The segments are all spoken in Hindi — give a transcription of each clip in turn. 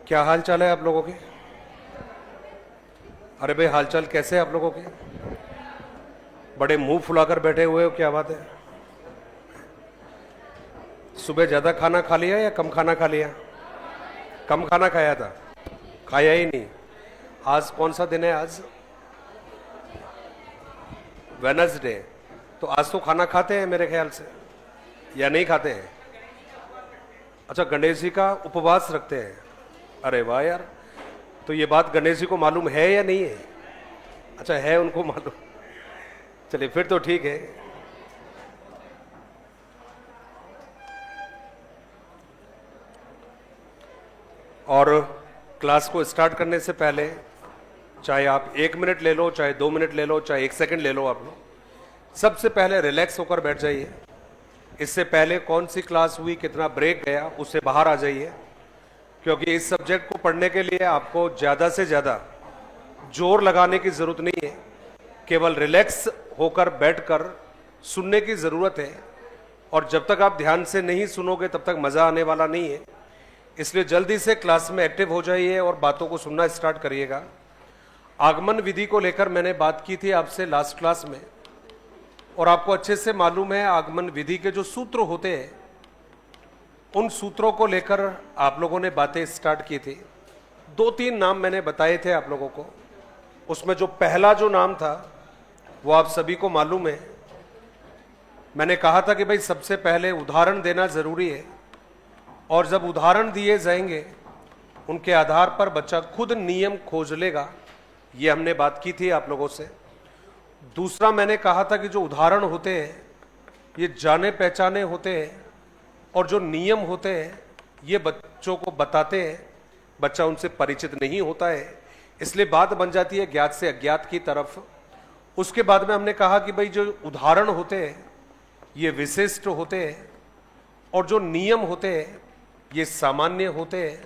क्या हाल चाल है आप लोगों के? अरे भाई, हाल चाल कैसे है आप लोगों के? बड़े मुंह फुलाकर बैठे हुए हो, क्या बात है? सुबह ज्यादा खाना खा लिया या कम खाना खा लिया? कम खाना खाया था, खाया ही नहीं। आज कौन सा दिन है? आज वेडनेसडे। तो आज तो खाना खाते हैं मेरे ख्याल से, या नहीं खाते हैं? अच्छा, गणेश जी का उपवास रखते हैं। अरे वाह यार, तो ये बात गणेश जी को मालूम है या नहीं है? अच्छा, है, उनको मालूम। चलिए फिर तो ठीक है। और क्लास को स्टार्ट करने से पहले, चाहे आप 1 मिनट ले लो, चाहे 2 मिनट ले लो, चाहे 1 सेकंड ले लो, आप लोग सबसे पहले रिलैक्स होकर बैठ जाइए। इससे पहले कौन सी क्लास हुई, कितना ब्रेक गया, उससे बाहर आ जाइए, क्योंकि इस सब्जेक्ट को पढ़ने के लिए आपको ज़्यादा से ज़्यादा जोर लगाने की ज़रूरत नहीं है। केवल रिलैक्स होकर बैठकर सुनने की ज़रूरत है। और जब तक आप ध्यान से नहीं सुनोगे तब तक मज़ा आने वाला नहीं है। इसलिए जल्दी से क्लास में एक्टिव हो जाइए और बातों को सुनना स्टार्ट करिएगा। आगमन विधि को लेकर मैंने बात की थी आपसे लास्ट क्लास में, और आपको अच्छे से मालूम है आगमन विधि के जो सूत्र होते हैं, उन सूत्रों को लेकर आप लोगों ने बातें स्टार्ट की थी। 2-3 नाम मैंने बताए थे आप लोगों को। उसमें जो पहला जो नाम था वो आप सभी को मालूम है। मैंने कहा था कि भाई सबसे पहले उदाहरण देना जरूरी है, और जब उदाहरण दिए जाएंगे उनके आधार पर बच्चा खुद नियम खोज लेगा। ये हमने बात की थी आप लोगों से। दूसरा मैंने कहा था कि जो उदाहरण होते हैं ये जाने पहचाने होते हैं, और जो नियम होते हैं ये बच्चों को बताते हैं, बच्चा उनसे परिचित नहीं होता है, इसलिए बात बन जाती है ज्ञात से अज्ञात की तरफ। उसके बाद में हमने कहा कि भाई जो उदाहरण होते हैं ये विशिष्ट होते हैं, और जो नियम होते हैं ये सामान्य होते हैं।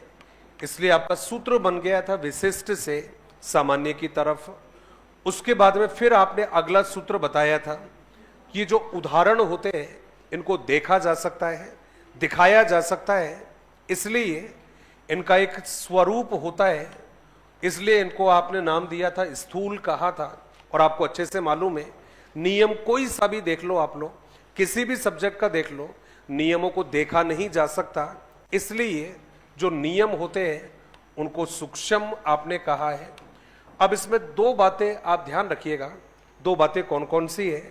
इसलिए आपका सूत्र बन गया था विशिष्ट से सामान्य की तरफ। उसके बाद में फिर आपने अगला सूत्र बताया था कि जो उदाहरण होते हैं इनको देखा जा सकता है, दिखाया जा सकता है, इसलिए इनका एक स्वरूप होता है, इसलिए इनको आपने नाम दिया था स्थूल कहा था। और आपको अच्छे से मालूम है नियम कोई सा भी देख लो, आप लोग किसी भी सब्जेक्ट का देख लो, नियमों को देखा नहीं जा सकता। इसलिए जो नियम होते हैं उनको सूक्ष्म आपने कहा है। अब इसमें 2 बातें आप ध्यान रखिएगा। 2 बातें कौन कौन सी है?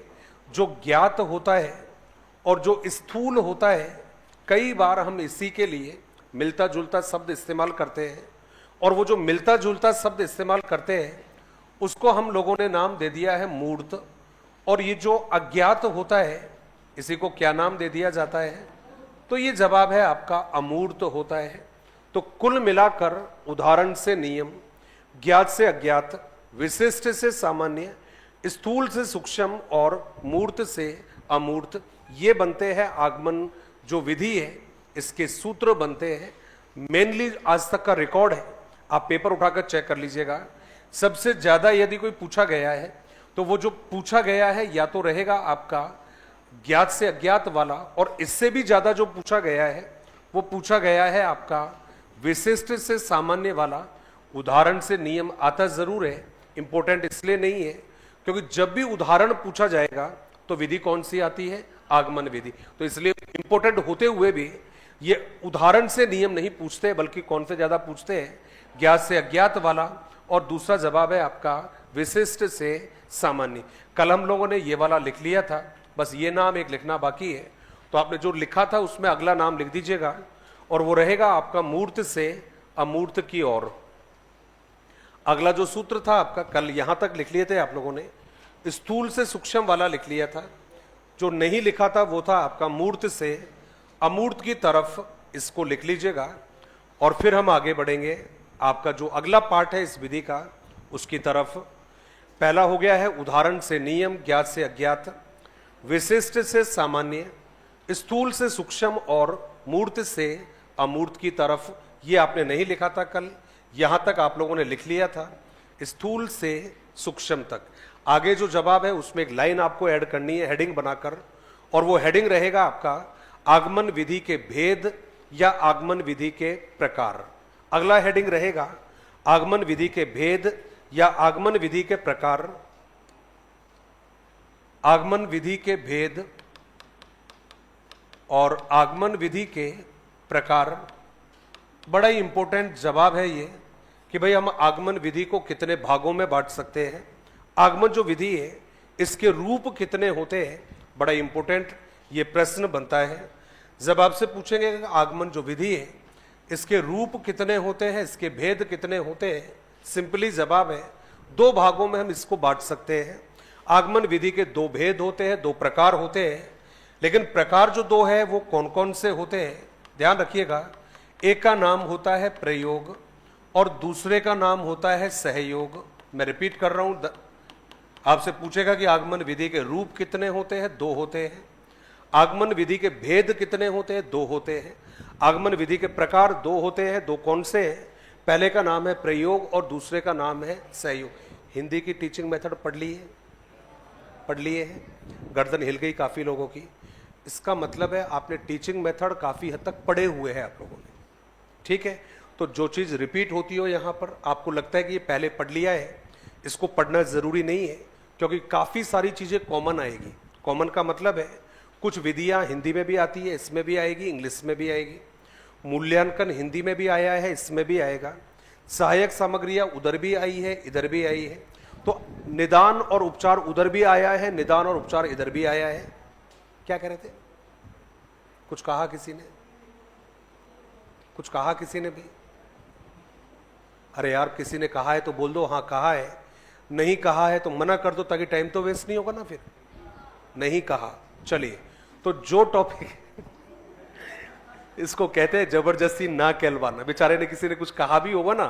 जो ज्ञात होता है और जो स्थूल होता है, कई बार हम इसी के लिए मिलता जुलता शब्द इस्तेमाल करते हैं, और वो जो मिलता जुलता शब्द इस्तेमाल करते हैं उसको हम लोगों ने नाम दे दिया है मूर्त। और ये जो अज्ञात होता है इसी को क्या नाम दे दिया जाता है? तो ये जवाब है आपका अमूर्त होता है। तो कुल मिलाकर उदाहरण से नियम, ज्ञात से अज्ञात, विशिष्ट से सामान्य, स्थूल से सूक्ष्म और मूर्त से अमूर्त, ये बनते हैं आगमन जो विधि है, इसके सूत्र बनते हैं। मेनली आज तक का रिकॉर्ड है, आप पेपर उठाकर चेक कर लीजिएगा। सबसे ज्यादा यदि कोई पूछा गया है तो वो जो पूछा गया है या तो रहेगा आपका ज्ञात से अज्ञात वाला, और इससे भी ज्यादा जो पूछा गया है वो पूछा गया है आपका विशिष्ट से सामान्य वाला। उदाहरण से नियम आता जरूर है, इंपॉर्टेंट इसलिए नहीं है क्योंकि जब भी उदाहरण पूछा जाएगा तो विधि कौन सी आती है? आगमन विधि। तो इसलिए इंपॉर्टेंट होते हुए भी ये उदाहरण से नियम नहीं पूछते, बल्कि कौन से ज्यादा पूछते हैं? ज्ञात से अज्ञात वाला, और दूसरा जवाब है आपका विशिष्ट से सामान्य। कल हम लोगों ने ये वाला लिख लिया था, बस ये नाम एक लिखना बाकी है। तो आपने जो लिखा था उसमें अगला नाम लिख दीजिएगा, और वो रहेगा आपका मूर्त से अमूर्त की ओर। अगला जो सूत्र था आपका, कल यहां तक लिख लिए थे आप लोगों ने, स्थूल से सूक्ष्म वाला लिख लिया था। जो नहीं लिखा था वो था आपका मूर्त से अमूर्त की तरफ, इसको लिख लीजिएगा। और फिर हम आगे बढ़ेंगे आपका जो अगला पार्ट है इस विधि का, उसकी तरफ। पहला हो गया है उदाहरण से नियम, ज्ञात से अज्ञात, विशिष्ट से सामान्य, स्थूल से सूक्ष्म और मूर्त से अमूर्त की तरफ। ये आपने नहीं लिखा था कल, यहां तक आप लोगों ने लिख लिया था, स्थूल से सूक्ष्म तक। आगे जो जवाब है उसमें एक लाइन आपको ऐड करनी है हेडिंग बनाकर, और वो हेडिंग रहेगा आपका आगमन विधि के भेद या आगमन विधि के प्रकार। अगला हेडिंग रहेगा आगमन विधि के भेद या आगमन विधि के प्रकार। आगमन विधि के भेद और आगमन विधि के प्रकार। बड़ा ही इंपॉर्टेंट जवाब है ये कि भाई हम आगमन विधि को कितने भागों में बांट सकते हैं। आगमन जो विधि है इसके रूप कितने होते हैं, बड़ा इंपॉर्टेंट ये प्रश्न बनता है। जब आपसे पूछेंगे कि आगमन जो विधि है इसके रूप कितने होते हैं, इसके भेद कितने होते हैं, सिंपली जवाब है दो भागों में हम इसको बांट सकते हैं। आगमन विधि के दो भेद होते हैं, दो प्रकार होते हैं, लेकिन प्रकार जो दो है वो कौन कौन से होते हैं ध्यान रखिएगा। एक का नाम होता है प्रयोग और दूसरे का नाम होता है सहयोग। मैं रिपीट कर रहा हूं, आपसे पूछेगा कि आगमन विधि के रूप कितने होते हैं, दो होते हैं। आगमन विधि के भेद कितने होते हैं, दो होते हैं। आगमन विधि के प्रकार दो होते हैं, दो कौन से हैं, पहले का नाम है प्रयोग और दूसरे का नाम है सहयोग। हिंदी की टीचिंग मेथड पढ़ लिए है, गर्दन हिल गई काफी लोगों की। इसका मतलब है आपने टीचिंग मेथड काफी हद तक पढ़े हुए हैं आप लोगों ने, ठीक है। तो जो चीज रिपीट होती हो यहां पर आपको लगता है कि ये पहले पढ़ लिया है, इसको पढ़ना जरूरी नहीं है, क्योंकि काफी सारी चीजें कॉमन आएगी। कॉमन का मतलब है कुछ विधियां हिंदी में भी आती है, इसमें भी आएगी, इंग्लिश में भी आएगी। मूल्यांकन हिंदी में भी आया है, इसमें भी आएगा। सहायक सामग्रियां उधर भी आई है, इधर भी आई है। तो निदान और उपचार उधर भी आया है, निदान और उपचार इधर भी आया है। क्या कह रहे थे, कुछ कहा किसी ने, कुछ कहा किसी ने भी? अरे यार किसी ने कहा है तो बोल दो हाँ कहा है, नहीं कहा है तो मना कर दो ताकि टाइम तो वेस्ट नहीं होगा ना। फिर नहीं कहा, चलिए। तो जो टॉपिक इसको कहते हैं जबरदस्ती ना कहलवाना। बेचारे ने किसी ने कुछ कहा भी होगा ना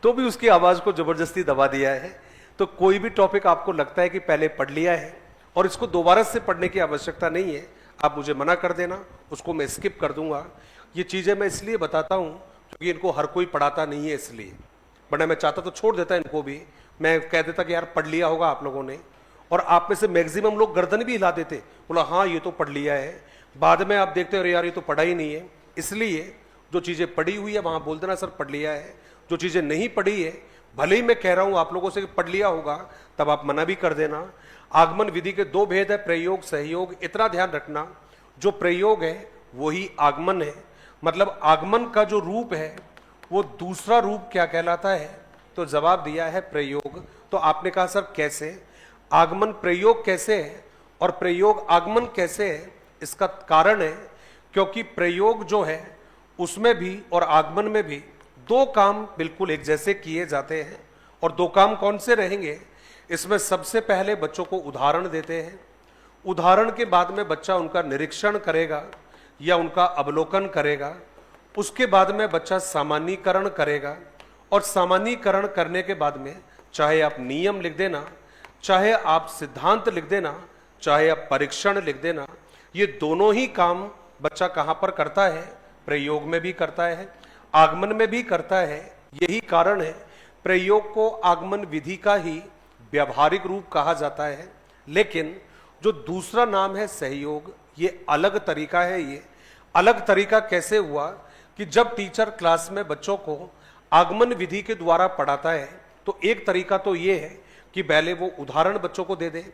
तो भी उसकी आवाज को जबरदस्ती दबा दिया है। तो कोई भी टॉपिक आपको लगता है कि पहले पढ़ लिया है और इसको दोबारा से पढ़ने की आवश्यकता नहीं है, आप मुझे मना कर देना, उसको मैं स्किप कर दूंगा। ये चीजें मैं इसलिए बताता हूं क्योंकि इनको हर कोई पढ़ाता नहीं है, इसलिए। वरना मैं चाहता तो छोड़ देता इनको भी, मैं कह देता कि यार पढ़ लिया होगा आप लोगों ने, और आप में से मैक्सिमम लोग गर्दन भी हिला देते, बोला हाँ ये तो पढ़ लिया है। बाद में आप देखते हो अरे यार ये तो पढ़ा ही नहीं है। इसलिए जो चीजें पढ़ी हुई है वहां बोल देना सर पढ़ लिया है, जो चीजें नहीं पढ़ी है भले ही मैं कह रहा हूं आप लोगों से कि पढ़ लिया होगा तब आप मना भी कर देना। आगमन विधि के दो भेद है, प्रयोग सहयोग। इतना ध्यान रखना जो प्रयोग है वही आगमन है, मतलब आगमन का जो रूप है वो दूसरा रूप क्या कहलाता है, तो जवाब दिया है प्रयोग। तो आपने कहा सर कैसे, आगमन प्रयोग कैसे है और प्रयोग आगमन कैसे है? इसका कारण है क्योंकि प्रयोग जो है उसमें भी और आगमन में भी दो काम बिल्कुल एक जैसे किए जाते हैं। और दो काम कौन से रहेंगे, इसमें सबसे पहले बच्चों को उदाहरण देते हैं। उदाहरण के बाद में बच्चा उनका निरीक्षण करेगा या उनका अवलोकन करेगा। उसके बाद में बच्चा सामान्यीकरण करेगा और सामान्यीकरण करने के बाद में चाहे आप नियम लिख देना, चाहे आप सिद्धांत लिख देना, चाहे आप परीक्षण लिख देना, ये दोनों ही काम बच्चा कहां पर करता है, प्रयोग में भी करता है, आगमन में भी करता है। यही कारण है प्रयोग को आगमन विधि का ही व्यावहारिक रूप कहा जाता है। लेकिन जो दूसरा नाम है सहयोग, ये अलग तरीका है। ये अलग तरीका कैसे हुआ कि जब टीचर क्लास में बच्चों को आगमन विधि के द्वारा पढ़ाता है तो एक तरीका तो ये है कि पहले वो उदाहरण बच्चों को दे दे।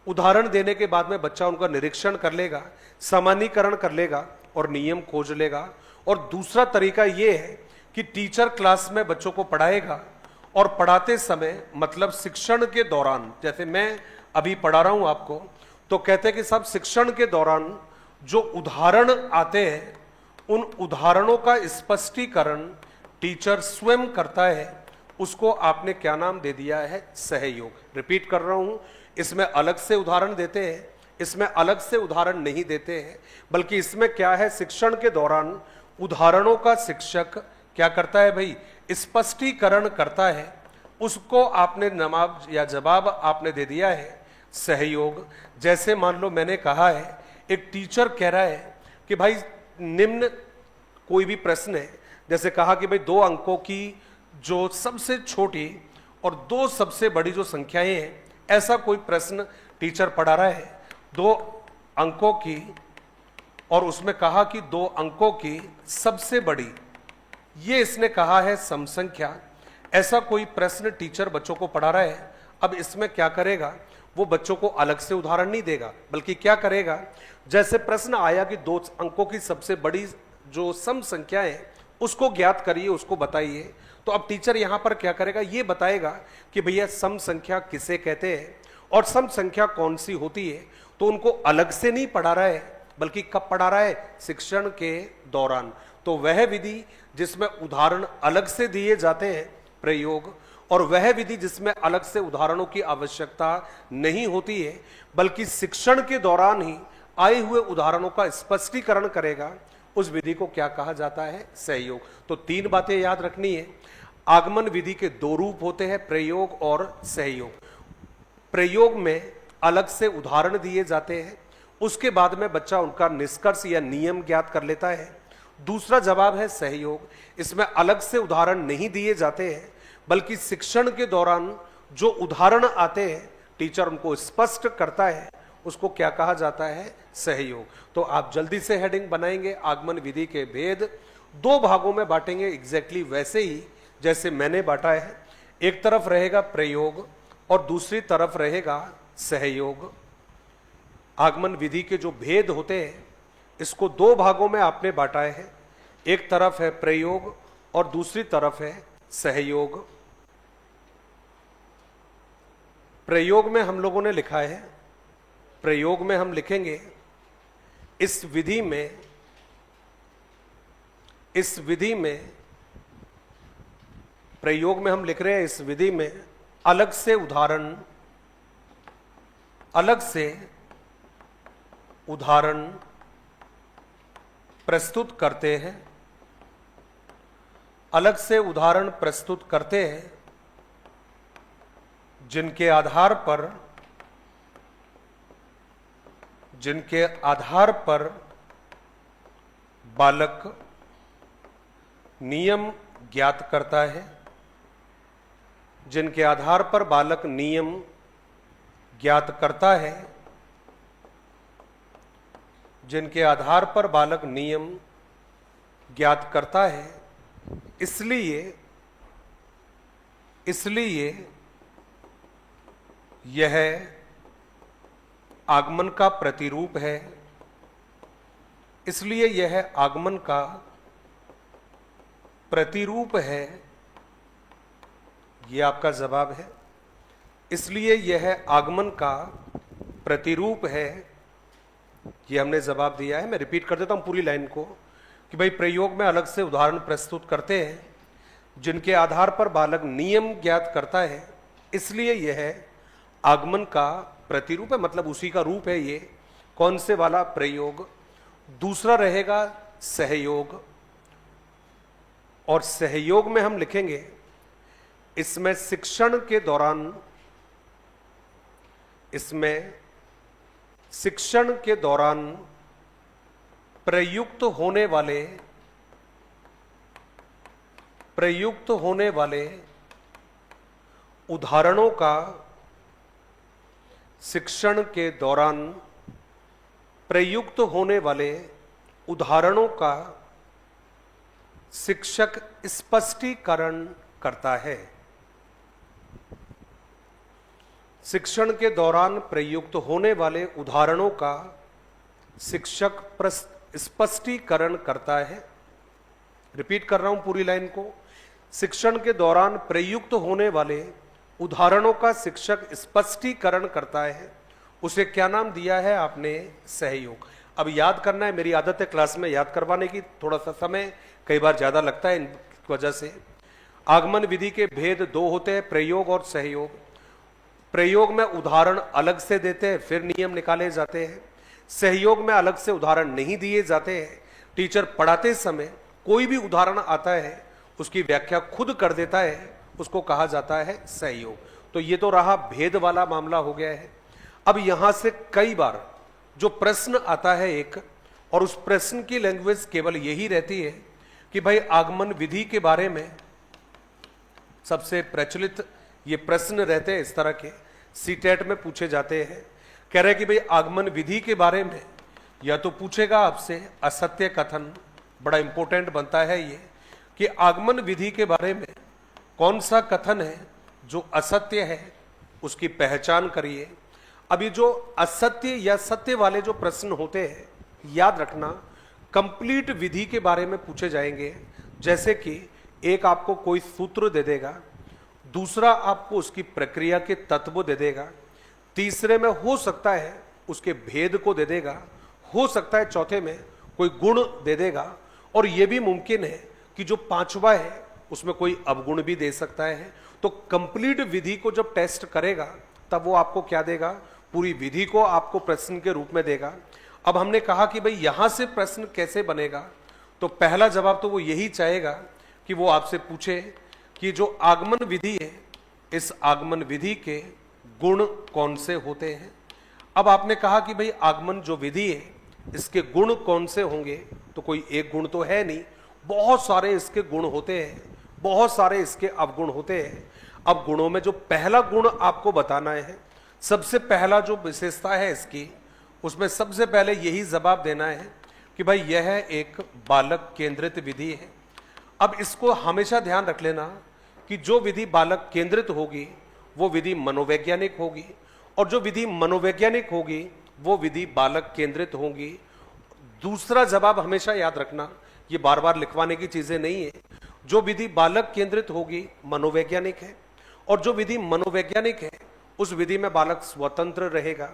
उदाहरण देने के बाद में बच्चा उनका निरीक्षण कर लेगा, सामान्यीकरण कर लेगा और नियम खोज लेगा। और दूसरा तरीका यह है कि टीचर क्लास में बच्चों को पढ़ाएगा और पढ़ाते समय मतलब शिक्षण के दौरान, जैसे मैं अभी पढ़ा रहा हूं आपको, तो कहते हैं कि सब शिक्षण के दौरान जो उदाहरण आते हैं उन उदाहरणों का स्पष्टीकरण टीचर स्वयं करता है। उसको आपने क्या नाम दे दिया है, सहयोग। रिपीट कर रहा हूं, इसमें अलग से उदाहरण देते हैं, इसमें अलग से उदाहरण नहीं देते हैं, बल्कि इसमें क्या है, शिक्षण के दौरान उदाहरणों का शिक्षक क्या करता है भाई, स्पष्टीकरण करता है। उसको आपने नमाज या जवाब आपने दे दिया है सहयोग। जैसे मान लो मैंने कहा है, एक टीचर कह रहा है कि भाई निम्न कोई भी प्रश्न है, जैसे कहा कि भाई 2 अंकों की जो सबसे छोटी और 2 सबसे बड़ी जो संख्याएं हैं, ऐसा कोई प्रश्न टीचर पढ़ा रहा है 2 अंकों की, और उसमें कहा कि 2 अंकों की सबसे बड़ी ये इसने कहा है सम संख्या। ऐसा कोई प्रश्न टीचर बच्चों को पढ़ा रहा है, अब इसमें क्या करेगा, वो बच्चों को अलग से उदाहरण नहीं देगा, बल्कि क्या करेगा, जैसे प्रश्न आया कि 2 अंकों की सबसे बड़ी जो सम संख्या है उसको ज्ञात करिए, उसको बताइए, तो अब टीचर यहां पर क्या करेगा, ये बताएगा कि भैया सम संख्या किसे कहते हैं और सम संख्या कौन सी होती है। तो उनको अलग से नहीं पढ़ा रहा है, बल्कि कब पढ़ा रहा है, शिक्षण के दौरान। तो वह विधि जिसमें उदाहरण अलग से दिए जाते हैं, प्रयोग, और वह विधि जिसमें अलग से उदाहरणों की आवश्यकता नहीं होती है, बल्कि शिक्षण के दौरान ही आए हुए उदाहरणों का स्पष्टीकरण करेगा, उस विधि को क्या कहा जाता है, सहयोग। तो 3 बातें याद रखनी है। आगमन विधि के 2 रूप होते हैं, प्रयोग और सहयोग। प्रयोग में अलग से उदाहरण दिए जाते हैं, उसके बाद में बच्चा उनका निष्कर्ष या नियम ज्ञात कर लेता है। दूसरा जवाब है सहयोग, इसमें अलग से उदाहरण नहीं दिए जाते हैं, बल्कि शिक्षण के दौरान जो उदाहरण आते हैं टीचर उनको स्पष्ट करता है, उसको क्या कहा जाता है, सहयोग। तो आप जल्दी से हेडिंग बनाएंगे, आगमन विधि के भेद 2 भागों में बांटेंगे, एग्जैक्टली वैसे ही जैसे मैंने बांटा है। एक तरफ रहेगा प्रयोग और दूसरी तरफ रहेगा सहयोग। आगमन विधि के जो भेद होते हैं इसको 2 भागों में आपने बांटा है, एक तरफ है प्रयोग और दूसरी तरफ है सहयोग। प्रयोग में हम लोगों ने लिखा है, प्रयोग में हम लिखेंगे इस विधि में प्रयोग में हम लिख रहे हैं, इस विधि में अलग से उदाहरण प्रस्तुत करते हैं, अलग से उदाहरण प्रस्तुत करते हैं, जिनके आधार पर बालक नियम ज्ञात करता है, जिनके आधार पर बालक नियम ज्ञात करता है, जिनके आधार पर बालक नियम ज्ञात करता है। इसलिए यह आगमन का प्रतिरूप है, इसलिए यह आगमन का प्रतिरूप है। यह आपका जवाब है, इसलिए यह आगमन का प्रतिरूप है। यह हमने जवाब दिया है। मैं रिपीट कर देता हूं पूरी लाइन को कि भाई प्रयोग में अलग से उदाहरण प्रस्तुत करते हैं, जिनके आधार पर बालक नियम ज्ञात करता है, इसलिए यह आगमन का प्रतिरूप है, मतलब उसी का रूप है ये। कौन से वाला, प्रयोग। दूसरा रहेगा सहयोग, और सहयोग में हम लिखेंगे इसमें शिक्षण के दौरान प्रयुक्त होने वाले उदाहरणों का, शिक्षण के दौरान प्रयुक्त होने वाले उदाहरणों का शिक्षक स्पष्टीकरण करता है। शिक्षण के दौरान प्रयुक्त होने वाले उदाहरणों का शिक्षक स्पष्टीकरण करता है। रिपीट कर रहा हूं पूरी लाइन को। शिक्षण के दौरान प्रयुक्त होने वाले उदाहरणों का शिक्षक स्पष्टीकरण करता है। उसे क्या नाम दिया है आपने, सहयोग। अब याद करना है, मेरी आदत है क्लास में याद करवाने की, थोड़ा सा समय कई बार ज्यादा लगता है इन वजह से। आगमन विधि के भेद 2 होते हैं, प्रयोग और सहयोग। प्रयोग में उदाहरण अलग से देते हैं, फिर नियम निकाले जाते हैं। सहयोग में अलग से उदाहरण नहीं दिए जाते हैं, टीचर पढ़ाते समय कोई भी उदाहरण आता है उसकी व्याख्या खुद कर देता है, उसको कहा जाता है सहयोग। तो ये तो रहा भेद वाला मामला हो गया है। अब यहां से कई बार जो प्रश्न आता है एक, और उस प्रश्न की लैंग्वेज केवल यही रहती है कि भाई आगमन विधि के बारे में सबसे प्रचलित ये प्रश्न रहते हैं, इस तरह के सीटेट में पूछे जाते हैं। कह रहे कि भाई आगमन विधि के बारे में या तो पूछेगा आपसे असत्य कथन, बड़ा इंपॉर्टेंट बनता है ये, कि आगमन विधि के बारे में कौन सा कथन है जो असत्य है, उसकी पहचान करिए। अभी जो असत्य या सत्य वाले जो प्रश्न होते हैं, याद रखना कंप्लीट विधि के बारे में पूछे जाएंगे। जैसे कि एक आपको कोई सूत्र दे देगा, दूसरा आपको उसकी प्रक्रिया के तत्व दे देगा, तीसरे में हो सकता है उसके भेद को दे देगा, हो सकता है चौथे में कोई गुण दे देगा, और यह भी मुमकिन है कि जो पांचवा है उसमें कोई अवगुण भी दे सकता है। तो कंप्लीट विधि को जब टेस्ट करेगा तब वो आपको क्या देगा, पूरी विधि को आपको प्रश्न के रूप में देगा। अब हमने कहा कि भाई यहां से प्रश्न कैसे बनेगा, तो पहला जवाब तो वो यही चाहेगा कि वो आपसे पूछे कि जो आगमन विधि है, इस आगमन विधि के गुण कौन से होते हैं। अब आपने कहा कि भाई आगमन जो विधि है इसके गुण कौन से होंगे, तो कोई एक गुण तो है नहीं, बहुत सारे इसके गुण होते हैं, बहुत सारे इसके अवगुण होते हैं। अब गुणों में जो पहला गुण आपको बताना है, सबसे पहला जो विशेषता है इसकी, उसमें सबसे पहले यही जवाब देना है कि भाई यह एक बालक केंद्रित विधि है। अब इसको हमेशा ध्यान रख लेना कि जो विधि बालक केंद्रित होगी वो विधि मनोवैज्ञानिक होगी, और जो विधि मनोवैज्ञानिक होगी वो विधि बालक केंद्रित होगी। दूसरा जवाब हमेशा याद रखना, ये बार बार लिखवाने की चीजें नहीं है। जो विधि बालक केंद्रित होगी मनोवैज्ञानिक है, और जो विधि मनोवैज्ञानिक है उस विधि में बालक स्वतंत्र रहेगा,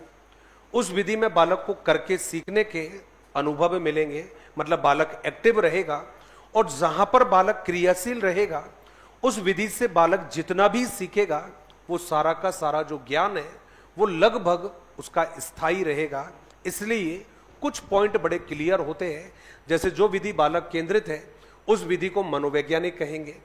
उस विधि में बालक को करके सीखने के अनुभव मिलेंगे, मतलब बालक एक्टिव रहेगा। और जहां पर बालक क्रियाशील रहेगा उस विधि से बालक जितना भी सीखेगा वो सारा का सारा जो ज्ञान है वो लगभग उसका स्थायी रहेगा। इसलिए कुछ पॉइंट बड़े क्लियर होते हैं। जैसे जो विधि बालक केंद्रित है उस विधि को मनोवैज्ञानिक कहेंगे।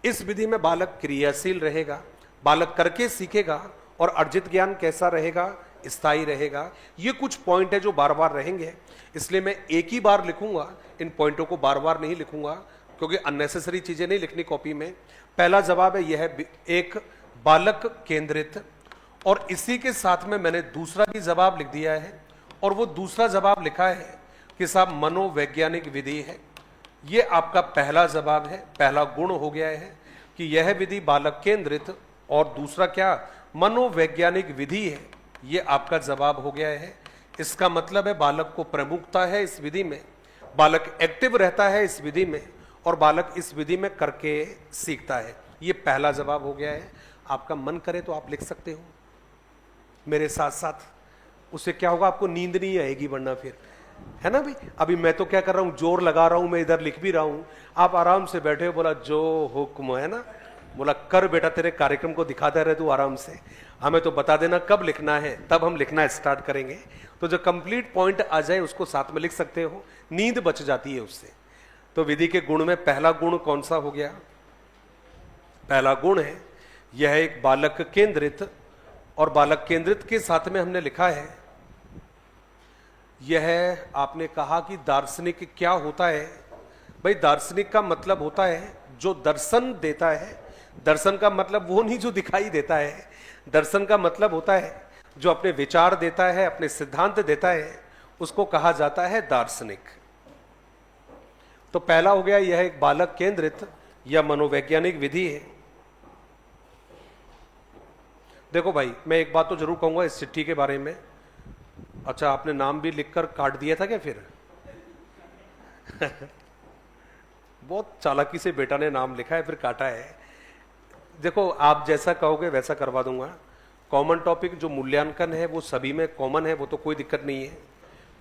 इस विधि में बालक क्रियाशील रहेगा, बालक करके सीखेगा, और अर्जित ज्ञान कैसा रहेगा, स्थायी रहेगा। ये कुछ पॉइंट है जो बार बार रहेंगे, इसलिए मैं एक ही बार लिखूंगा, इन पॉइंटों को बार बार नहीं लिखूंगा क्योंकि अननेसेसरी चीजें नहीं लिखनी कॉपी में। पहला जवाब है यह एक बालक केंद्रित, और इसी के साथ में मैंने दूसरा भी जवाब लिख दिया है, और वो दूसरा जवाब लिखा है कि साहब मनोवैज्ञानिक विधि है। ये आपका पहला जवाब है, पहला गुण हो गया है कि यह विधि बालक केंद्रित और दूसरा क्या, मनोवैज्ञानिक विधि है। ये आपका जवाब हो गया है। इसका मतलब है बालक को प्रमुखता है इस विधि में, बालक एक्टिव रहता है इस विधि में, और बालक इस विधि में करके सीखता है। ये पहला जवाब हो गया है। आपका मन करे तो आप लिख सकते हो मेरे साथ साथ, उससे क्या होगा, आपको नींद नहीं आएगी, वरना फिर, है ना भाई। अभी मैं तो क्या कर रहा हूं, जोर लगा रहा हूं, मैं इधर लिख भी रहा हूं, आप आराम से बैठे हो, बोला जो हुक्म है ना, बोला कर बेटा, तेरे कार्यक्रम को दिखाते रहे तू आराम से, हमें तो बता देना कब लिखना है, तब हम लिखना स्टार्ट करेंगे। तो जो कंप्लीट पॉइंट आ जाए उसको साथ में लिख सकते हो, नींद बच जाती है उससे। तो विधि के गुण में पहला गुण कौन सा हो गया, पहला गुण है यह एक बालक केंद्रित, और बालक केंद्रित के साथ में हमने लिखा है यह, आपने कहा कि दार्शनिक क्या होता है। भाई दार्शनिक का मतलब होता है जो दर्शन देता है। दर्शन का मतलब वो नहीं जो दिखाई देता है, दर्शन का मतलब होता है जो अपने विचार देता है, अपने सिद्धांत देता है, उसको कहा जाता है दार्शनिक। तो पहला हो गया यह एक बालक केंद्रित या मनोवैज्ञानिक विधि है। देखो भाई, मैं एक बात तो जरूर कहूंगा इस चिट्ठी के बारे में। अच्छा, आपने नाम भी लिखकर काट दिया था क्या फिर? बहुत चालाकी से बेटा ने नाम लिखा है फिर काटा है। देखो, आप जैसा कहोगे वैसा करवा दूंगा। कॉमन टॉपिक जो मूल्यांकन है वो सभी में कॉमन है, वो तो कोई दिक्कत नहीं है।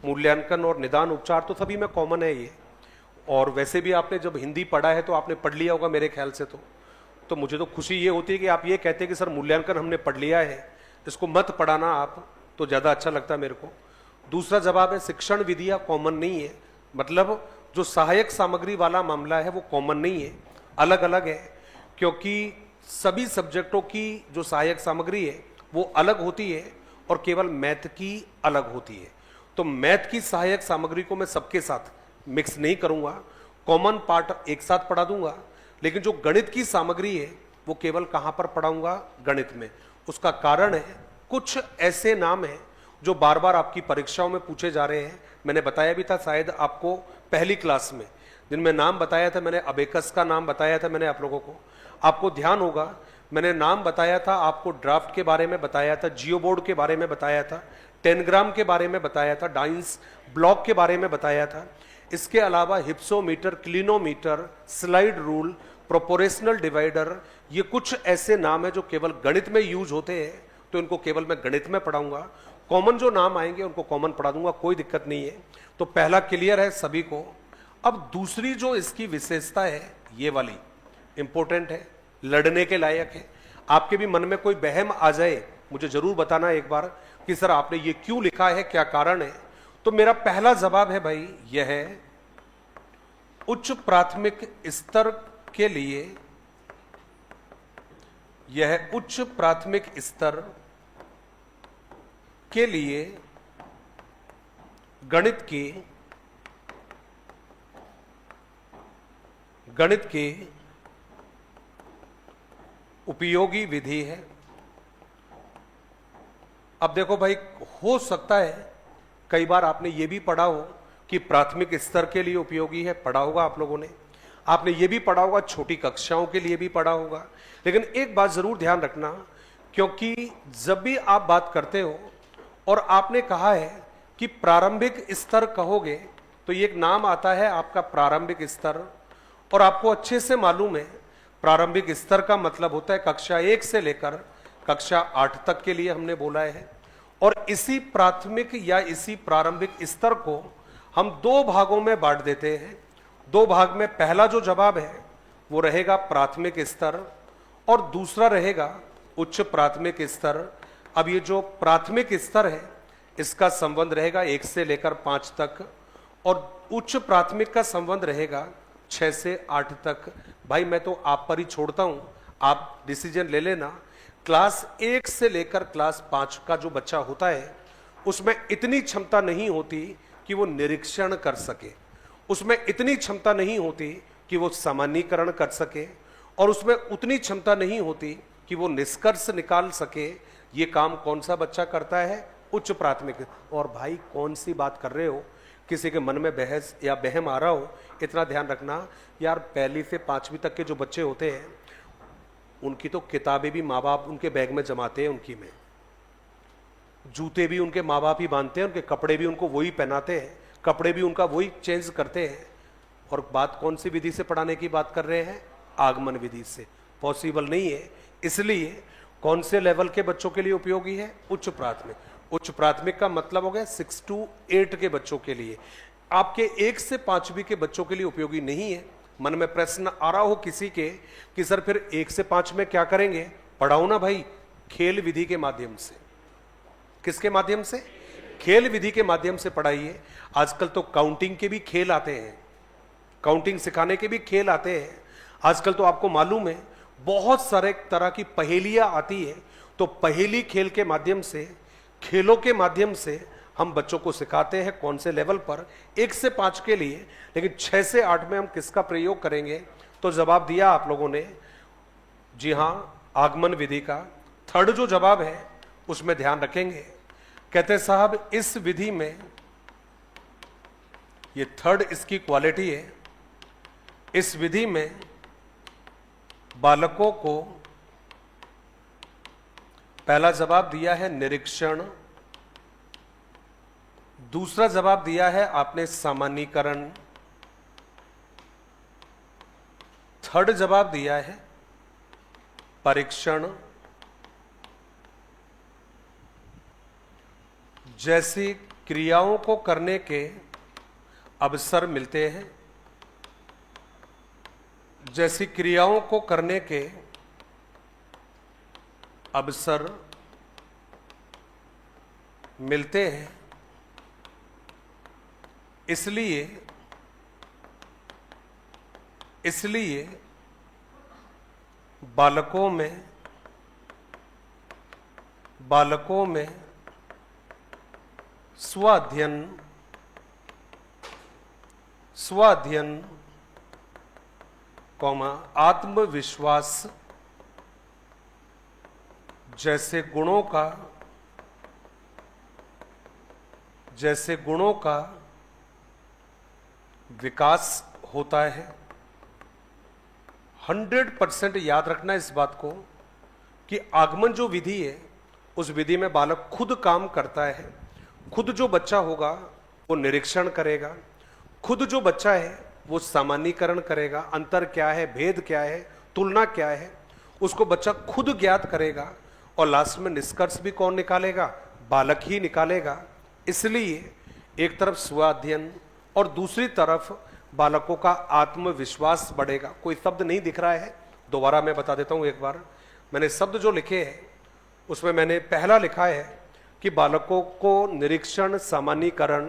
मूल्यांकन और निदान उपचार तो सभी में कॉमन है ये। और वैसे भी आपने जब हिंदी पढ़ा है तो आपने पढ़ लिया होगा मेरे ख्याल से। तो मुझे तो खुशी ये होती है कि आप ये कहते हैं कि सर मूल्यांकन हमने पढ़ लिया है, इसको मत पढ़ाना आप, तो ज़्यादा अच्छा लगता है मेरे को। दूसरा जवाब है शिक्षण विधियाँ कॉमन नहीं है, मतलब जो सहायक सामग्री वाला मामला है वो कॉमन नहीं है, अलग अलग है। क्योंकि सभी सब्जेक्टों की जो सहायक सामग्री है वो अलग होती है और केवल मैथ की अलग होती है। तो मैथ की सहायक सामग्री को मैं सबके साथ मिक्स नहीं करूंगा, कॉमन पार्ट एक साथ पढ़ा दूंगा। लेकिन जो गणित की सामग्री है वो केवल कहां पर पढ़ाऊंगा, गणित में। उसका कारण है कुछ ऐसे नाम हैं जो बार बार आपकी परीक्षाओं में पूछे जा रहे हैं। मैंने बताया भी था शायद आपको पहली क्लास में, जिनमें नाम बताया था मैंने, अबेकस का नाम बताया था मैंने आप लोगों को। आपको ध्यान होगा मैंने नाम बताया था, आपको ड्राफ्ट के बारे में बताया था, जियो बोर्ड के बारे में बताया था, 10 ग्राम के बारे में बताया था, डाइंस ब्लॉक के बारे में बताया था। इसके अलावा hypsometer, clinometer, slide rule, proportional divider, ये कुछ ऐसे नाम है जो केवल गणित में यूज होते हैं, तो इनको केवल मैं गणित में पढ़ाऊंगा। कॉमन जो नाम आएंगे उनको कॉमन पढ़ा दूंगा, कोई दिक्कत नहीं है। तो पहला क्लियर है सभी को। अब दूसरी जो इसकी विशेषता है ये वाली इंपॉर्टेंट है, लड़ने के लायक है। आपके भी मन में कोई बहम आ जाए मुझे जरूर बताना एक बार कि सर आपने ये क्यों लिखा है, क्या कारण है। तो मेरा पहला जवाब है भाई यह है, उच्च प्राथमिक स्तर के लिए, यह उच्च प्राथमिक स्तर के लिए गणित की उपयोगी विधि है। अब देखो भाई, हो सकता है कई बार आपने ये भी पढ़ा हो कि प्राथमिक स्तर के लिए उपयोगी है, पढ़ा होगा आप लोगों ने। आपने ये भी पढ़ा होगा छोटी कक्षाओं के लिए भी पढ़ा होगा। लेकिन एक बात जरूर ध्यान रखना, क्योंकि जब भी आप बात करते हो और आपने कहा है कि प्रारंभिक स्तर कहोगे, तो ये एक नाम आता है आपका प्रारंभिक स्तर, और आपको अच्छे से मालूम है प्रारंभिक स्तर का मतलब होता है कक्षा 1 से लेकर कक्षा 8 तक के लिए हमने बोला है। और इसी प्राथमिक या इसी प्रारंभिक स्तर को हम दो भागों में बांट देते हैं। दो भाग में पहला जो जवाब है वो रहेगा प्राथमिक स्तर और दूसरा रहेगा उच्च प्राथमिक स्तर। अब ये जो प्राथमिक स्तर है इसका संबंध रहेगा 1 से लेकर 5 तक, और उच्च प्राथमिक का संबंध रहेगा 6 से 8 तक। भाई मैं तो आप पर ही छोड़ता हूं, आप डिसीजन ले लेना। क्लास 1 से लेकर क्लास 5 का जो बच्चा होता है उसमें इतनी क्षमता नहीं होती कि वो निरीक्षण कर सके, उसमें इतनी क्षमता नहीं होती कि वो सामान्यीकरण कर सके, और उसमें उतनी क्षमता नहीं होती कि वो निष्कर्ष निकाल सके। ये काम कौन सा बच्चा करता है? उच्च प्राथमिक। और भाई कौन सी बात कर रहे हो, किसी के मन में बहस या बहम आ रहा हो, इतना ध्यान रखना यार, पहली से 5वीं तक के जो बच्चे होते हैं उनकी तो किताबें भी माँ बाप उनके बैग में जमाते हैं, उनकी में जूते भी उनके माँ बाप ही बांधते हैं, उनके कपड़े भी उनको वही पहनाते हैं, कपड़े भी उनका वही चेंज करते हैं। और बात कौन सी विधि से पढ़ाने की बात कर रहे हैं? आगमन विधि से। पॉसिबल नहीं है। इसलिए कौन से लेवल के बच्चों के लिए उपयोगी है? उच्च प्राथमिक। उच्च प्राथमिक का मतलब हो गया 6 to 8 के बच्चों के लिए। आपके 1 से 5वीं के बच्चों के लिए उपयोगी नहीं है। मन में प्रश्न आ रहा हो किसी के कि सर फिर 1 से 5 में क्या करेंगे? पढ़ाओ ना भाई, खेल विधि के माध्यम से। किसके माध्यम से? खेल विधि के माध्यम से पढ़ाइए। आजकल तो काउंटिंग के भी खेल आते हैं, काउंटिंग सिखाने के भी खेल आते हैं। आजकल तो आपको मालूम है बहुत सारे तरह की पहेलियां आती है, तो पहेली खेल के माध्यम से, खेलों के माध्यम से हम बच्चों को सिखाते हैं। कौन से लेवल पर? 1 से 5 के लिए। लेकिन 6 से 8 में हम किसका प्रयोग करेंगे? तो जवाब दिया आप लोगों ने, जी हां, आगमन विधि का। थर्ड जो जवाब है उसमें ध्यान रखेंगे। कहते साहब इस विधि में, ये थर्ड इसकी क्वालिटी है, इस विधि में बालकों को, पहला जवाब दिया है निरीक्षण, दूसरा जवाब दिया है आपने सामान्यीकरण, थर्ड जवाब दिया है परीक्षण। जैसी क्रियाओं को करने के अवसर मिलते हैं, जैसी क्रियाओं को करने के अवसर मिलते हैं, इसलिए बालकों में स्वाध्ययन आत्मविश्वास जैसे गुणों का विकास होता है। 100% याद रखना इस बात को कि आगमन जो विधि है उस विधि में बालक खुद काम करता है। खुद जो बच्चा होगा वो निरीक्षण करेगा, खुद जो बच्चा है वो सामान्यीकरण करेगा, अंतर क्या है, भेद क्या है, तुलना क्या है, उसको बच्चा खुद ज्ञात करेगा और लास्ट में निष्कर्ष भी कौन निकालेगा? बालक ही निकालेगा। इसलिए एक तरफ स्वाध्ययन और दूसरी तरफ बालकों का आत्मविश्वास बढ़ेगा। कोई शब्द नहीं दिख रहा है, दोबारा मैं बता देता हूं एक बार। मैंने शब्द जो लिखे हैं उसमें मैंने पहला लिखा है कि बालकों को निरीक्षण, सामान्यीकरण,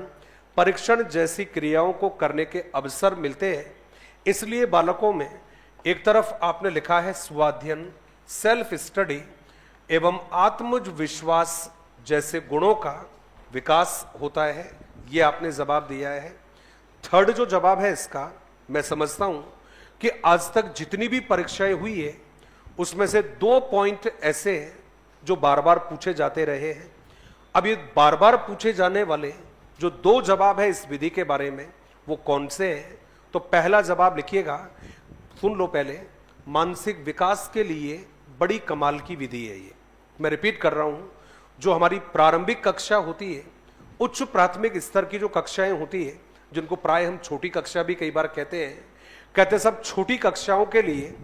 परीक्षण जैसी क्रियाओं को करने के अवसर मिलते हैं। इसलिए बालकों में एक तरफ आपने लिखा है स्वाध्ययन, सेल्फ स्टडी एवं आत्मविश्वास जैसे गुणों का विकास होता है, ये आपने जवाब दिया है। थर्ड जो जवाब है इसका, मैं समझता हूं कि आज तक जितनी भी परीक्षाएं हुई है उसमें से 2 पॉइंट ऐसे हैं जो बार बार पूछे जाते रहे हैं। अब ये बार बार पूछे जाने वाले जो 2 जवाब है इस विधि के बारे में वो कौन से हैं? तो पहला जवाब लिखिएगा, सुन लो पहले। मानसिक विकास के लिए बड़ी कमाल की विधि है ये। मैं रिपीट कर रहा हूं, जो हमारी प्रारंभिक कक्षा होती है, उच्च प्राथमिक स्तर की जो कक्षाएं होती है, जिनको प्राय हम छोटी कक्षा भी कई बार कहते सब छोटी कक्षाओं के लिए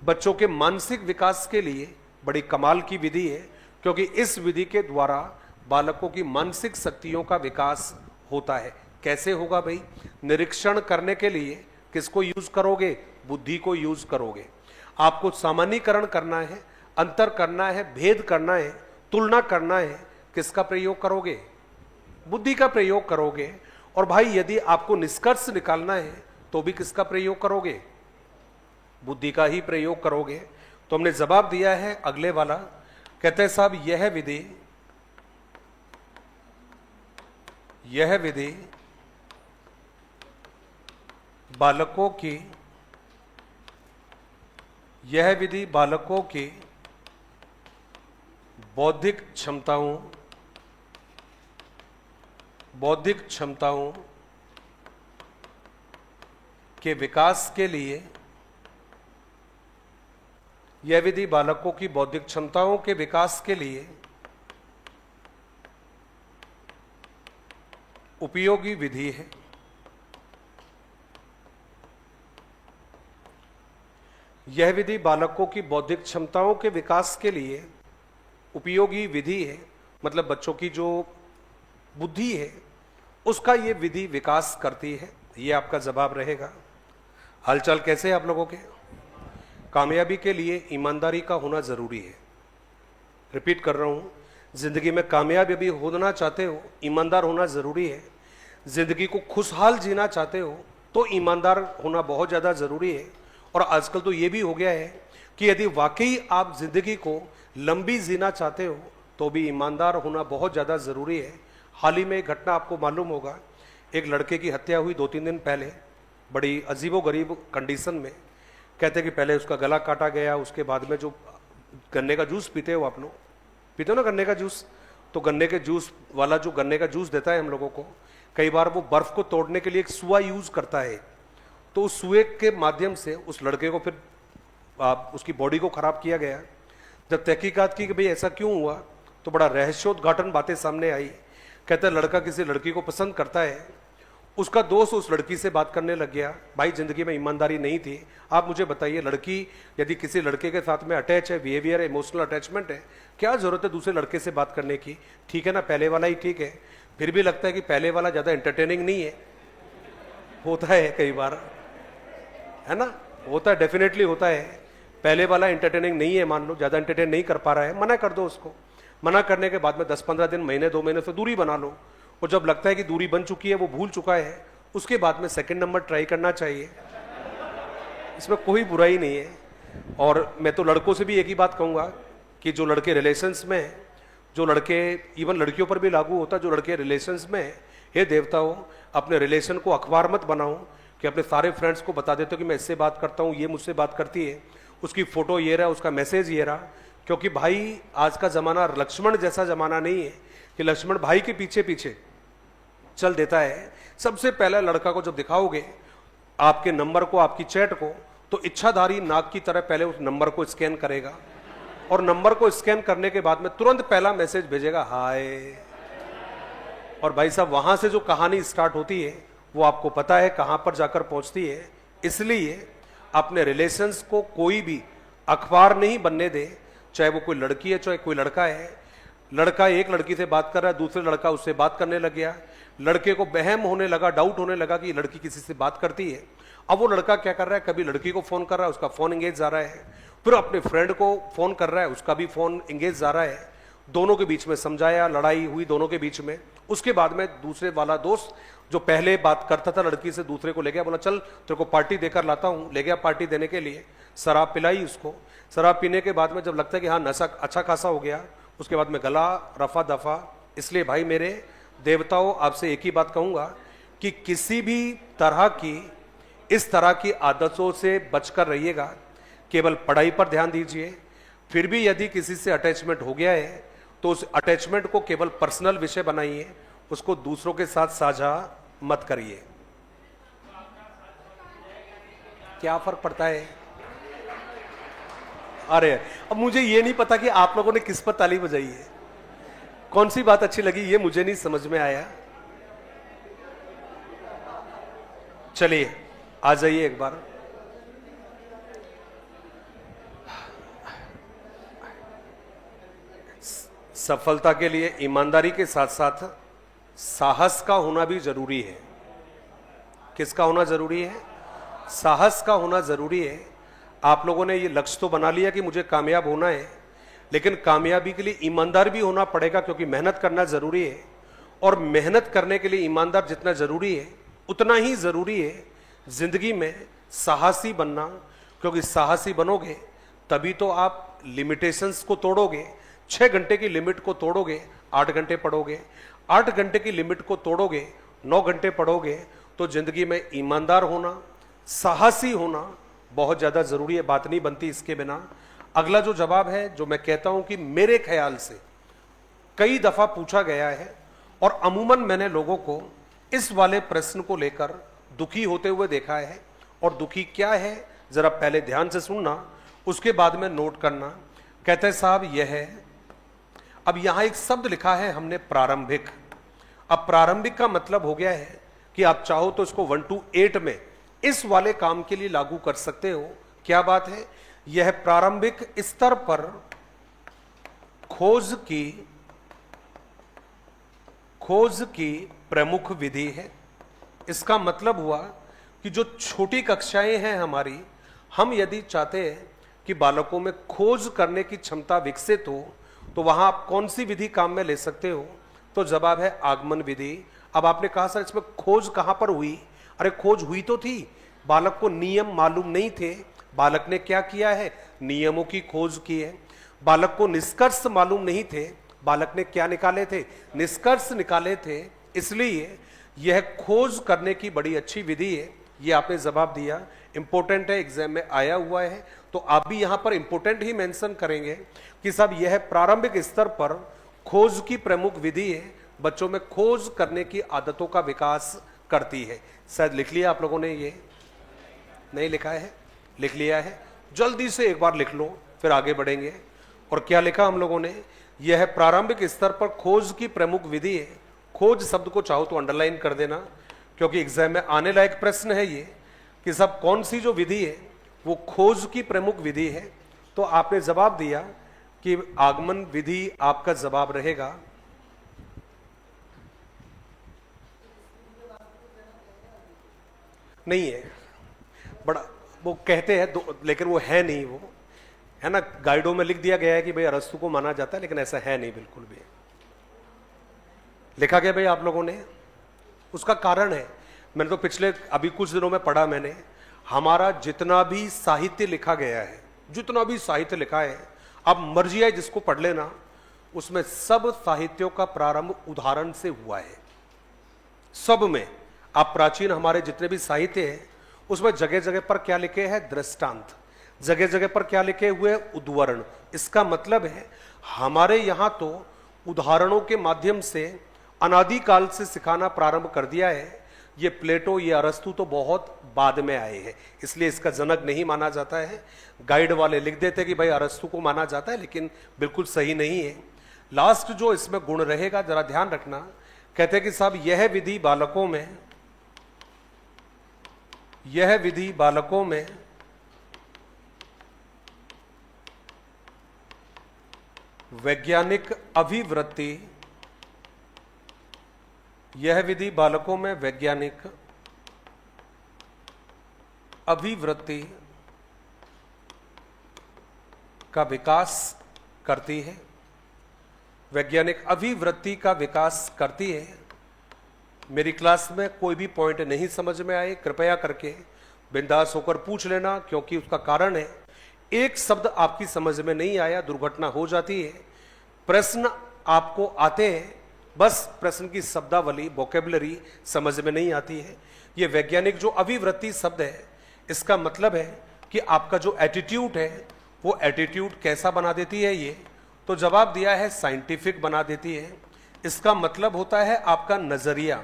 बच्चों के मानसिक विकास के लिए बड़ी कमाल की विधि है, क्योंकि इस विधि के द्वारा बालकों की मानसिक शक्तियों का विकास होता है। कैसे होगा भाई? निरीक्षण करने के लिए किसको यूज करोगे? बुद्धि को यूज करोगे। आपको सामान्यीकरण करना है, अंतर करना है, भेद करना है, तुलना करना है, किसका प्रयोग करोगे? बुद्धि का प्रयोग करोगे। और भाई यदि आपको निष्कर्ष निकालना है तो भी किसका प्रयोग करोगे? बुद्धि का ही प्रयोग करोगे। तो हमने जवाब दिया है अगले वाला, कहते हैं साहब यह विधि बालकों की बौद्धिक क्षमताओं के विकास के लिए, यह विधि बालकों की बौद्धिक क्षमताओं के विकास के लिए उपयोगी विधि है। यह विधि बालकों की बौद्धिक क्षमताओं के विकास के लिए उपयोगी विधि है, मतलब बच्चों की जो बुद्धि है उसका ये विधि विकास करती है। ये आपका जवाब रहेगा। हालचाल कैसे है आप लोगों के? कामयाबी के लिए ईमानदारी का होना जरूरी है। रिपीट कर रहा हूं, जिंदगी में कामयाब यदि होना चाहते हो, ईमानदार होना जरूरी है। जिंदगी को खुशहाल जीना चाहते हो तो ईमानदार होना बहुत ज्यादा जरूरी है। और आजकल तो ये भी हो गया है कि यदि वाकई आप जिंदगी को लंबी जीना चाहते हो तो भी ईमानदार होना बहुत ज्यादा जरूरी है। हाल ही में एक घटना आपको मालूम होगा, एक लड़के की हत्या हुई 2-3 दिन पहले, बड़ी अजीबोगरीब कंडीशन में। कहते कि पहले उसका गला काटा गया, उसके बाद में जो गन्ने का जूस पीते हो आप लोग, पीते हो ना गन्ने का जूस, तो गन्ने के जूस वाला जो गन्ने का जूस देता है हम लोगों को, कई बार वो बर्फ को तोड़ने के लिए एक सुआ यूज करता है। तो उस सुए के माध्यम से उस लड़के को फिर उसकी बॉडी को खराब किया गया। जब तहकीकात की कि भाई ऐसा क्यों हुआ, तो बड़ा रहस्योद्घाटन बातें सामने आई। कहता है लड़का किसी लड़की को पसंद करता है, उसका दोस्त उस लड़की से बात करने लग गया। भाई जिंदगी में ईमानदारी नहीं थी। आप मुझे बताइए, लड़की यदि किसी लड़के के साथ में अटैच है, बिहेवियर, इमोशनल अटैचमेंट है, क्या जरूरत है दूसरे लड़के से बात करने की? ठीक है ना, पहले वाला ही ठीक है। फिर भी लगता है कि पहले वाला ज्यादा एंटरटेनिंग नहीं है। होता है कई बार, है ना, होता है, डेफिनेटली होता है। पहले वाला एंटरटेनिंग नहीं है, मान लो ज्यादा एंटरटेन नहीं कर पा रहा है, मना कर दो उसको। मना करने के बाद में 10-15 दिन, महीने, 2 महीने से दूरी बना लो। और जब लगता है कि दूरी बन चुकी है, वो भूल चुका है, उसके बाद में सेकंड नंबर ट्राई करना चाहिए। इसमें कोई बुराई नहीं है। और मैं तो लड़कों से भी एक ही बात कहूंगा कि जो लड़के रिलेशंस में हैं, जो लड़के, इवन लड़कियों पर भी लागू होता है, जो लड़के रिलेशंस में हैं, हे देवता हो, अपने रिलेशन को अखबार मत बनाओ कि अपने सारे फ्रेंड्स को बता देते हो कि मैं इससे बात करता हूँ, ये मुझसे बात करती है, उसकी फोटो ये रहा, उसका मैसेज ये रहा। क्योंकि भाई आज का जमाना लक्ष्मण जैसा जमाना नहीं है कि लक्ष्मण भाई के पीछे पीछे चल देता है। सबसे पहले लड़का को जब दिखाओगे आपके नंबर को, आपकी चैट को, तो इच्छाधारी नाग की तरह पहले उस नंबर को स्कैन करेगा और नंबर को स्कैन करने के बाद में तुरंत पहला मैसेज भेजेगा हाय। और भाई साहब वहां से जो कहानी स्टार्ट होती है वो आपको पता है कहां पर जाकर पहुंचती है। इसलिए अपने रिलेशंस को कोई भी अखबार नहीं बनने दे, चाहे वो कोई लड़की है चाहे कोई लड़का है। लड़का एक लड़की से बात कर रहा है, दूसरे लड़का उससे बात करने लग गया, लड़के को वहम होने लगा, डाउट होने लगा कि लड़की किसी से बात करती है। अब वो लड़का क्या कर रहा है, कभी लड़की को फोन कर रहा है, उसका फोन एंगेज जा रहा है, फिर अपने फ्रेंड को फोन कर रहा है, उसका भी फोन एंगेज जा रहा है। दोनों के बीच में समझाया, लड़ाई हुई दोनों के बीच में। उसके बाद में दूसरे वाला दोस्त जो पहले बात करता था लड़की से, दूसरे को ले गया, बोला चल तेरे को पार्टी देकर लाता हूं। ले गया पार्टी देने के लिए, शराब पिलाई उसको। शराब पीने के बाद में जब लगता है कि हाँ नशा अच्छा खासा हो गया, उसके बाद में गला रफा दफा। इसलिए भाई मेरे देवताओं, आपसे एक ही बात कहूंगा कि किसी भी तरह की इस तरह की आदतों से बचकर रहिएगा। केवल पढ़ाई पर ध्यान दीजिए। फिर भी यदि किसी से अटैचमेंट हो गया है तो उस अटैचमेंट को केवल पर्सनल विषय बनाइए, उसको दूसरों के साथ साझा मत करिए। क्या फर्क पड़ता है? अरे अब मुझे ये नहीं पता कि आप लोगों ने किस पर ताली बजाई है, कौन सी बात अच्छी लगी, ये मुझे नहीं समझ में आया। चलिए आ जाइए एक बार। सफलता के लिए ईमानदारी के साथ साथ साहस का होना भी जरूरी है। किसका होना जरूरी है? साहस का होना जरूरी है। आप लोगों ने ये लक्ष्य तो बना लिया कि मुझे कामयाब होना है, लेकिन कामयाबी के लिए ईमानदार भी होना पड़ेगा, क्योंकि मेहनत करना जरूरी है। और मेहनत करने के लिए ईमानदार जितना जरूरी है उतना ही जरूरी है जिंदगी में साहसी बनना, क्योंकि साहसी बनोगे तभी तो आप लिमिटेशंस को तोड़ोगे। 6 घंटे की लिमिट को तोड़ोगे, 8 घंटे पढ़ोगे, 8 घंटे की लिमिट को तोड़ोगे, 9 घंटे पढ़ोगे। तो जिंदगी में ईमानदार होना, साहसी होना बहुत ज्यादा जरूरी है, बात नहीं बनती इसके बिना। अगला जो जवाब है, जो मैं कहता हूं कि मेरे ख्याल से कई दफा पूछा गया है और अमूमन मैंने लोगों को इस वाले प्रश्न को लेकर दुखी होते हुए देखा है। और दुखी क्या है जरा पहले ध्यान से सुनना, उसके बाद में नोट करना। कहते हैं साहब यह है, अब यहां एक शब्द लिखा है हमने प्रारंभिक। अब प्रारंभिक का मतलब हो गया है कि आप चाहो तो इसको 1 to 8 में इस वाले काम के लिए लागू कर सकते हो। क्या बात है? यह प्रारंभिक स्तर पर खोज की प्रमुख विधि है। इसका मतलब हुआ कि जो छोटी कक्षाएं हैं हमारी, हम यदि चाहते हैं कि बालकों में खोज करने की क्षमता विकसित हो, तो वहां आप कौन सी विधि काम में ले सकते हो? तो जवाब है आगमन विधि। अब आपने कहा सर इसमें खोज कहां पर हुई? अरे खोज हुई तो थी, बालक को नियम मालूम नहीं थे, बालक ने क्या किया है? नियमों की खोज की है। बालक को निष्कर्ष मालूम नहीं थे, बालक ने क्या निकाले थे? निष्कर्ष निकाले थे। इसलिए यह खोज करने की बड़ी अच्छी विधि है। ये आपने जवाब दिया, इंपॉर्टेंट है, एग्जाम में आया हुआ है, तो आप भी यहां पर इंपॉर्टेंट ही मेंशन करेंगे कि साहब यह प्रारंभिक स्तर पर खोज की प्रमुख विधि है, बच्चों में खोज करने की आदतों का विकास करती है। शायद लिख लिया आप लोगों ने, ये नहीं लिखा है? लिख लिया है? जल्दी से एक बार लिख लो, फिर आगे बढ़ेंगे। और क्या लिखा हम लोगों ने? यह प्रारंभिक स्तर पर खोज की प्रमुख विधि है। खोज शब्द को चाहो तो अंडरलाइन कर देना, क्योंकि एग्जाम में आने लायक प्रश्न है ये कि सब कौन सी जो विधि है वो खोज की प्रमुख विधि है। तो आपने जवाब दिया कि आगमन विधि आपका जवाब रहेगा। नहीं है, बड़ा वो कहते हैं लेकिन वो है नहीं, वो है ना, गाइडों में लिख दिया गया है कि भाई अरस्तु को माना जाता है, लेकिन ऐसा है नहीं, बिल्कुल भी लिखा गया भाई आप लोगों ने। उसका कारण है, मैंने तो पिछले अभी कुछ दिनों में पढ़ा मैंने, हमारा जितना भी साहित्य लिखा गया है, जितना भी साहित्य लिखा है, अब मर्जी है जिसको पढ़ लेना, उसमें सब साहित्यों का प्रारंभ उदाहरण से हुआ है। सब में आप प्राचीन हमारे जितने भी साहित्य हैं उसमें जगह जगह पर क्या लिखे हैं? दृष्टांत। जगह जगह पर क्या लिखे हुए? उद्धरण। इसका मतलब है हमारे यहां तो उदाहरणों के माध्यम से अनादिकाल से सिखाना प्रारंभ कर दिया है। ये प्लेटो, ये अरस्तु तो बहुत बाद में आए हैं, इसलिए इसका जनक नहीं माना जाता है। गाइड वाले लिख देते कि भाई अरस्तु को माना जाता है, लेकिन बिल्कुल सही नहीं है। लास्ट जो इसमें गुण रहेगा जरा ध्यान रखना, कहते हैं कि साहब यह विधि बालकों में वैज्ञानिक अभिवृत्ति, यह विधि बालकों में वैज्ञानिक अभिवृत्ति का विकास करती है, वैज्ञानिक अभिवृत्ति का विकास करती है। मेरी क्लास में कोई भी पॉइंट नहीं समझ में आए, कृपया करके बिंदास होकर पूछ लेना, क्योंकि उसका कारण है एक शब्द आपकी समझ में नहीं आया, दुर्घटना हो जाती है। प्रश्न आपको आते हैं, बस प्रश्न की शब्दावली, वोकेबलरी समझ में नहीं आती है। ये वैज्ञानिक जो अभिवृत्ति शब्द है, इसका मतलब है कि आपका जो एटीट्यूड है वो एटीट्यूड कैसा बना देती है ये, तो जवाब दिया है साइंटिफिक बना देती है। इसका मतलब होता है आपका नजरिया,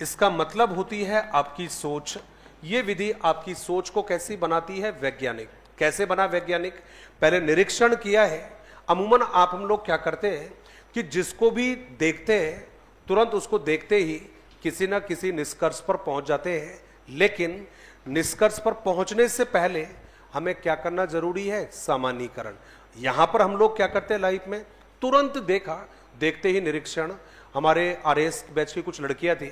इसका मतलब होती है आपकी सोच। ये विधि आपकी सोच को कैसी बनाती है? वैज्ञानिक। कैसे बना वैज्ञानिक? पहले निरीक्षण किया है। अमूमन हम लोग क्या करते हैं कि जिसको भी देखते हैं तुरंत उसको देखते ही किसी ना किसी निष्कर्ष पर पहुंच जाते हैं, लेकिन निष्कर्ष पर पहुंचने से पहले हमें क्या करना जरूरी है? सामान्यीकरण। यहां पर हम लोग क्या करते हैं लाइफ में, तुरंत देखते ही निरीक्षण। हमारे आरएस बैच की कुछ लड़कियां थी,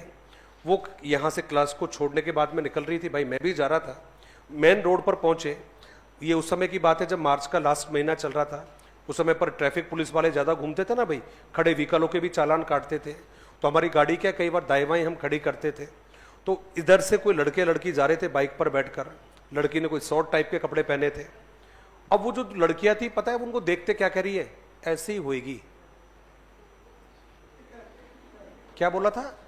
वो यहां से क्लास को छोड़ने के बाद में निकल रही थी, भाई मैं भी जा रहा था, मेन रोड पर पहुंचे। ये उस समय की बात है जब मार्च का लास्ट महीना चल रहा था। उस समय पर ट्रैफिक पुलिस वाले ज्यादा घूमते थे ना भाई, खड़े व्हीकलों के भी चालान काटते थे। तो हमारी गाड़ी क्या कई बार दाएं बाएं हम खड़ी करते थे, तो इधर से कोई लड़के लड़की जा रहे थे बाइक पर बैठकर। लड़की ने कोई शॉर्ट टाइप के कपड़े पहने थे। अब वो जो लड़कियां थी, पता है उनको देखते क्या कह रही है? ऐसी ही होएगी। क्या बोला था?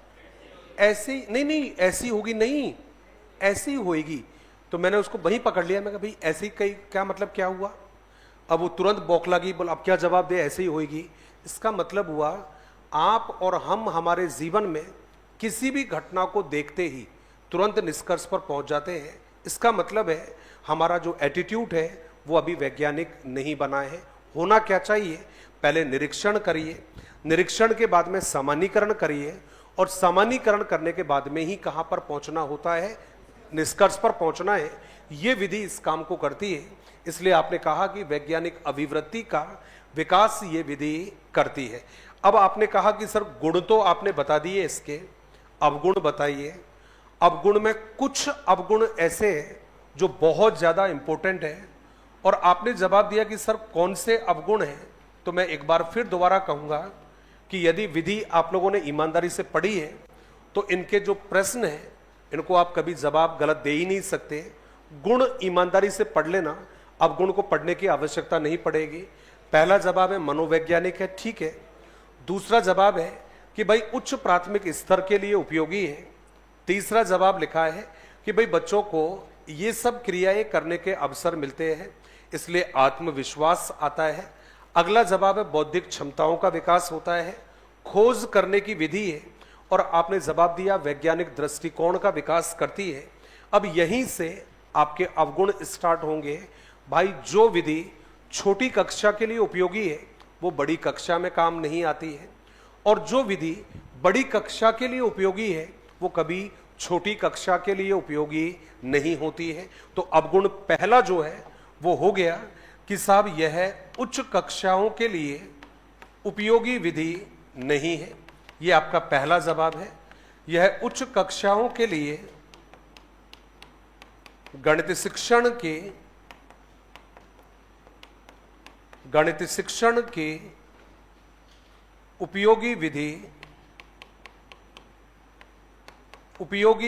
ऐसी नहीं, ऐसी होगी नहीं, ऐसी होएगी। तो मैंने उसको वहीं पकड़ लिया। मैं कहा भाई ऐसी कई क्या मतलब, क्या हुआ? अब वो तुरंत बौखला गई, बोला अब क्या जवाब दे, ऐसे ही होएगी। इसका मतलब हुआ आप और हम हमारे जीवन में किसी भी घटना को देखते ही तुरंत निष्कर्ष पर पहुंच जाते हैं। इसका मतलब है हमारा जो एटीट्यूड है वो अभी वैज्ञानिक नहीं बना है। होना क्या चाहिए? पहले निरीक्षण करिए, निरीक्षण के बाद में सामान्यीकरण करिए, और सामान्यीकरण करने के बाद में ही कहां पर पहुंचना होता है? निष्कर्ष पर पहुंचना है। यह विधि इस काम को करती है। इसलिए आपने कहा कि वैज्ञानिक अभिवृत्ति का विकास ये विधि करती है। अब आपने कहा कि सर गुण तो आपने बता दिए, इसके अवगुण बताइए। अवगुण में कुछ अवगुण ऐसे हैं जो बहुत ज्यादा इंपॉर्टेंट है, और आपने जवाब दिया कि सर कौन से अवगुण हैं। तो मैं एक बार फिर दोबारा कहूंगा कि यदि विधि आप लोगों ने ईमानदारी से पढ़ी है तो इनके जो प्रश्न हैं इनको आप कभी जवाब गलत दे ही नहीं सकते। गुण ईमानदारी से पढ़ लेना, अवगुण को पढ़ने की आवश्यकता नहीं पड़ेगी। पहला जवाब है मनोवैज्ञानिक है, ठीक है। दूसरा जवाब है कि भाई उच्च प्राथमिक स्तर के लिए उपयोगी है। तीसरा जवाब लिखा है कि भाई बच्चों को ये सब क्रियाएं करने के अवसर मिलते हैं, इसलिए आत्मविश्वास आता है। अगला जवाब है बौद्धिक क्षमताओं का विकास होता है, खोज करने की विधि है, और आपने जवाब दिया वैज्ञानिक दृष्टिकोण का विकास करती है। अब यहीं से आपके अवगुण स्टार्ट होंगे। भाई जो विधि छोटी कक्षा के लिए उपयोगी है वो बड़ी कक्षा में काम नहीं आती है, और जो विधि बड़ी कक्षा के लिए उपयोगी है वो कभी छोटी कक्षा के लिए उपयोगी नहीं होती है। तो अवगुण पहला जो है वो हो गया कि साहब यह उच्च कक्षाओं के लिए उपयोगी विधि नहीं है। यह आपका पहला जवाब है। यह उच्च कक्षाओं के लिए गणित शिक्षण की उपयोगी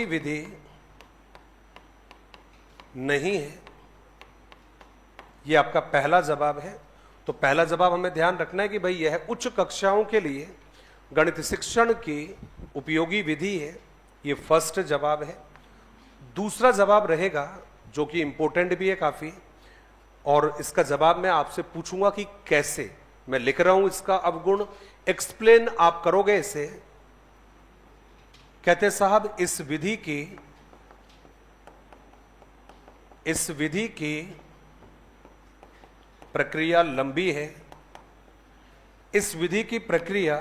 विधि नहीं है। यह आपका पहला जवाब है। तो पहला जवाब हमें ध्यान रखना है कि भाई यह उच्च कक्षाओं के लिए गणित शिक्षण की उपयोगी विधि है। यह फर्स्ट जवाब है। दूसरा जवाब रहेगा जो कि इंपॉर्टेंट भी है काफी, और इसका जवाब मैं आपसे पूछूंगा कि कैसे। मैं लिख रहा हूं इसका अवगुण, एक्सप्लेन आप करोगे इसे। कहते साहब इस विधि की प्रक्रिया लंबी है, इस विधि की प्रक्रिया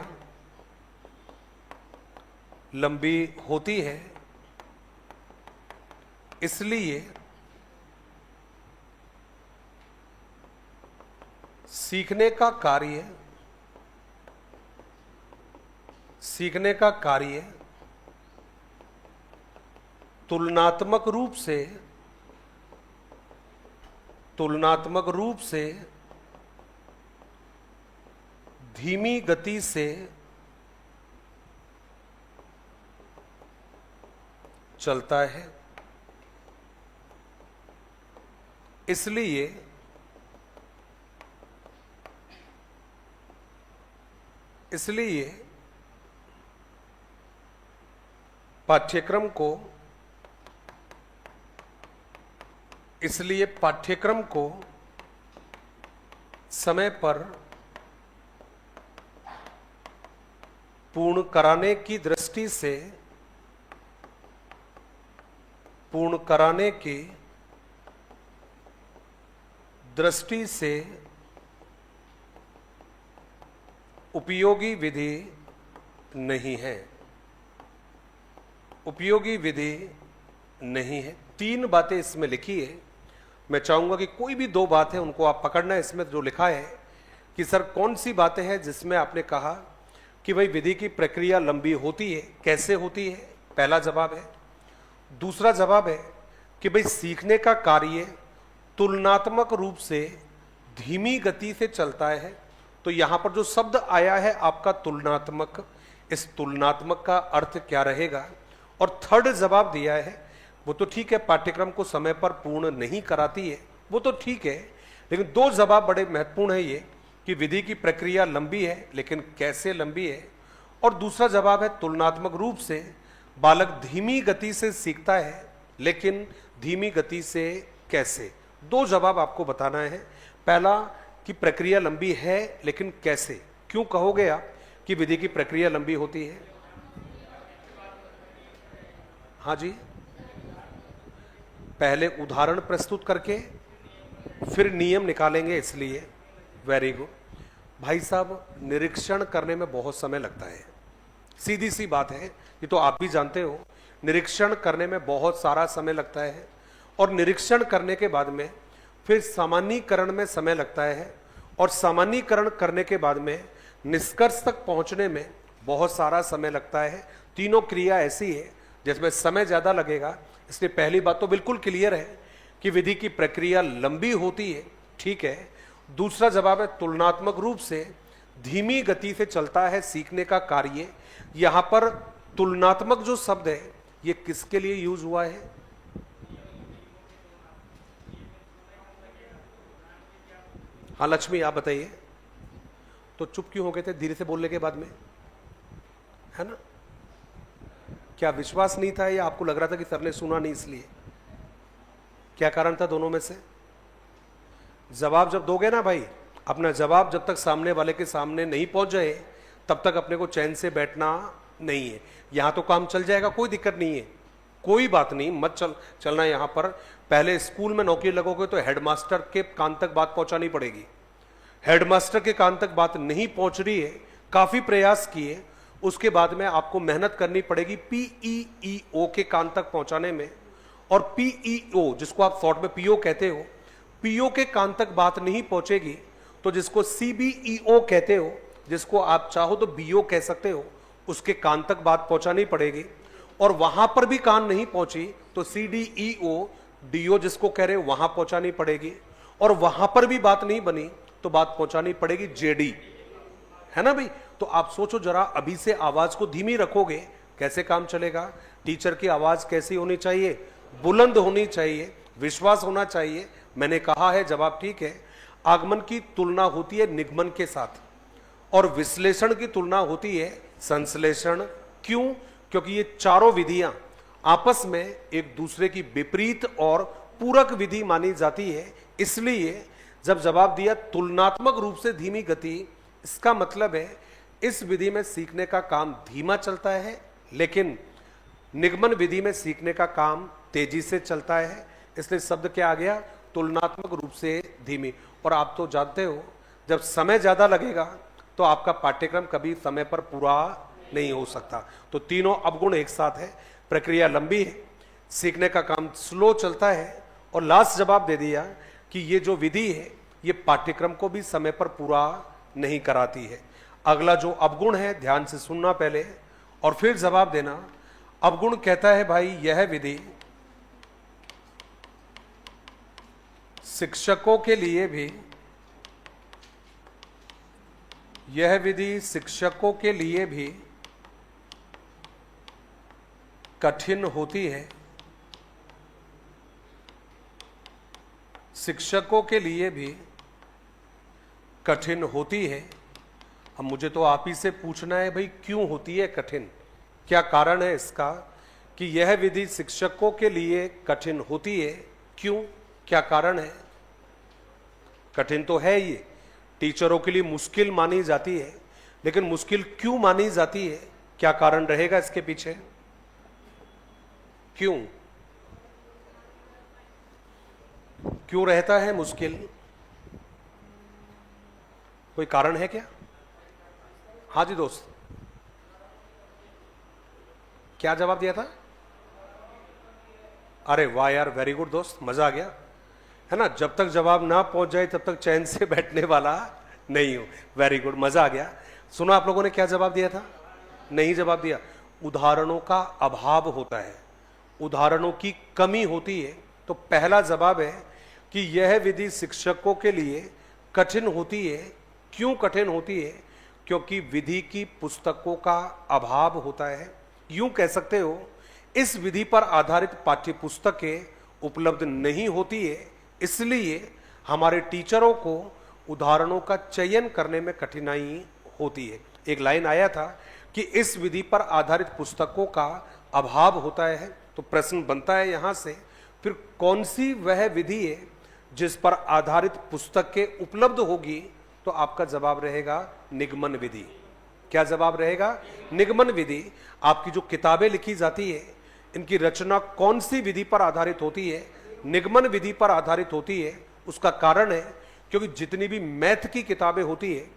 लंबी होती है, इसलिए सीखने का कार्य तुलनात्मक रूप से धीमी गति से चलता है, इसलिए पाठ्यक्रम को समय पर पूर्ण कराने की दृष्टि से उपयोगी विधि नहीं है। 3 बातें इसमें लिखी है। मैं चाहूंगा कि कोई भी 2 बात है उनको आप पकड़ना है। इसमें जो लिखा है कि सर कौन सी बातें हैं जिसमें आपने कहा कि भाई विधि की प्रक्रिया लंबी होती है, कैसे होती है, पहला जवाब है। दूसरा जवाब है कि भाई सीखने का कार्य तुलनात्मक रूप से धीमी गति से चलता है। तो यहां पर जो शब्द आया है आपका तुलनात्मक, इस तुलनात्मक का अर्थ क्या रहेगा। और थर्ड जवाब दिया है, वो तो ठीक है पाठ्यक्रम को समय पर पूर्ण नहीं कराती है, वो तो ठीक है, लेकिन 2 जवाब बड़े महत्वपूर्ण है ये कि विधि की प्रक्रिया लंबी है, लेकिन कैसे लंबी है। और दूसरा जवाब है तुलनात्मक रूप से बालक धीमी गति से सीखता है, लेकिन धीमी गति से कैसे। 2 जवाब आपको बताना है। पहला कि प्रक्रिया लंबी है, लेकिन कैसे, क्यों कहोगे आप कि विधि की प्रक्रिया लंबी होती है। हाँ जी, पहले उदाहरण प्रस्तुत करके फिर नियम निकालेंगे, इसलिए वेरी गुड। भाई साहब, निरीक्षण करने में बहुत समय लगता है, सीधी सी बात है, ये तो आप भी जानते हो। निरीक्षण करने में बहुत सारा समय लगता है और निरीक्षण करने के बाद में फिर सामान्यीकरण में समय लगता है और सामान्यीकरण करने के बाद में निष्कर्ष तक पहुंचने में बहुत सारा समय लगता है। तीनों क्रिया ऐसी है जिसमें समय ज्यादा लगेगा। इसलिए पहली बात तो बिल्कुल क्लियर है कि विधि की प्रक्रिया लंबी होती है, ठीक है। दूसरा जवाब है तुलनात्मक रूप से धीमी गति से चलता है सीखने का कार्य। यहां पर तुलनात्मक जो शब्द है ये किसके लिए यूज हुआ है। हाँ लक्ष्मी, आप बताइए। तो चुप क्यों हो गए थे धीरे से बोलने के बाद में, है ना। क्या विश्वास नहीं था या आपको लग रहा था कि सर ने सुना नहीं इसलिए, क्या कारण था दोनों में से। जवाब जब दोगे ना भाई, अपना जवाब जब तक सामने वाले के सामने नहीं पहुंच जाए तब तक अपने को चैन से बैठना नहीं है। यहां तो काम चल जाएगा, कोई दिक्कत नहीं है, कोई बात नहीं, मत चलना। यहां पर पहले स्कूल में नौकरी लगोगे तो हेडमास्टर के कान तक बात पहुंचानी पड़ेगी। हेडमास्टर के कान तक बात नहीं पहुंच रही है, काफी प्रयास किए, उसके बाद में आपको मेहनत करनी पड़ेगी पीईओ के कान तक पहुंचाने में। और पीईओ जिसको आप शॉर्ट में पीओ कहते हो, पीओ के कान तक बात नहीं पहुंचेगी तो जिसको सीबीईओ कहते हो, जिसको आप चाहो तो बीओ कह सकते हो, उसके कान तक बात पहुंचानी पड़ेगी। और वहां पर भी कान नहीं पहुंची तो सीडीईओ डीओ जिसको कह रहे हो वहां पहुंचानी पड़ेगी। और वहां पर भी बात नहीं बनी तो बात पहुंचानी पड़ेगी जेडी, है ना भाई। तो आप सोचो जरा, अभी से आवाज को धीमी रखोगे कैसे काम चलेगा। टीचर की आवाज कैसी होनी चाहिए, बुलंद होनी चाहिए, विश्वास होना चाहिए। मैंने कहा है, जवाब ठीक है। आगमन की तुलना होती है निगमन के साथ और विश्लेषण की तुलना होती है संश्लेषण। क्यों? क्योंकि ये चारों विधियां आपस में एक दूसरे की विपरीत और पूरक विधि मानी जाती है। इसलिए जब जवाब दिया तुलनात्मक रूप से धीमी गति, इसका मतलब है इस विधि में सीखने का काम धीमा चलता है, लेकिन निगमन विधि में सीखने का काम तेजी से चलता है, इसलिए शब्द क्या आ गया, तुलनात्मक रूप से धीमी। और आप तो जानते हो जब समय ज्यादा लगेगा तो आपका पाठ्यक्रम कभी समय पर पूरा नहीं हो सकता। तो तीनों अवगुण एक साथ है, प्रक्रिया लंबी है, सीखने का काम स्लो चलता है, और लास्ट जवाब दे दिया कि ये जो विधि है ये पाठ्यक्रम को भी समय पर पूरा नहीं कराती है। अगला जो अवगुण है, ध्यान से सुनना पहले और फिर जवाब देना। अवगुण कहता है भाई यह विधि शिक्षकों के लिए भी, यह विधि शिक्षकों के लिए भी कठिन होती है, शिक्षकों के लिए भी कठिन होती है। अब मुझे तो आप ही से पूछना है भाई क्यों होती है कठिन, क्या कारण है इसका कि यह विधि शिक्षकों के लिए कठिन होती है, क्यों, क्या कारण है। कठिन तो है ये, टीचरों के लिए मुश्किल मानी जाती है, लेकिन मुश्किल क्यों मानी जाती है, क्या कारण रहेगा इसके पीछे, क्यों क्यों रहता है मुश्किल, कोई कारण है क्या। हाँ जी दोस्त, क्या जवाब दिया था। अरे वाह यार, वेरी गुड दोस्त, मजा आ गया है ना। जब तक जवाब ना पहुंच जाए तब तक चैन से बैठने वाला नहीं हो। वेरी गुड, मजा आ गया। सुना आप लोगों ने क्या जवाब दिया था, नहीं जवाब दिया। उदाहरणों का अभाव होता है, उदाहरणों की कमी होती है। तो पहला जवाब है कि यह विधि शिक्षकों के लिए कठिन होती है। क्यों कठिन होती है, क्योंकि विधि की पुस्तकों का अभाव होता है। यूं कह सकते हो इस विधि पर आधारित पाठ्य पुस्तकें उपलब्ध नहीं होती है, इसलिए हमारे टीचरों को उदाहरणों का चयन करने में कठिनाई होती है। एक लाइन आया था कि इस विधि पर आधारित पुस्तकों का अभाव होता है, तो प्रश्न बनता है यहां से फिर कौन सी वह विधि है जिस पर आधारित पुस्तकें उपलब्ध होगी। तो आपका जवाब रहेगा निगमन विधि। क्या जवाब रहेगा, निगमन विधि। आपकी जो किताबें लिखी जाती है इनकी रचना कौन सी विधि पर आधारित होती है, निगमन विधि पर आधारित होती है। उसका कारण है क्योंकि जितनी भी मैथ की किताबें होती है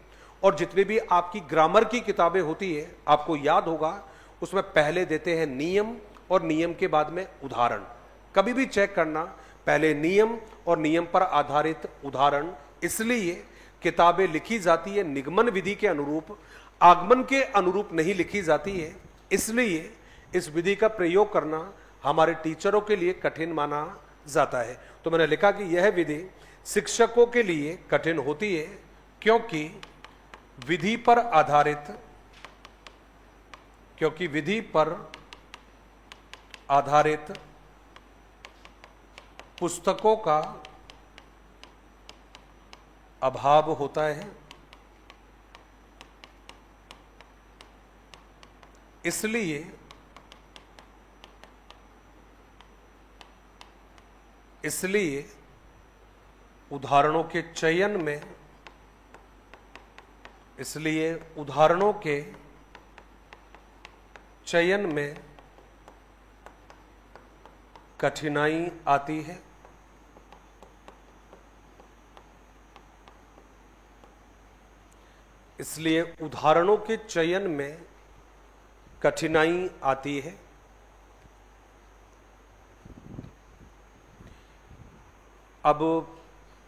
और जितनी भी आपकी ग्रामर की किताबें होती है, आपको याद होगा उसमें पहले देते हैं नियम और नियम के बाद में उदाहरण। कभी भी चेक करना, पहले नियम और नियम पर आधारित उदाहरण। इसलिए किताबें लिखी जाती है निगमन विधि के अनुरूप, आगमन के अनुरूप नहीं लिखी जाती है। इसलिए इस विधि का प्रयोग करना हमारे टीचरों के लिए कठिन माना जाता है। तो मैंने लिखा कि यह विधि शिक्षकों के लिए कठिन होती है क्योंकि विधि पर आधारित, क्योंकि विधि पर आधारित पुस्तकों का अभाव होता है, इसलिए उदाहरणों के चयन में, इसलिए उदाहरणों के चयन में कठिनाई आती है। इसलिए उदाहरणों के चयन में कठिनाई आती है। अब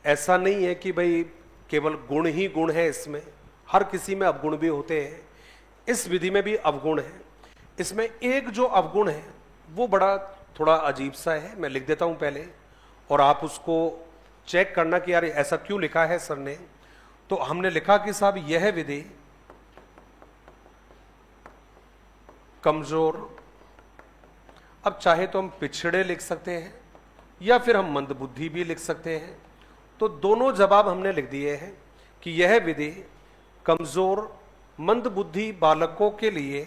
ऐसा नहीं है कि भाई केवल गुण ही गुण है इसमें, हर किसी में अवगुण भी होते हैं, इस विधि में भी अवगुण है। इसमें एक जो अवगुण है वो बड़ा थोड़ा अजीब सा है, मैं लिख देता हूं पहले और आप उसको चेक करना कि यार ऐसा क्यों लिखा है सर ने। तो हमने लिखा कि साहब यह विधि कमजोर, अब चाहे तो हम पिछड़े लिख सकते हैं या फिर हम मंदबुद्धि भी लिख सकते हैं। तो दोनों जवाब हमने लिख दिए हैं कि यह विधि कमजोर मंदबुद्धि बालकों के लिए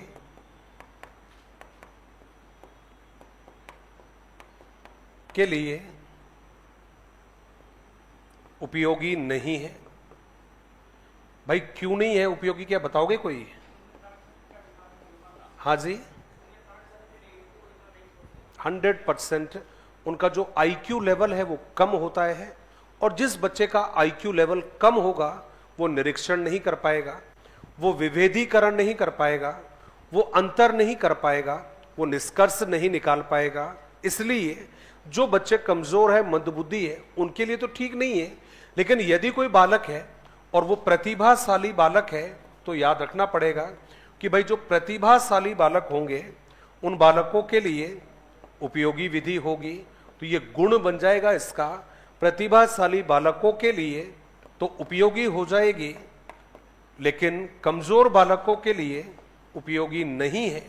उपयोगी नहीं है। भाई क्यों नहीं है उपयोगी, क्या बताओगे कोई। हाँ जी, 100% उनका जो IQ लेवल है वो कम होता है, और जिस बच्चे का IQ लेवल कम होगा वो निरीक्षण नहीं कर पाएगा, वो विभेदीकरण नहीं कर पाएगा, वो अंतर नहीं कर पाएगा, वो निष्कर्ष नहीं निकाल पाएगा। इसलिए जो बच्चे कमजोर है, मंदबुद्धि है, उनके लिए तो ठीक नहीं है, लेकिन यदि कोई बालक है और वो प्रतिभाशाली बालक है तो याद रखना पड़ेगा कि भाई जो प्रतिभाशाली बालक होंगे उन बालकों के लिए उपयोगी विधि होगी, तो ये गुण बन जाएगा इसका, प्रतिभाशाली बालकों के लिए तो उपयोगी हो जाएगी, लेकिन कमजोर बालकों के लिए उपयोगी नहीं है।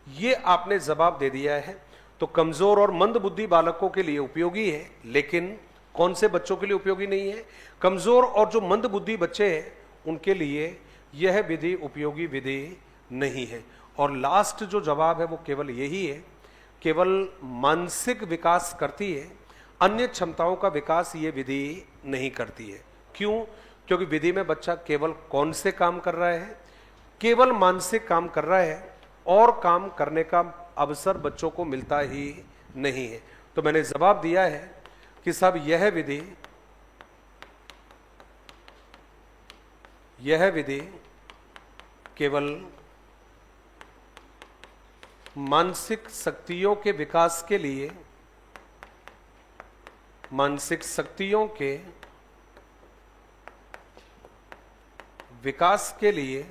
ये आपने जवाब दे दिया है। तो कमजोर और मंद बुद्धि बालकों के लिए उपयोगी है, लेकिन कौन से बच्चों के लिए उपयोगी नहीं है? कमजोर और जो मंद बुद्धि बच्चे हैं उनके लिए यह विधि उपयोगी विधि नहीं है। और लास्ट जो जवाब है वो केवल यही है, केवल मानसिक विकास करती है, अन्य क्षमताओं का विकास ये विधि नहीं करती है। क्यों? क्योंकि विधि में बच्चा केवल कौन से काम कर रहा है? केवल मानसिक काम कर रहा है, और काम करने का अवसर बच्चों को मिलता ही नहीं है। तो मैंने जवाब दिया है कि साहब यह विधि केवल मानसिक शक्तियों के विकास के लिए, मानसिक शक्तियों के विकास के लिए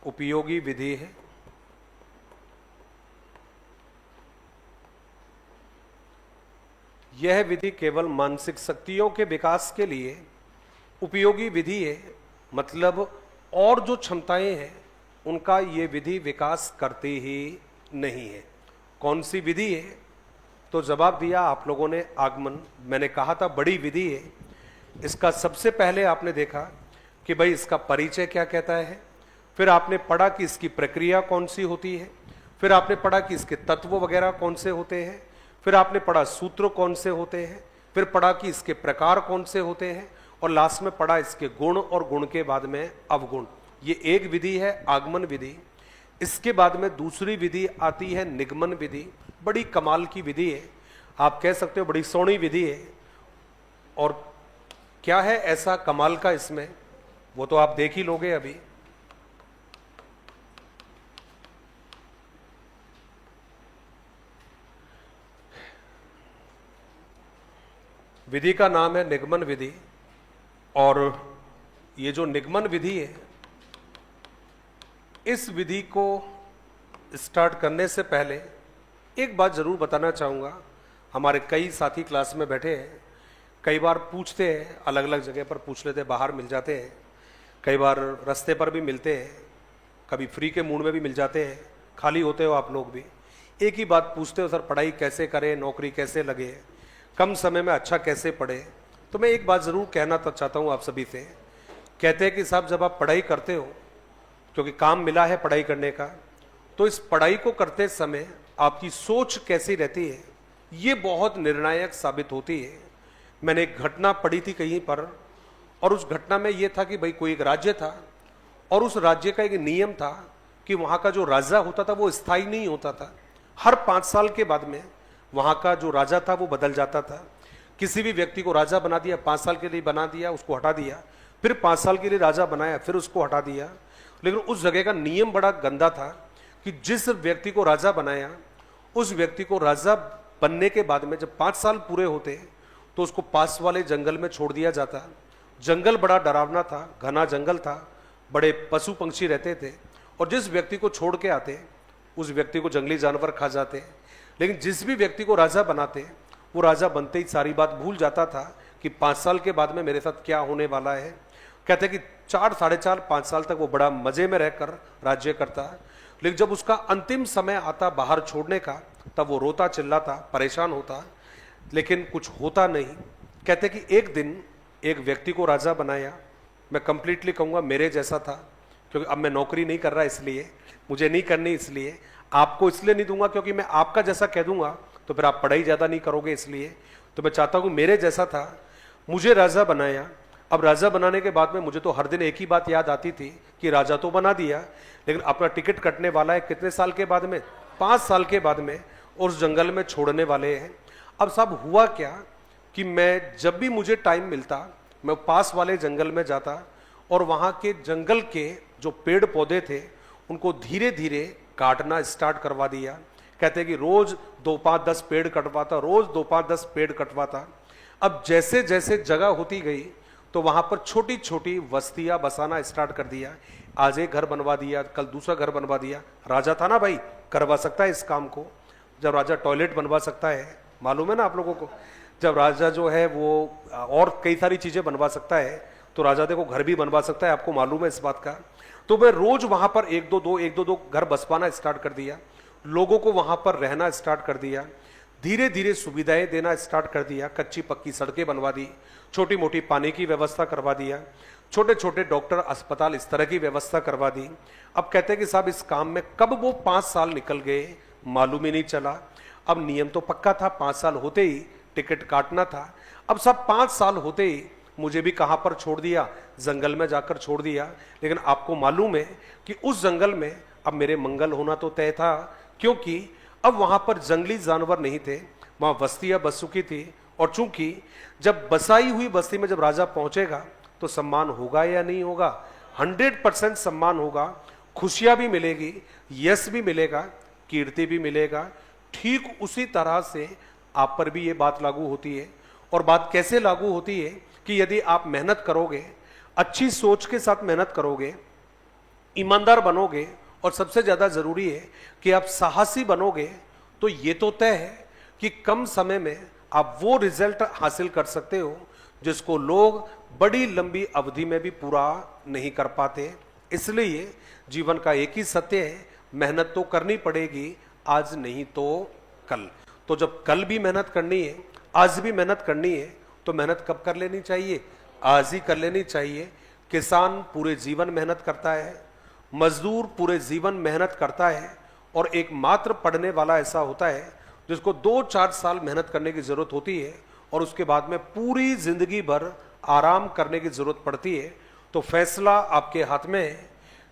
उपयोगी विधि है। यह विधि केवल मानसिक शक्तियों के विकास के लिए उपयोगी विधि है, मतलब और जो क्षमताएं हैं उनका ये विधि विकास करती ही नहीं है। कौन सी विधि है? तो जवाब दिया आप लोगों ने आगमन। मैंने कहा था बड़ी विधि है। इसका सबसे पहले आपने देखा कि भाई इसका परिचय क्या कहता है, फिर आपने पढ़ा कि इसकी प्रक्रिया कौन सी होती है, फिर आपने पढ़ा कि इसके तत्व वगैरह कौन से होते हैं, फिर आपने पढ़ा सूत्र कौन से होते हैं, फिर पढ़ा कि इसके प्रकार कौन से होते हैं, और लास्ट में पढ़ा इसके गुण, और गुण के बाद में अवगुण। ये एक विधि है आगमन विधि। इसके बाद में दूसरी विधि आती है निगमन विधि। बड़ी कमाल की विधि है, आप कह सकते हो बड़ी सोहनी विधि है। और क्या है ऐसा कमाल का इसमें, वो तो आप देख ही लोगे अभी। विधि का नाम है निगमन विधि। और ये जो निगमन विधि है, इस विधि को स्टार्ट करने से पहले एक बात जरूर बताना चाहूँगा। हमारे कई साथी क्लास में बैठे हैं, कई बार पूछते हैं, अलग अलग जगह पर पूछ लेते हैं, बाहर मिल जाते हैं, कई बार रास्ते पर भी मिलते हैं, कभी फ्री के मूड में भी मिल जाते हैं, खाली होते हो आप लोग भी। एक ही बात पूछते हो, सर पढ़ाई कैसे करें, नौकरी कैसे लगे, कम समय में अच्छा कैसे पढ़े। तो मैं एक बात ज़रूर कहना चाहता हूँ आप सभी से। कहते हैं कि साहब जब आप पढ़ाई करते हो, क्योंकि काम मिला है पढ़ाई करने का, तो इस पढ़ाई को करते समय आपकी सोच कैसी रहती है ये बहुत निर्णायक साबित होती है। मैंने एक घटना पढ़ी थी कहीं पर, और उस घटना में ये था कि भाई कोई एक राज्य था, और उस राज्य का एक नियम था कि वहाँ का जो राजा होता था वो स्थायी नहीं होता था। हर 5 साल के बाद में वहाँ का जो राजा था वो बदल जाता था। किसी भी व्यक्ति को राजा बना दिया, 5 साल के लिए बना दिया, उसको हटा दिया, फिर 5 साल के लिए राजा बनाया, फिर उसको हटा दिया। लेकिन उस जगह का नियम बड़ा गंदा था कि जिस व्यक्ति को राजा बनाया, उस व्यक्ति को राजा बनने के बाद में जब 5 साल पूरे होते तो उसको पास वाले जंगल में छोड़ दिया जाता। जंगल बड़ा डरावना था, घना जंगल था, बड़े पशु पंक्षी रहते थे, और जिस व्यक्ति को छोड़ के आते उस व्यक्ति को जंगली जानवर खा जाते। लेकिन जिस भी व्यक्ति को राजा बनाते वो राजा बनते ही सारी बात भूल जाता था कि 5 साल के बाद में मेरे साथ क्या होने वाला है। कहते कि 4, 4.5, 5 साल तक वो बड़ा मजे में रहकर राज्य करता, लेकिन जब उसका अंतिम समय आता बाहर छोड़ने का, तब वो रोता चिल्लाता, परेशान होता, लेकिन कुछ होता नहीं। कहते कि एक दिन एक व्यक्ति को राजा बनाया, मैं कंप्लीटली कहूँगा मेरे जैसा था, क्योंकि अब मैं नौकरी नहीं कर रहा इसलिए, मुझे नहीं करनी इसलिए, आपको इसलिए नहीं दूंगा क्योंकि मैं आपका जैसा कह दूंगा तो फिर आप पढ़ाई ज़्यादा नहीं करोगे, इसलिए तो मैं चाहता हूँ मेरे जैसा था। मुझे राजा बनाया, अब राजा बनाने के बाद में मुझे तो हर दिन एक ही बात याद आती थी कि राजा तो बना दिया, लेकिन अपना टिकट कटने वाला है कितने साल के बाद में, 5 साल के बाद में, उस जंगल में छोड़ने वाले हैं। अब साहब हुआ क्या कि मैं जब भी मुझे टाइम मिलता मैं पास वाले जंगल में जाता और वहां के जंगल के जो पेड़ पौधे थे उनको धीरे धीरे काटना स्टार्ट करवा दिया। कहते कि रोज 2-5-10 पेड़ कटवाता, रोज 2-5-10 पेड़ कटवाता। अब जैसे जैसे जगह होती गई तो वहां पर छोटी छोटी बस्तियां बसाना स्टार्ट कर दिया। आज एक घर बनवा दिया, कल दूसरा घर बनवा दिया। राजा था ना भाई, करवा सकता है इस काम को। जब राजा टॉयलेट बनवा सकता है, मालूम है ना आप लोगों को, जब राजा जो है वो और कई सारी चीजें बनवा सकता है तो राजा देखो घर भी बनवा सकता है, आपको मालूम है इस बात का। तो मैं रोज वहां पर एक दो घर बसवाना स्टार्ट कर दिया, लोगों को वहां पर रहना स्टार्ट कर दिया, धीरे धीरे सुविधाएं देना स्टार्ट कर दिया। कच्ची पक्की सड़कें बनवा दी, छोटी मोटी पानी की व्यवस्था करवा दिया, छोटे छोटे डॉक्टर अस्पताल इस तरह की व्यवस्था करवा दी। अब कहते हैं कि साहब इस काम में कब वो 5 साल निकल गए मालूम ही नहीं चला। अब नियम तो पक्का था, 5 साल होते ही टिकट काटना था। अब सब 5 साल होते ही मुझे भी कहां पर छोड़ दिया, जंगल में जाकर छोड़ दिया। लेकिन आपको मालूम है कि उस जंगल में अब मेरे मंगल होना तो तय था, क्योंकि अब वहां पर जंगली जानवर नहीं थे, वहां बस्तियां बस चुकी थी। और चूंकि जब बसाई हुई बस्ती में जब राजा पहुंचेगा तो सम्मान होगा या नहीं होगा, 100% सम्मान होगा, खुशियां भी मिलेगी, यश भी मिलेगा, कीर्ति भी मिलेगा। ठीक उसी तरह से आप पर भी ये बात लागू होती है। और बात कैसे लागू होती है कि यदि आप मेहनत करोगे, अच्छी सोच के साथ मेहनत करोगे, ईमानदार बनोगे और सबसे ज्यादा जरूरी है कि आप साहसी बनोगे, तो ये तो तय है कि कम समय में आप वो रिजल्ट हासिल कर सकते हो जिसको लोग बड़ी लंबी अवधि में भी पूरा नहीं कर पाते। इसलिए जीवन का एक ही सत्य है, मेहनत तो करनी पड़ेगी, आज नहीं तो कल। तो जब कल भी मेहनत करनी है, आज भी मेहनत करनी है, तो मेहनत कब कर लेनी चाहिए, आज ही कर लेनी चाहिए। किसान पूरे जीवन मेहनत करता है, मजदूर पूरे जीवन मेहनत करता है, और एक मात्र पढ़ने वाला ऐसा होता है जिसको 2-4 साल मेहनत करने की जरूरत होती है और उसके बाद में पूरी जिंदगी भर आराम करने की जरूरत पड़ती है। तो फैसला आपके हाथ में है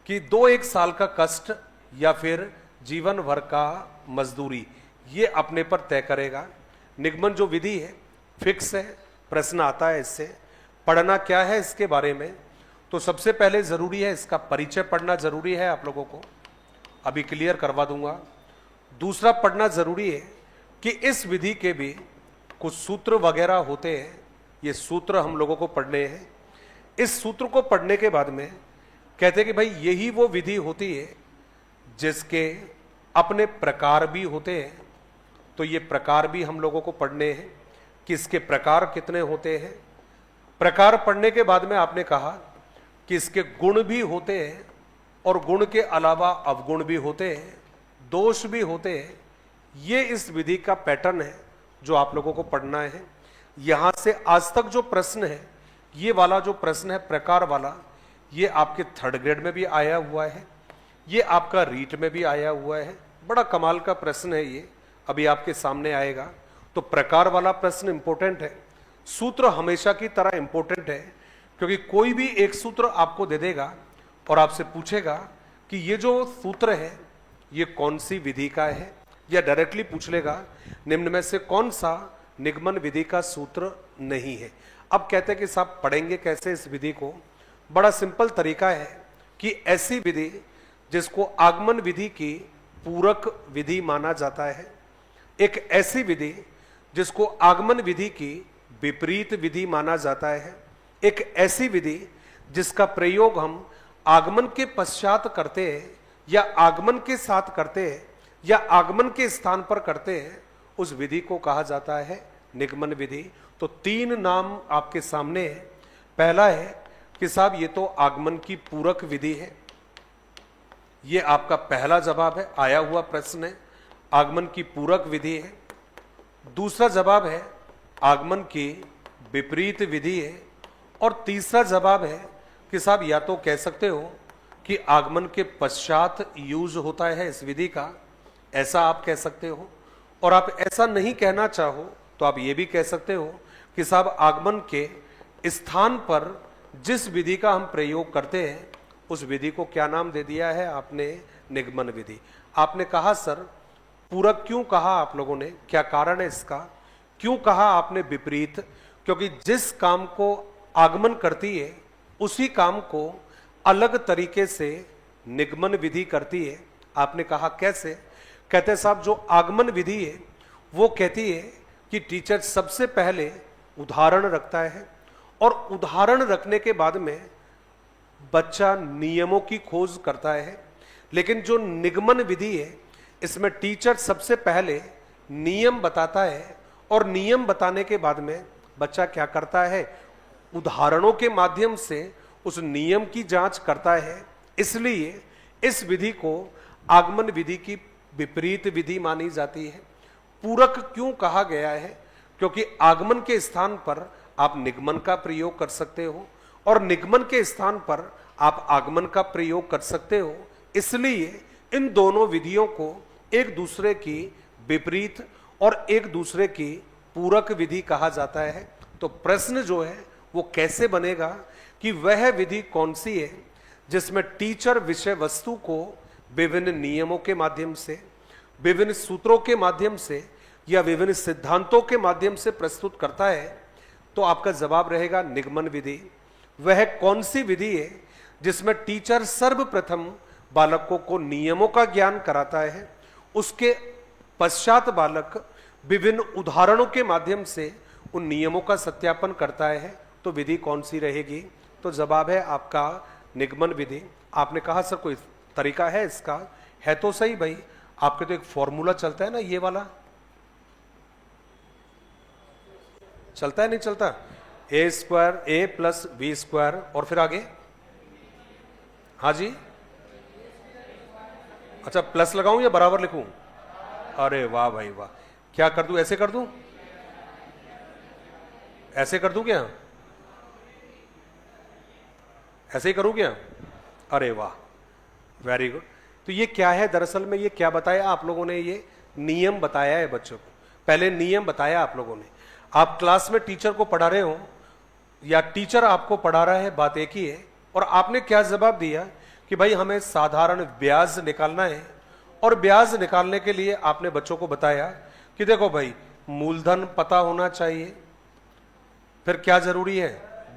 कि 2-1 साल का कष्ट या फिर जीवन भर का मजदूरी, ये अपने पर तय करेगा। निगमन जो विधि है फिक्स है, प्रश्न आता है इससे। पढ़ना क्या है इसके बारे में, तो सबसे पहले जरूरी है इसका परिचय पढ़ना जरूरी है, आप लोगों को अभी क्लियर करवा दूंगा। दूसरा पढ़ना जरूरी है कि इस विधि के भी कुछ सूत्र वगैरह होते हैं, ये सूत्र हम लोगों को पढ़ने हैं। इस सूत्र को पढ़ने के बाद में कहते हैं कि भाई यही वो विधि होती है जिसके अपने प्रकार भी होते हैं। तो ये प्रकार भी हम लोगों को पढ़ने हैं कि इसके प्रकार कितने होते हैं। प्रकार पढ़ने के बाद में आपने कहा कि इसके गुण भी होते हैं और गुण के अलावा अवगुण भी होते हैं, दोष भी होते हैं। ये इस विधि का पैटर्न है जो आप लोगों को पढ़ना है। यहां से आज तक जो प्रश्न है, ये वाला जो प्रश्न है प्रकार वाला, ये आपके 3rd ग्रेड में भी आया हुआ है, ये आपका रीट में भी आया हुआ है। बड़ा कमाल का प्रश्न है ये, अभी आपके सामने आएगा। तो प्रकार वाला प्रश्न इंपॉर्टेंट है, सूत्र हमेशा की तरह इंपॉर्टेंट है, क्योंकि कोई भी एक सूत्र आपको दे देगा और आपसे पूछेगा कि ये जो सूत्र है ये कौन सी विधि का है, या डायरेक्टली पूछ लेगा निम्न में से कौन सा निगमन विधि का सूत्र नहीं है। अब कहते हैं कि साहब पढ़ेंगे कैसे इस विधि को। बड़ा सिंपल तरीका है कि ऐसी विधि जिसको आगमन विधि की पूरक विधि माना जाता है, एक ऐसी विधि जिसको आगमन विधि की विपरीत विधि माना जाता है, एक ऐसी विधि जिसका प्रयोग हम आगमन के पश्चात करते हैं या आगमन के साथ करते हैं या आगमन के स्थान पर करते हैं, उस विधि को कहा जाता है निगमन विधि। तो 3 नाम आपके सामने है। पहला है कि साहब ये तो आगमन की पूरक विधि है, ये आपका पहला जवाब है, आया हुआ प्रश्न है, आगमन की पूरक विधि है। दूसरा जवाब है आगमन की विपरीत विधि है। और तीसरा जवाब है कि साहब या तो कह सकते हो कि आगमन के पश्चात यूज होता है इस विधि का, ऐसा आप कह सकते हो। और आप ऐसा नहीं कहना चाहो तो आप ये भी कह सकते हो कि साहब आगमन के स्थान पर जिस विधि का हम प्रयोग करते हैं उस विधि को क्या नाम दे दिया है आपने? निगमन विधि। आपने कहा सर पूरक क्यों कहा आप लोगों ने, क्या कारण है इसका? क्यों कहा आपने विपरीत? क्योंकि जिस काम को आगमन करती है उसी काम को अलग तरीके से निगमन विधि करती है। आपने कहा कैसे? कहते साहब जो आगमन विधि है वो कहती है कि टीचर सबसे पहले उदाहरण रखता है और उदाहरण रखने के बाद में बच्चा नियमों की खोज करता है। लेकिन जो निगमन विधि है इसमें टीचर सबसे पहले नियम बताता है और नियम बताने के बाद में बच्चा क्या करता है? उदाहरणों के माध्यम से उस नियम की जांच करता है। इसलिए इस विधि को आगमन विधि की विपरीत विधि मानी जाती है। पूरक क्यों कहा गया है? क्योंकि आगमन के स्थान पर आप निगमन का प्रयोग कर सकते हो और निगमन के स्थान पर आप आगमन का प्रयोग कर सकते हो। इसलिए इन दोनों विधियों को एक दूसरे की विपरीत और एक दूसरे की पूरक विधि कहा जाता है। तो प्रश्न जो है वो कैसे बनेगा कि वह विधि कौन सी है जिसमें टीचर विषय वस्तु को विभिन्न नियमों के माध्यम से, विभिन्न सूत्रों के माध्यम से या विभिन्न सिद्धांतों के माध्यम से प्रस्तुत करता है। तो आपका जवाब रहेगा निगमन विधि। वह कौन सी विधि है जिसमें टीचर सर्वप्रथम बालकों को नियमों का ज्ञान कराता है, उसके पश्चात बालक विभिन्न उदाहरणों के माध्यम से उन नियमों का सत्यापन करता है। तो विधि कौन सी रहेगी? तो जवाब है आपका निगमन विधि। आपने कहा सर कोई तरीका है इसका? है तो सही भाई, आपके तो एक फॉर्मूला चलता है ना, ये वाला चलता है नहीं चलता? ए स्क्वायर ए प्लस बी स्क्वायर और फिर आगे, हाँ जी, अच्छा प्लस लगाऊं या बराबर लिखूं? अरे वाह भाई वाह, क्या कर दूं? ऐसे कर दूं? ऐसे कर दूं क्या? ऐसे ही करूं क्या? अरे वाह, वेरी गुड। तो ये क्या है दरअसल में? ये क्या बताया आप लोगों ने? ये नियम बताया है बच्चों को। पहले नियम बताया आप लोगों ने। आप क्लास में टीचर को पढ़ा रहे हो या टीचर आपको पढ़ा रहा है, बात एक ही है। और आपने क्या जवाब दिया कि भाई हमें साधारण ब्याज निकालना है और ब्याज निकालने के लिए आपने बच्चों को बताया कि देखो भाई मूलधन पता होना चाहिए, फिर क्या जरूरी है?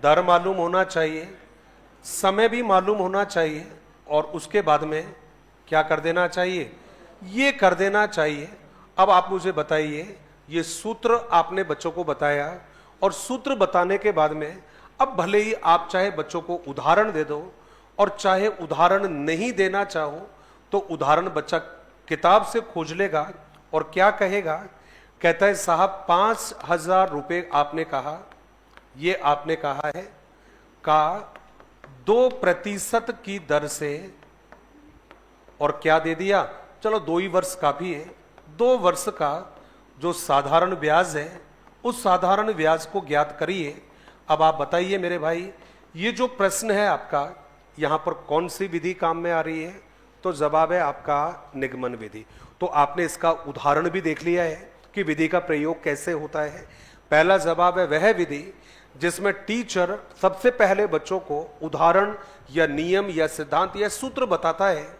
दर मालूम होना चाहिए, समय भी मालूम होना चाहिए और उसके बाद में क्या कर देना चाहिए? ये कर देना चाहिए। अब आप मुझे बताइए, ये सूत्र आपने बच्चों को बताया और सूत्र बताने के बाद में अब भले ही आप चाहे बच्चों को उदाहरण दे दो और चाहे उदाहरण नहीं देना चाहो, तो उदाहरण बच्चा किताब से खोज लेगा और क्या कहेगा? कहता है साहब 5,000 रुपए आपने कहा, ये आपने कहा है का 2% की दर से, और क्या दे दिया? चलो 2 ही वर्ष काफी है, 2 वर्ष का जो साधारण ब्याज है उस साधारण ब्याज को ज्ञात करिए। अब आप बताइए मेरे भाई, ये जो प्रश्न है आपका, यहां पर कौन सी विधि काम में आ रही है? तो जवाब है आपका निगमन विधि। तो आपने इसका उदाहरण भी देख लिया है कि विधि का प्रयोग कैसे होता है। पहला जवाब है वह विधि जिसमें टीचर सबसे पहले बच्चों को उदाहरण या नियम या सिद्धांत या सूत्र बताता है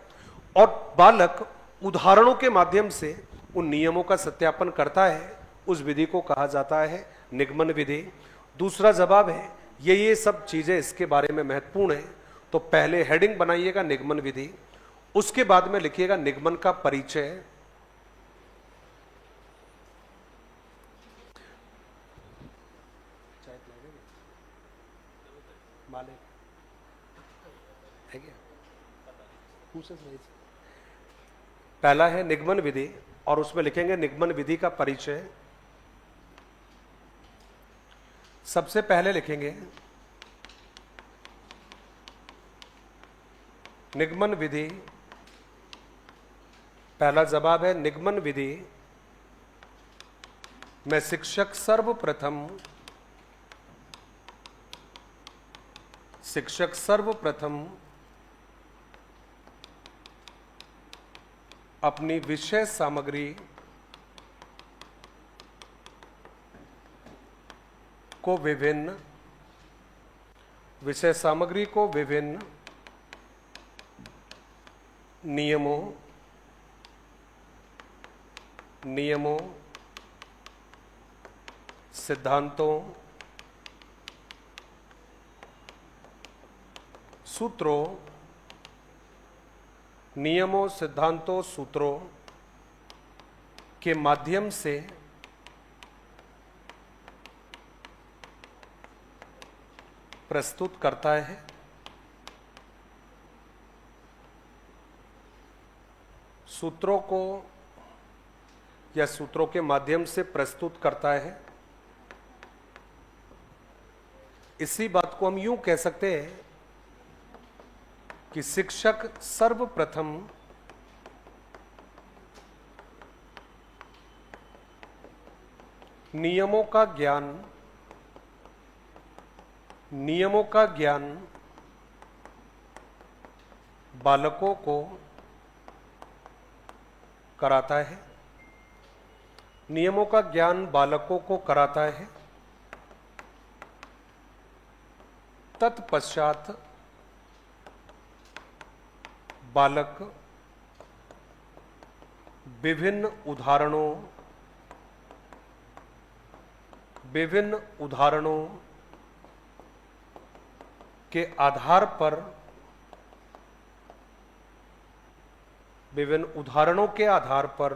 और बालक उदाहरणों के माध्यम से उन नियमों का सत्यापन करता है। उस विधि को कहा जाता है निगमन विधि। दूसरा जवाब है ये सब चीजें इसके बारे में महत्वपूर्ण है। तो पहले हेडिंग बनाइएगा निगमन विधि, उसके बाद में लिखिएगा निगमन का परिचय। पहला है निगमन विधि और उसमें लिखेंगे निगमन विधि का परिचय। सबसे पहले लिखेंगे निगमन विधि। पहला जवाब है निगमन विधि में शिक्षक सर्वप्रथम अपनी विषय सामग्री को विभिन्न विषय सामग्री को विभिन्न नियमों, सिद्धांतों, सूत्रों, नियमों, सिद्धांतों, सूत्रों के माध्यम से प्रस्तुत करता है। सूत्रों को या सूत्रों के माध्यम से प्रस्तुत करता है। इसी बात को हम यूं कह सकते हैं कि शिक्षक सर्वप्रथम नियमों का ज्ञान बालकों को कराता है। नियमों का ज्ञान बालकों को कराता है। तत्पश्चात बालक विभिन्न उदाहरणों के आधार पर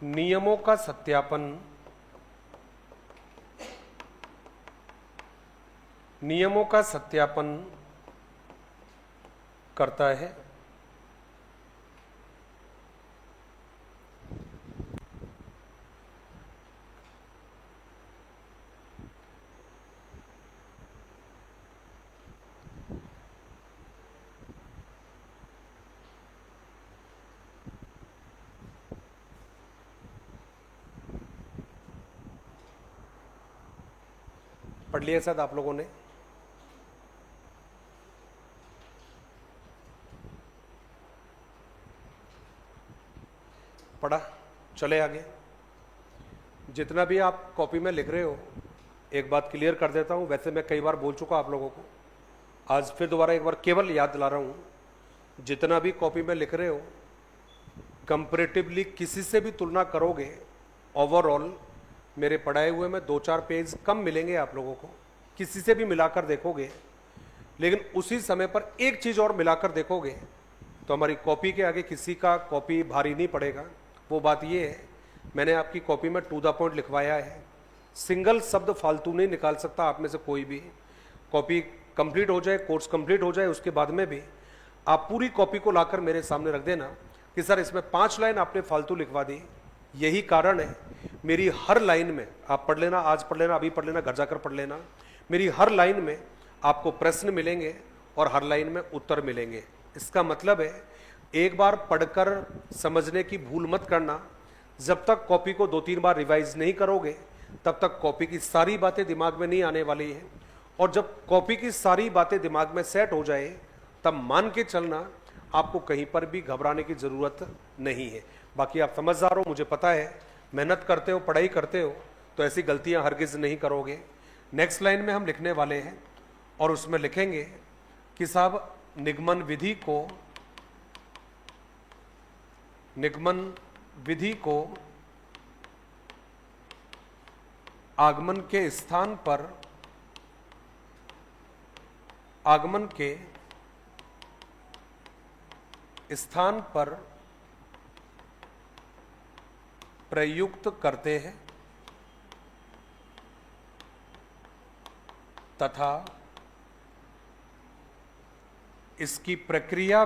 नियमों का सत्यापन करता है। पढ़ लिया शायद आप लोगों ने। पढ़ा, चले आगे। जितना भी आप कॉपी में लिख रहे हो, एक बात क्लियर कर देता हूं, वैसे मैं कई बार बोल चुका आप लोगों को, आज फिर दोबारा एक बार केवल याद दिला रहा हूं। जितना भी कॉपी में लिख रहे हो, कंपैरेटिवली किसी से भी तुलना करोगे, ओवरऑल मेरे पढ़ाए हुए में 2-4 पेज कम मिलेंगे आप लोगों को। किसी से भी मिलाकर देखोगे, लेकिन उसी समय पर एक चीज और मिलाकर देखोगे तो हमारी कॉपी के आगे किसी का कॉपी भारी नहीं पड़ेगा। वो बात ये है, मैंने आपकी कॉपी में टू द पॉइंट लिखवाया है। सिंगल शब्द फालतू नहीं निकाल सकता आप में से कोई भी। कॉपी कंप्लीट हो जाए, कोर्स कंप्लीट हो जाए, उसके बाद में भी आप पूरी कॉपी को लाकर मेरे सामने रख देना कि सर इसमें 5 लाइन आपने फालतू लिखवा दी। यही कारण है मेरी हर लाइन में, आप पढ़ लेना, आज पढ़ लेना, अभी पढ़ लेना, घर जाकर पढ़ लेना, मेरी हर लाइन में आपको प्रश्न मिलेंगे और हर लाइन में उत्तर मिलेंगे। इसका मतलब है एक बार पढ़कर समझने की भूल मत करना। जब तक कॉपी को 2-3 बार रिवाइज नहीं करोगे तब तक कॉपी की सारी बातें दिमाग में नहीं आने वाली है। और जब कॉपी की सारी बातें दिमाग में सेट हो जाए तब मान के चलना आपको कहीं पर भी घबराने की जरूरत नहीं है। बाकी आप समझदार हो, मुझे पता है, मेहनत करते हो, पढ़ाई करते हो, तो ऐसी गलतियां हरगिज नहीं करोगे। नेक्स्ट लाइन में हम लिखने वाले हैं और उसमें लिखेंगे कि साहब निगमन विधि को आगमन के स्थान पर प्रयुक्त करते हैं तथा इसकी प्रक्रिया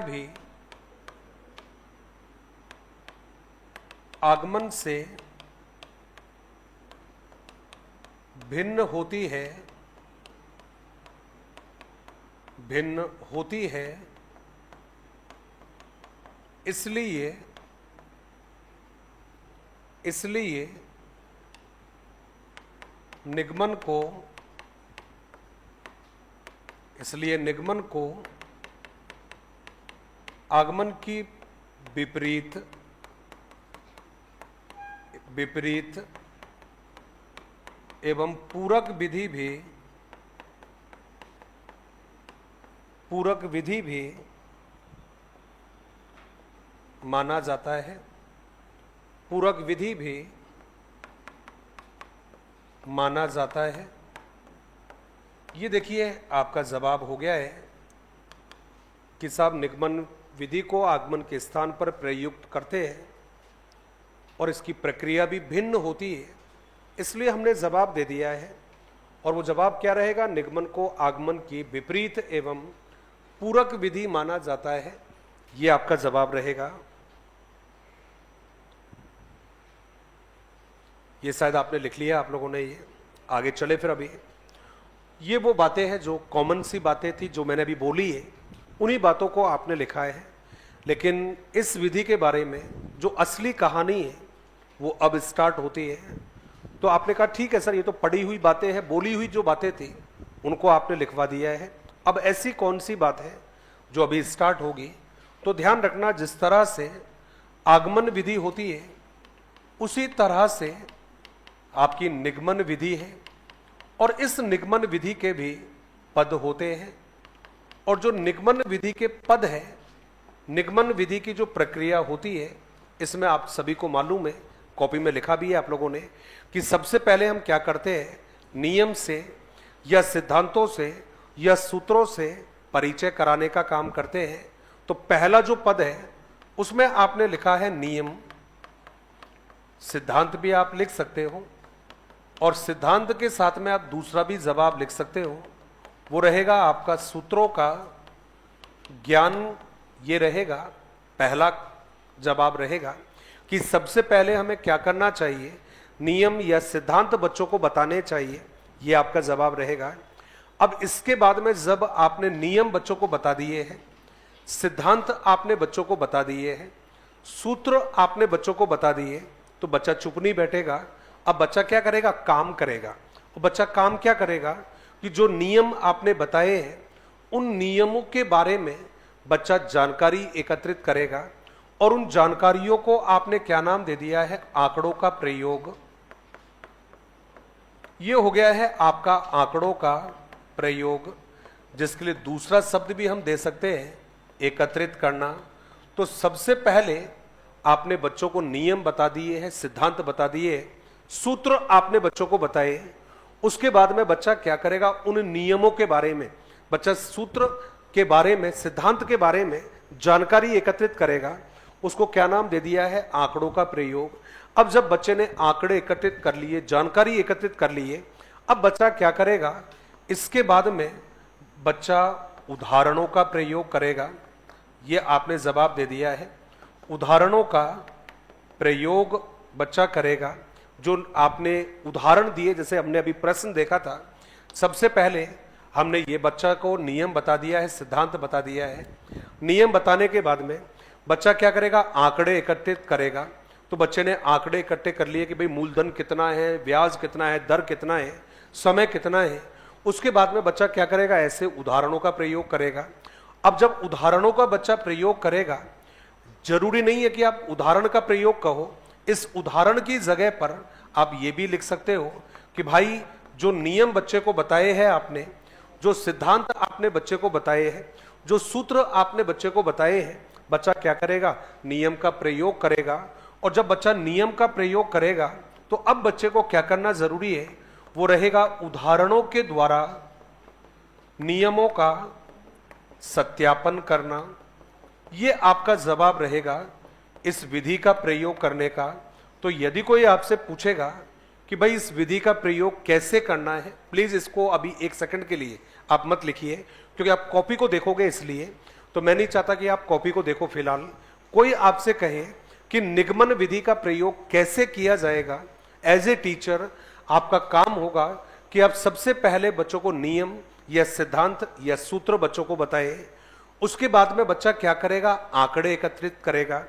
भी आगमन से भिन्न होती है। इसलिए निगमन को आगमन की विपरीत एवं पूरक विधि भी माना जाता है। पूरक विधि भी माना जाता है। ये देखिए आपका जवाब हो गया है कि साहब निगमन विधि को आगमन के स्थान पर प्रयुक्त करते हैं और इसकी प्रक्रिया भी भिन्न होती है, इसलिए हमने जवाब दे दिया है। और वो जवाब क्या रहेगा? निगमन को आगमन की विपरीत एवं पूरक विधि माना जाता है, ये आपका जवाब रहेगा। ये शायद आपने लिख लिया आप लोगों ने। ये आगे चले फिर। अभी ये वो बातें हैं जो कॉमन सी बातें थी जो मैंने अभी बोली है, उन्हीं बातों को आपने लिखा है। लेकिन इस विधि के बारे में जो असली कहानी है वो अब स्टार्ट होती है। तो आपने कहा ठीक है सर, ये तो पढ़ी हुई बातें हैं, बोली हुई जो बातें थी उनको आपने लिखवा दिया है। अब ऐसी कौन सी बात है जो अभी स्टार्ट होगी? तो ध्यान रखना, जिस तरह से आगमन विधि होती है उसी तरह से आपकी निगमन विधि है, और इस निगमन विधि के भी पद होते हैं। और जो निगमन विधि के पद है, निगमन विधि की जो प्रक्रिया होती है, इसमें आप सभी को मालूम है, कॉपी में लिखा भी है आप लोगों ने, कि सबसे पहले हम क्या करते हैं, नियम से या सिद्धांतों से या सूत्रों से परिचय कराने का काम करते हैं। तो पहला जो पद है उसमें आपने लिखा है नियम। सिद्धांत भी आप लिख सकते हो, और सिद्धांत के साथ में आप दूसरा भी जवाब लिख सकते हो, वो रहेगा आपका सूत्रों का ज्ञान। ये रहेगा पहला जवाब रहेगा कि सबसे पहले हमें क्या करना चाहिए, नियम या सिद्धांत बच्चों को बताने चाहिए, ये आपका जवाब रहेगा। अब इसके बाद में जब आपने नियम बच्चों को बता दिए हैं, सिद्धांत आपने बच्चों को बता दिए हैं, सूत्र आपने बच्चों को बता दिए, तो बच्चा चुप नहीं बैठेगा। अब बच्चा क्या करेगा? काम करेगा। और बच्चा काम क्या करेगा कि जो नियम आपने बताए हैं उन नियमों के बारे में बच्चा जानकारी एकत्रित करेगा, और उन जानकारियों को आपने क्या नाम दे दिया है? आंकड़ों का प्रयोग। ये हो गया है आपका आंकड़ों का प्रयोग, जिसके लिए दूसरा शब्द भी हम दे सकते हैं, एकत्रित करना। तो सबसे पहले आपने बच्चों को नियम बता दिए हैं, सिद्धांत बता दिए, सूत्र आपने बच्चों को बताए। उसके बाद में बच्चा क्या करेगा? उन नियमों के बारे में, बच्चा सूत्र के बारे में, सिद्धांत के बारे में जानकारी एकत्रित करेगा। उसको क्या नाम दे दिया है? आंकड़ों का प्रयोग। अब जब बच्चे ने आंकड़े एकत्रित कर लिए, जानकारी एकत्रित कर लिए, अब बच्चा क्या करेगा? इसके बाद में बच्चा उदाहरणों का प्रयोग करेगा। ये आपने जवाब दे दिया है, उदाहरणों का प्रयोग बच्चा करेगा। जो आपने उदाहरण दिए, जैसे हमने अभी प्रश्न देखा था, सबसे पहले हमने ये बच्चा को नियम बता दिया है, सिद्धांत बता दिया है। नियम बताने के बाद में बच्चा क्या करेगा? आंकड़े एकत्रित करेगा। तो बच्चे ने आंकड़े इकट्ठे कर लिए कि भाई मूलधन कितना है, ब्याज कितना है, दर कितना है, समय कितना है। उसके बाद में बच्चा क्या करेगा? ऐसे उदाहरणों का प्रयोग करेगा। अब जब उदाहरणों का बच्चा प्रयोग करेगा, जरूरी नहीं है कि आप उदाहरण का प्रयोग कहो, इस उदाहरण की जगह पर आप ये भी लिख सकते हो कि भाई जो नियम बच्चे को बताए हैं आपने, जो सिद्धांत आपने बच्चे को बताए हैं, जो सूत्र आपने बच्चे को बताए हैं, बच्चा क्या करेगा? नियम का प्रयोग करेगा। और जब बच्चा नियम का प्रयोग करेगा तो अब बच्चे को क्या करना जरूरी है? वो रहेगा उदाहरणों के द्वारा नियमों का सत्यापन करना। ये आपका जवाब रहेगा इस विधि का प्रयोग करने का। तो यदि कोई आपसे पूछेगा कि भाई इस विधि का प्रयोग कैसे करना है, प्लीज इसको अभी एक सेकंड के लिए आप मत लिखिए, क्योंकि आप कॉपी को देखोगे, इसलिए तो मैं नहीं चाहता कि आप कॉपी को देखो। फिलहाल कोई आपसे कहे कि निगमन विधि का प्रयोग कैसे किया जाएगा, एज ए टीचर आपका काम होगा कि आप सबसे पहले बच्चों को नियम या सिद्धांत या सूत्र बच्चों को बताए। उसके बाद में बच्चा क्या करेगा? आंकड़े एकत्रित करेगा।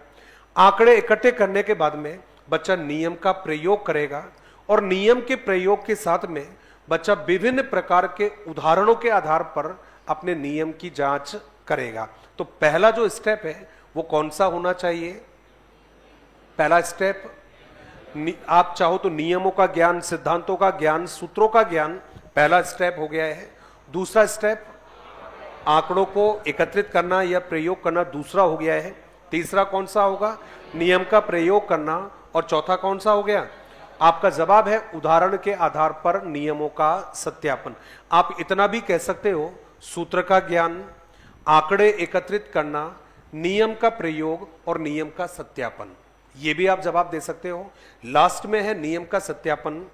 आंकड़े इकट्ठे करने के बाद में बच्चा नियम का प्रयोग करेगा, और नियम के प्रयोग के साथ में बच्चा विभिन्न प्रकार के उदाहरणों के आधार पर अपने नियम की जांच करेगा। तो पहला जो स्टेप है वो कौन सा होना चाहिए? पहला स्टेप आप चाहो तो नियमों का ज्ञान, सिद्धांतों का ज्ञान, सूत्रों का ज्ञान पहला स्टेप हो गया है। दूसरा स्टेप आंकड़ों को एकत्रित करना या प्रयोग करना दूसरा हो गया है। तीसरा कौन सा होगा? नियम का प्रयोग करना। और चौथा कौन सा हो गया? आपका जवाब है उदाहरण के आधार पर नियमों का सत्यापन। आप इतना भी कह सकते हो, सूत्र का ज्ञान, आंकड़े एकत्रित करना, नियम का प्रयोग और नियम का सत्यापन, ये भी आप जवाब दे सकते हो। लास्ट में है नियम का सत्यापन,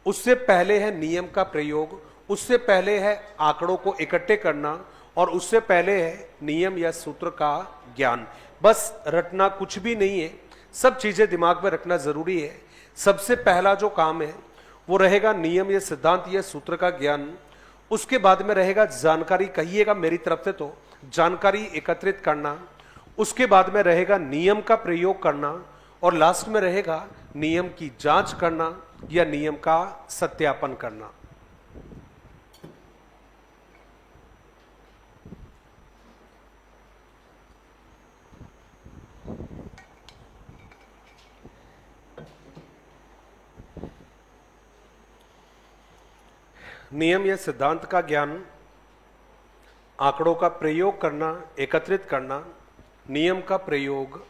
उससे पहले है नियम का प्रयोग, उससे पहले है आंकड़ों को इकट्ठे करना और उससे पहले है नियम या सूत्र का ज्ञान। बस रटना कुछ भी नहीं है, सब चीजें दिमाग में रखना जरूरी है। सबसे पहला जो काम है वो रहेगा नियम या सिद्धांत या सूत्र का ज्ञान। उसके बाद में रहेगा जानकारी, कहिएगा मेरी तरफ से तो जानकारी एकत्रित करना। उसके बाद में रहेगा नियम का प्रयोग करना और लास्ट में रहेगा नियम की जांच करना या नियम का सत्यापन करना। नियम या सिद्धांत का ज्ञान, आंकड़ों का प्रयोग करना, एकत्रित करना, नियम का प्रयोग।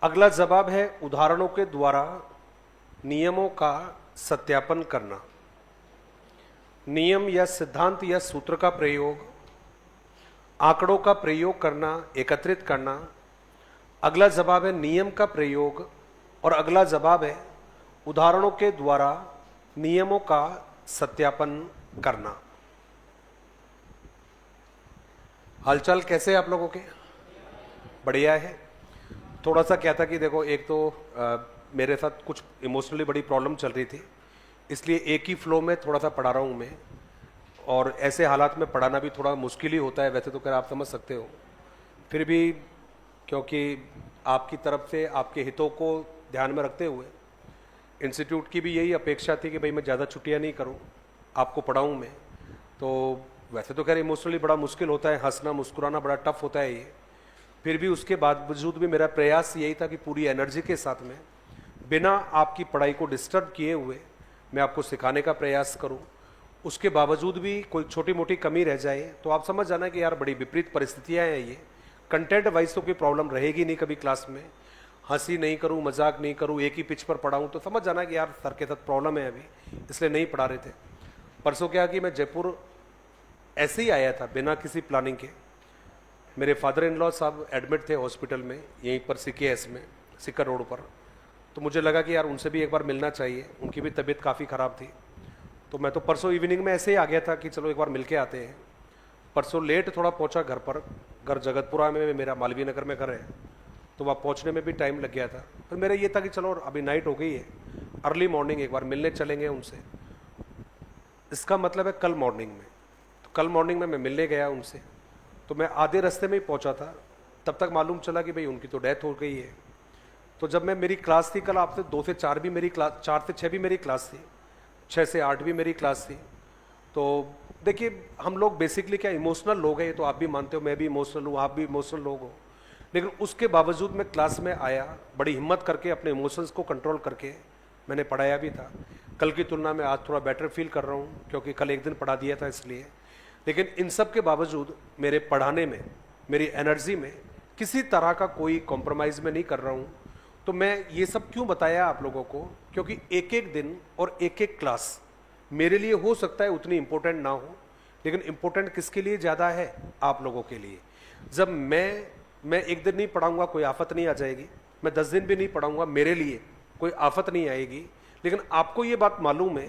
अगला जवाब है उदाहरणों के द्वारा नियमों का सत्यापन करना। नियम या सिद्धांत या सूत्र का प्रयोग, आंकड़ों का प्रयोग करना, एकत्रित करना। अगला जवाब है नियम का प्रयोग और अगला जवाब है उदाहरणों के द्वारा नियमों का सत्यापन करना। हालचाल कैसे आप लोगों के? बढ़िया है। थोड़ा सा क्या था कि देखो, एक तो मेरे साथ कुछ इमोशनली बड़ी प्रॉब्लम चल रही थी, इसलिए एक ही फ्लो में थोड़ा सा पढ़ा रहा हूँ मैं, और ऐसे हालात में पढ़ाना भी थोड़ा मुश्किल ही होता है। वैसे तो खैर आप समझ सकते हो, फिर भी क्योंकि आपकी तरफ से आपके हितों को ध्यान में रखते हुए इंस्टीट्यूट की भी यही अपेक्षा थी कि भाई मैं ज़्यादा छुट्टियाँ नहीं करूँ, आपको पढ़ाऊँ मैं। तो वैसे तो खैर इमोशनली बड़ा मुश्किल होता है, हंसना मुस्कुराना बड़ा टफ होता है ये, फिर भी उसके बावजूद भी मेरा प्रयास यही था कि पूरी एनर्जी के साथ में, बिना आपकी पढ़ाई को डिस्टर्ब किए हुए मैं आपको सिखाने का प्रयास करूं। उसके बावजूद भी कोई छोटी मोटी कमी रह जाए तो आप समझ जाना कि यार बड़ी विपरीत परिस्थितियां हैं ये। कंटेंट वाइज तो कोई प्रॉब्लम रहेगी नहीं कभी क्लास में, हंसी नहीं करूं, मजाक नहीं करूं, एक ही पिच पर पढ़ाऊं तो समझ जाना कि यार सर के साथ प्रॉब्लम है अभी, इसलिए नहीं पढ़ा रहे थे। परसों क्या कि मैं जयपुर ऐसे ही आया था बिना किसी प्लानिंग के। मेरे फादर इन लॉ साहब एडमिट थे हॉस्पिटल में, यहीं पर CKS में, सिक्कर रोड पर। तो मुझे लगा कि यार उनसे भी एक बार मिलना चाहिए, उनकी भी तबीयत काफ़ी ख़राब थी। तो मैं तो परसों इवनिंग में ऐसे ही आ गया था कि चलो एक बार मिल के आते हैं। परसों लेट थोड़ा पहुंचा घर पर, घर जगतपुरा में मेरा मालवीय नगर में घर है, तो वहाँ पहुंचने में भी टाइम लग गया था। फिर मेरा ये था कि चलो अभी नाइट हो गई है, अर्ली मॉर्निंग एक बार मिलने चलेंगे उनसे। इसका मतलब है कल मॉर्निंग में। तो कल मॉर्निंग में मैं मिलने गया उनसे, तो मैं आधे रास्ते में ही पहुंचा था, तब तक मालूम चला कि भाई उनकी तो डेथ हो गई है। तो जब मैं, मेरी क्लास थी कल आपसे 2 से 4 भी मेरी क्लास, 4 से 6 भी मेरी क्लास थी, 6 से 8 भी मेरी क्लास थी। तो देखिए हम लोग बेसिकली क्या इमोशनल लोग हैं, ये तो आप भी मानते हो, मैं भी इमोशनल हूँ, आप भी इमोशनल लोग हो, लेकिन उसके बावजूद मैं क्लास में आया, बड़ी हिम्मत करके अपने इमोशंस को कंट्रोल करके मैंने पढ़ाया भी था। कल की तुलना में आज थोड़ा बेटर फील कर रहा हूँ, क्योंकि कल एक दिन पढ़ा दिया था इसलिए। लेकिन इन सब के बावजूद मेरे पढ़ाने में, मेरी एनर्जी में किसी तरह का कोई कॉम्प्रोमाइज़ में नहीं कर रहा हूँ। तो मैं ये सब क्यों बताया आप लोगों को, क्योंकि एक एक दिन और एक एक क्लास मेरे लिए हो सकता है उतनी इम्पोर्टेंट ना हो, लेकिन इम्पोर्टेंट किसके लिए ज़्यादा है? आप लोगों के लिए। जब मैं एक दिन नहीं पढ़ाऊँगा कोई आफत नहीं आ जाएगी, मैं 10 दिन भी नहीं पढ़ाऊँगा मेरे लिए कोई आफत नहीं आएगी। लेकिन आपको ये बात मालूम है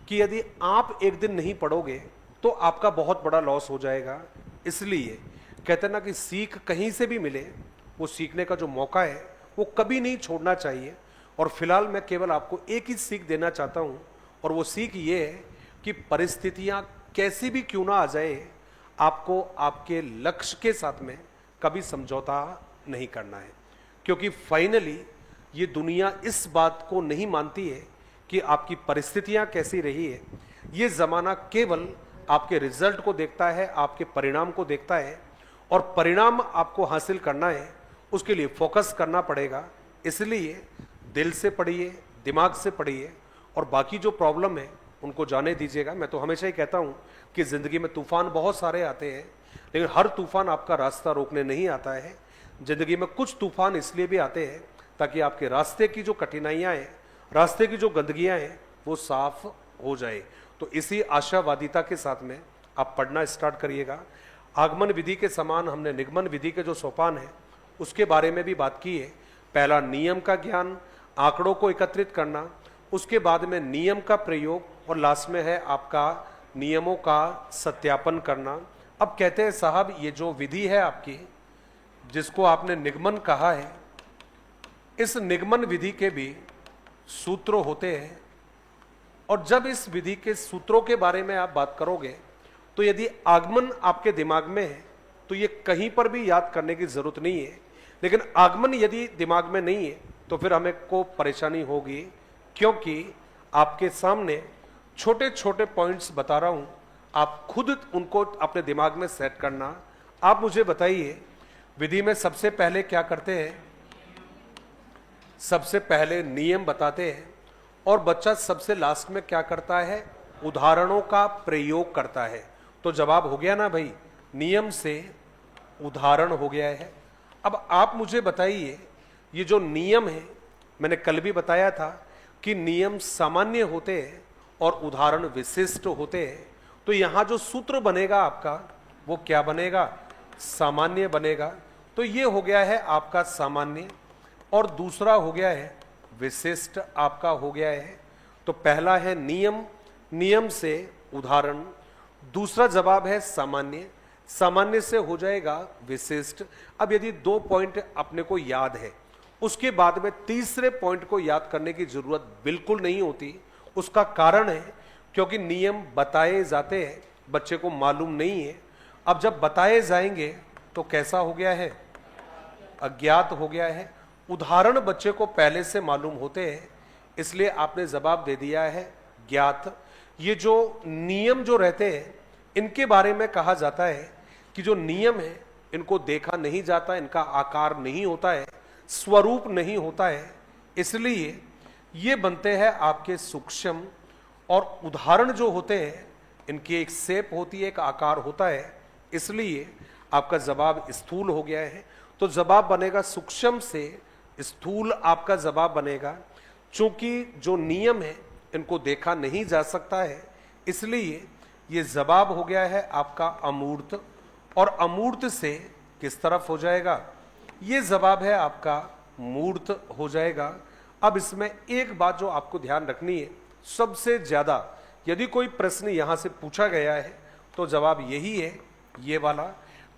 कि यदि आप एक दिन नहीं पढ़ोगे तो आपका बहुत बड़ा लॉस हो जाएगा। इसलिए कहते हैं ना कि सीख कहीं से भी मिले, वो सीखने का जो मौका है वो कभी नहीं छोड़ना चाहिए। और फिलहाल मैं केवल आपको एक ही सीख देना चाहता हूँ, और वो सीख ये है कि परिस्थितियाँ कैसी भी क्यों ना आ जाए, आपको आपके लक्ष्य के साथ में कभी समझौता नहीं करना है। क्योंकि फाइनली ये दुनिया इस बात को नहीं मानती है कि आपकी परिस्थितियाँ कैसी रही है। ये ज़माना केवल आपके रिजल्ट को देखता है, आपके परिणाम को देखता है, और परिणाम आपको हासिल करना है, उसके लिए फोकस करना पड़ेगा। इसलिए दिल से पढ़िए, दिमाग से पढ़िए और बाकी जो प्रॉब्लम है उनको जाने दीजिएगा। मैं तो हमेशा ही कहता हूं कि जिंदगी में तूफान बहुत सारे आते हैं, लेकिन हर तूफान आपका रास्ता रोकने नहीं आता है। जिंदगी में कुछ तूफान इसलिए भी आते हैं ताकि आपके रास्ते की जो कठिनाइयां हैं, रास्ते की जो गंदगियां हैं, वो साफ हो जाए। तो इसी आशावादिता के साथ में आप पढ़ना स्टार्ट करिएगा। आगमन विधि के समान हमने निगमन विधि के जो सोपान है उसके बारे में भी बात की है। पहला नियम का ज्ञान, आंकड़ों को एकत्रित करना, उसके बाद में नियम का प्रयोग, और लास्ट में है आपका नियमों का सत्यापन करना। अब कहते हैं साहब ये जो विधि है आपकी, जिसको आपने निगमन कहा है, इस निगमन विधि के भी सूत्र होते हैं, और जब इस विधि के सूत्रों के बारे में आप बात करोगे तो यदि आगमन आपके दिमाग में है तो ये कहीं पर भी याद करने की जरूरत नहीं है। लेकिन आगमन यदि दिमाग में नहीं है तो फिर हमें को परेशानी होगी, क्योंकि आपके सामने छोटे छोटे पॉइंट्स बता रहा हूं, आप खुद उनको अपने दिमाग में सेट करना। आप मुझे बताइए, विधि में सबसे पहले क्या करते हैं? सबसे पहले नियम बताते हैं, और बच्चा सबसे लास्ट में क्या करता है? उदाहरणों का प्रयोग करता है। तो जवाब हो गया ना भाई, नियम से उदाहरण हो गया है। अब आप मुझे बताइए, ये जो नियम है, मैंने कल भी बताया था कि नियम सामान्य होते हैं और उदाहरण विशिष्ट होते हैं। तो यहां जो सूत्र बनेगा आपका, वो क्या बनेगा? सामान्य बनेगा। तो ये हो गया है आपका सामान्य, और दूसरा हो गया है विशिष्ट आपका हो गया है। तो पहला है नियम, नियम से उदाहरण, दूसरा जवाब है सामान्य, सामान्य से हो जाएगा विशिष्ट। अब यदि 2 पॉइंट अपने को याद है, उसके बाद में तीसरे पॉइंट को याद करने की जरूरत बिल्कुल नहीं होती। उसका कारण है क्योंकि नियम बताए जाते हैं, बच्चे को मालूम नहीं है। अब जब बताए जाएंगे तो कैसा हो गया है? अज्ञात हो गया है। उदाहरण बच्चे को पहले से मालूम होते हैं, इसलिए आपने जवाब दे दिया है ज्ञात। ये जो नियम जो रहते हैं, इनके बारे में कहा जाता है कि जो नियम है इनको देखा नहीं जाता, इनका आकार नहीं होता है, स्वरूप नहीं होता है, इसलिए ये बनते हैं आपके सूक्ष्म। और उदाहरण जो होते हैं इनकी एक शेप होती है, एक आकार होता है, इसलिए आपका जवाब स्थूल हो गया है। तो जवाब बनेगा सूक्ष्म से स्थूल, आपका जवाब बनेगा। चूंकि जो नियम है इनको देखा नहीं जा सकता है, इसलिए ये जवाब हो गया है आपका अमूर्त, और अमूर्त से किस तरफ हो जाएगा? ये जवाब है आपका मूर्त हो जाएगा। अब इसमें एक बात जो आपको ध्यान रखनी है, सबसे ज्यादा यदि कोई प्रश्न यहां से पूछा गया है तो जवाब यही है, ये वाला,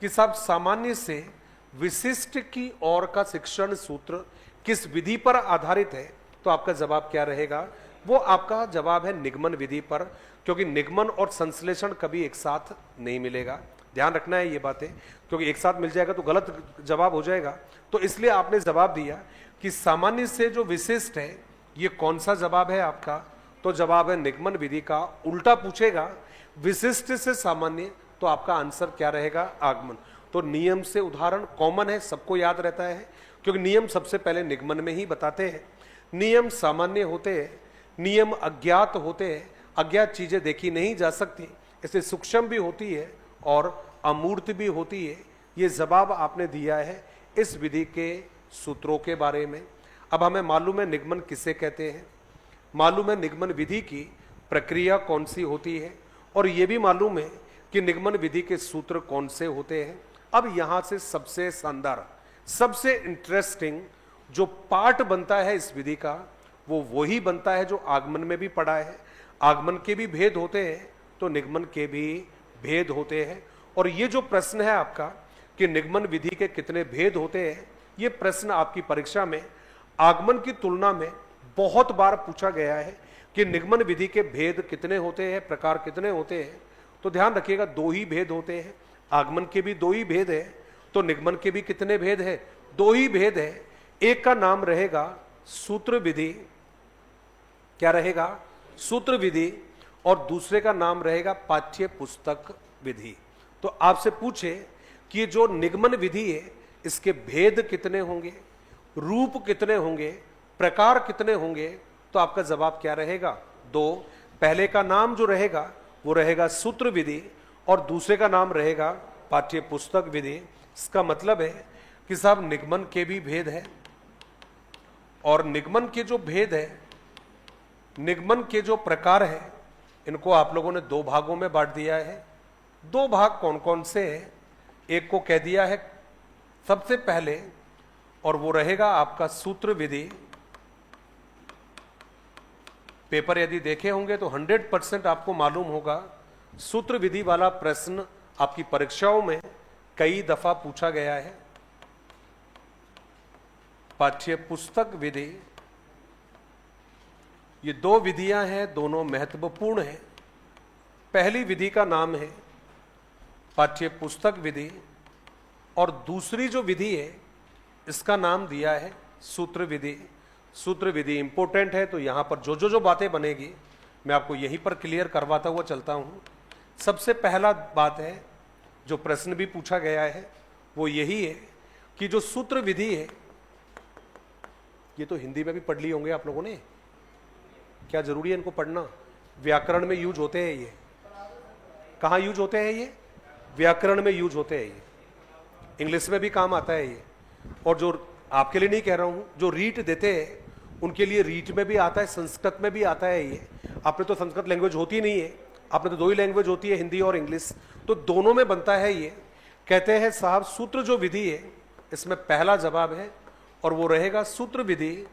कि साहब सामान्य से विशिष्ट की ओर का शिक्षण सूत्र किस विधि पर आधारित है? तो आपका जवाब क्या रहेगा? वो आपका जवाब है निगमन विधि पर, क्योंकि निगमन और संश्लेषण कभी एक साथ नहीं मिलेगा। ध्यान रखना है ये बातें, क्योंकि एक साथ मिल जाएगा तो गलत जवाब हो जाएगा। तो इसलिए आपने जवाब दिया कि सामान्य से जो विशिष्ट है, ये कौन सा जवाब है आपका? तो जवाब है निगमन विधि का। उल्टा पूछेगा विशिष्ट से सामान्य, तो आपका आंसर क्या रहेगा? आगमन। तो नियम से उदाहरण कॉमन है, सबको याद रहता है, क्योंकि नियम सबसे पहले निगमन में ही बताते हैं। नियम सामान्य होते हैं, नियम अज्ञात होते हैं, अज्ञात चीजें देखी नहीं जा सकती, इसलिए सूक्ष्म भी होती है और अमूर्त भी होती है। ये जवाब आपने दिया है इस विधि के सूत्रों के बारे में। अब हमें मालूम है निगमन किसे कहते हैं, मालूम है निगमन विधि की प्रक्रिया कौन सी होती है, और यह भी मालूम है कि निगमन विधि के सूत्र कौन से होते हैं। अब यहां से सबसे शानदार, सबसे इंटरेस्टिंग जो पार्ट बनता है इस विधि का, वो वही बनता है जो आगमन में भी पढ़ा है। आगमन के भी भेद होते हैं तो निगमन के भी भेद होते हैं। और ये जो प्रश्न है आपका कि निगमन विधि के कितने भेद होते हैं, ये प्रश्न आपकी परीक्षा में आगमन की तुलना में बहुत बार पूछा गया है कि निगमन विधि के भेद कितने होते हैं, प्रकार कितने होते हैं। तो ध्यान रखिएगा, 2 ही भेद होते हैं। आगमन के भी 2 ही भेद है, तो निगमन के भी कितने भेद है? 2 ही भेद है। एक का नाम रहेगा सूत्र विधि, क्या रहेगा? सूत्र विधि, और दूसरे का नाम रहेगा पाठ्य पुस्तक विधि। तो आपसे पूछे कि ये जो निगमन विधि है, इसके भेद कितने होंगे, रूप कितने होंगे, प्रकार कितने होंगे, तो आपका जवाब क्या रहेगा? 2। पहले का नाम जो रहेगा वो रहेगा सूत्र विधि और दूसरे का नाम रहेगा पाठ्य पुस्तक विधि। इसका मतलब है कि साहब निगमन के भी भेद है, और निगमन के जो भेद है, निगमन के जो प्रकार है, इनको आप लोगों ने 2 भागों में बांट दिया है। 2 भाग कौन कौन से हैं? एक को कह दिया है सबसे पहले, और वो रहेगा आपका सूत्र विधि। पेपर यदि देखे होंगे तो 100% आपको मालूम होगा, सूत्र विधि वाला प्रश्न आपकी परीक्षाओं में कई दफा पूछा गया है। पाठ्य पुस्तक विधि, ये 2 विधियां हैं, दोनों महत्वपूर्ण हैं। पहली विधि का नाम है पाठ्य पुस्तक विधि और दूसरी जो विधि है इसका नाम दिया है सूत्र विधि। सूत्र विधि इंपॉर्टेंट है, तो यहां पर जो बातें बनेगी मैं आपको यहीं पर क्लियर करवाता हुआ चलता हूं। सबसे पहला बात है जो प्रश्न भी पूछा गया है वो यही है कि जो सूत्र विधि है, ये तो हिंदी में भी पढ़ लिए होंगे आप लोगों ने, क्या जरूरी है इनको पढ़ना? व्याकरण में यूज होते हैं ये। कहां यूज होते हैं ये? व्याकरण में यूज होते हैं ये। इंग्लिश में भी काम आता है ये। और जो आपके लिए नहीं कह रहा हूं, जो रीट देते हैं उनके लिए रीट में भी आता है, संस्कृत में भी आता है ये। आपने तो संस्कृत लैंग्वेज होती नहीं है, आपने तो 2 ही लैंग्वेज होती है, हिंदी और इंग्लिश, तो दोनों में बनता है ये। कहते हैं साहब सूत्र जो विधि है इसमें पहला जवाब है और वो रहेगा सूत्र विधि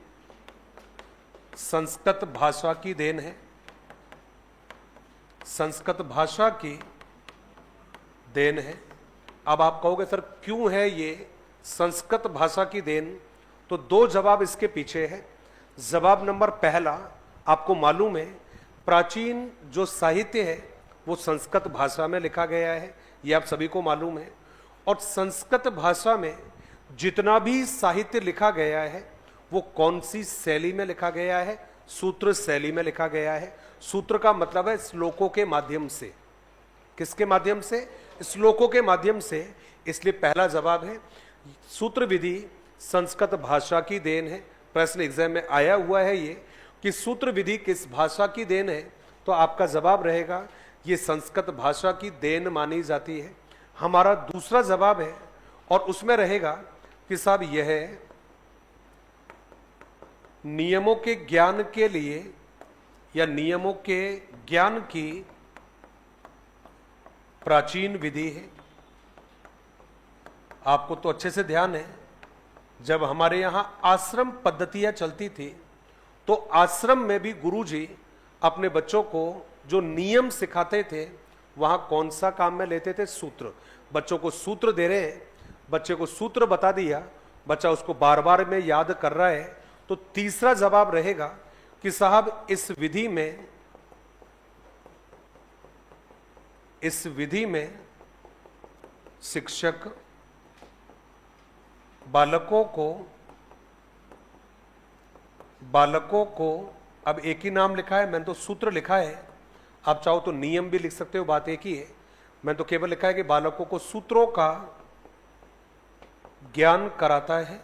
संस्कृत भाषा की देन है। संस्कृत भाषा की देन है। अब आप कहोगे सर क्यों है ये संस्कृत भाषा की देन? तो 2 जवाब इसके पीछे है। जवाब नंबर पहला, आपको मालूम है प्राचीन जो साहित्य है वो संस्कृत भाषा में लिखा गया है, ये आप सभी को मालूम है। और संस्कृत भाषा में जितना भी साहित्य लिखा गया है वो कौन सी शैली में लिखा गया है? सूत्र शैली में लिखा गया है। सूत्र का मतलब है श्लोकों के माध्यम से। किसके माध्यम से? श्लोकों के माध्यम से। इसलिए पहला जवाब है सूत्र विधि संस्कृत भाषा की देन है। प्रश्न एग्जाम में आया हुआ है ये कि सूत्र विधि किस भाषा की देन है, तो आपका जवाब रहेगा ये संस्कृत भाषा की देन मानी जाती है। हमारा दूसरा जवाब है और उसमें रहेगा कि साहब यह नियमों के ज्ञान के लिए या नियमों के ज्ञान की प्राचीन विधि है। आपको तो अच्छे से ध्यान है, जब हमारे यहां आश्रम पद्धतियां चलती थी तो आश्रम में भी गुरुजी अपने बच्चों को जो नियम सिखाते थे वहां कौन सा काम में लेते थे? सूत्र। बच्चों को सूत्र दे रहे हैं, बच्चे को सूत्र बता दिया, बच्चा उसको बार बार में याद कर रहा है, तो तीसरा जवाब रहेगा कि साहब इस विधि में शिक्षक बालकों को अब एक ही नाम लिखा है, मैंने तो सूत्र लिखा है, आप चाहो तो नियम भी लिख सकते हो, बात एक ही है। मैंने तो केवल लिखा है कि बालकों को सूत्रों का ज्ञान कराता है।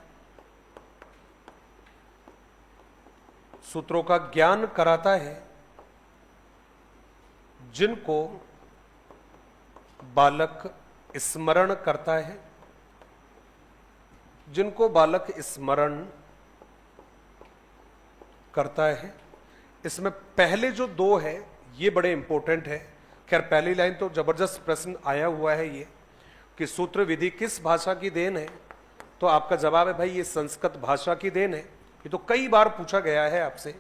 सूत्रों का ज्ञान कराता है जिनको बालक स्मरण करता है, जिनको बालक स्मरण करता है। इसमें पहले जो 2 है ये बड़े इंपॉर्टेंट है। खैर पहली लाइन तो जबरदस्त प्रश्न आया हुआ है ये कि सूत्र विधि किस भाषा की देन है, तो आपका जवाब है भाई ये संस्कृत भाषा की देन है। ये तो कई बार पूछा गया है आपसे।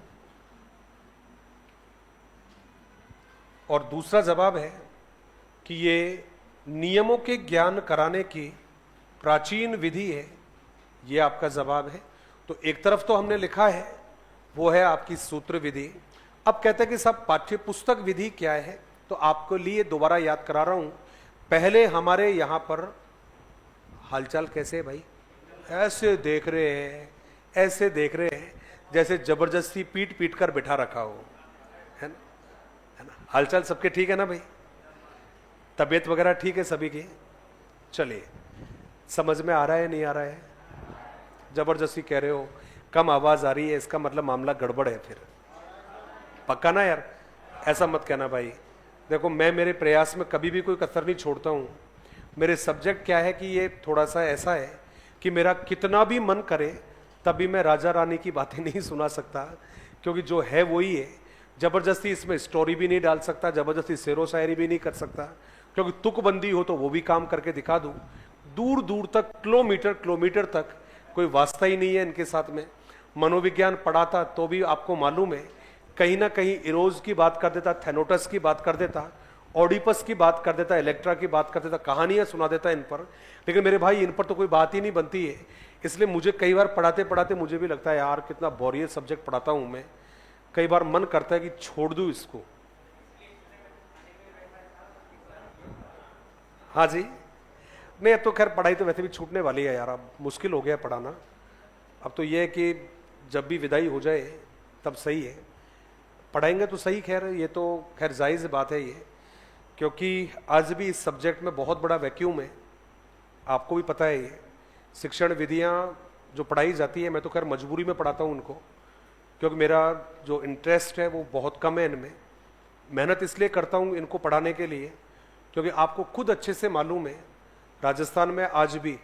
और दूसरा जवाब है कि ये नियमों के ज्ञान कराने की प्राचीन विधि है, ये आपका जवाब है। तो एक तरफ तो हमने लिखा है वो है आपकी सूत्र विधि। अब कहते हैं कि सब पाठ्य पुस्तक विधि क्या है, तो आपको लिए दोबारा याद करा रहा हूं। पहले हमारे यहां पर हालचाल कैसे है भाई? ऐसे देख रहे हैं, ऐसे देख रहे हैं जैसे जबरदस्ती पीट पीट कर बिठा रखा हो, है ना? हालचाल सबके ठीक है ना भाई? तबीयत वगैरह ठीक है सभी की? चलिए, समझ में आ रहा है नहीं आ रहा है? जबरदस्ती कह रहे हो, कम आवाज आ रही है, इसका मतलब मामला गड़बड़ है फिर, पक्का ना यार, ऐसा मत कहना भाई। देखो मैं मेरे प्रयास में कभी भी कोई कसर नहीं छोड़ता हूँ। मेरे सब्जेक्ट क्या है कि ये थोड़ा सा ऐसा है कि मेरा कितना भी मन करे तभी मैं राजा रानी की बातें नहीं सुना सकता, क्योंकि जो है वही है। जबरदस्ती इसमें स्टोरी भी नहीं डाल सकता, जबरदस्ती शेरो शायरी भी नहीं कर सकता, क्योंकि तुकबंदी हो तो वो भी काम करके दिखा दूं। दूर दूर तक, किलोमीटर किलोमीटर तक कोई वास्ता ही नहीं है इनके साथ में। मनोविज्ञान पढ़ाता तो भी आपको मालूम है कहीं ना कहीं इरोज की बात कर देता, थेनोटस की बात कर देता, ऑडिपस की बात कर देता, इलेक्ट्रा की बात कर देता, कहानियां सुना देता इन पर। लेकिन मेरे भाई इन पर तो कोई बात ही नहीं बनती है। इसलिए मुझे कई बार पढ़ाते पढ़ाते मुझे भी लगता है यार कितना बोरियत सब्जेक्ट पढ़ाता हूं मैं। कई बार मन करता है कि छोड़ दूं इसको। हाँ जी, नहीं अब तो खैर पढ़ाई तो वैसे भी छूटने वाली है यार, अब मुश्किल हो गया पढ़ाना। अब तो ये है कि जब भी विदाई हो जाए तब सही है, पढ़ाएंगे तो सही। खैर ये तो खैर जायज़ बात है ये, क्योंकि आज भी इस सब्जेक्ट में बहुत बड़ा वैक्यूम है, आपको भी पता है ये। शिक्षण विधियाँ जो पढ़ाई जाती है, मैं तो खैर मजबूरी में पढ़ाता हूँ उनको, क्योंकि मेरा जो इंटरेस्ट है वो बहुत कम है इनमें। मेहनत इसलिए करता हूँ इनको पढ़ाने के लिए, क्योंकि आपको खुद अच्छे से मालूम है राजस्थान में आज भी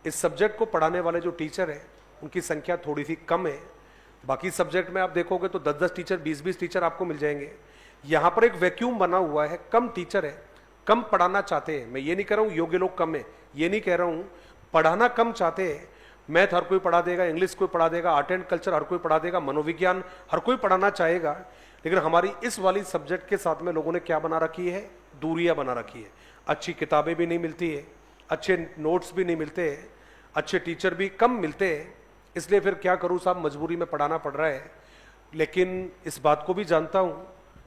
इस सब्जेक्ट को पढ़ाने वाले जो टीचर हैं उनकी संख्या थोड़ी सी कम है। बाकी सब्जेक्ट में आप देखोगे तो 10-10 टीचर, 20-20 टीचर आपको मिल जाएंगे। यहाँ पर एक वैक्यूम बना हुआ है, कम टीचर है, कम पढ़ाना चाहते हैं। मैं ये नहीं कह रहा हूँ योग्य लोग कम है, ये नहीं कह रहा हूँ, पढ़ाना कम चाहते हैं। मैथ हर कोई पढ़ा देगा, इंग्लिश कोई पढ़ा देगा, आर्ट एंड कल्चर हर कोई पढ़ा देगा, मनोविज्ञान हर कोई पढ़ाना चाहेगा। लेकिन हमारी इस वाली सब्जेक्ट के साथ में लोगों ने क्या बना रखी है, दूरियां बना रखी है। अच्छी किताबें भी नहीं मिलती है, अच्छे नोट्स भी नहीं मिलते हैं, अच्छे टीचर भी कम मिलते हैं। इसलिए फिर क्या करूं साहब, मजबूरी में पढ़ाना पड़ रहा है। लेकिन इस बात को भी जानता हूं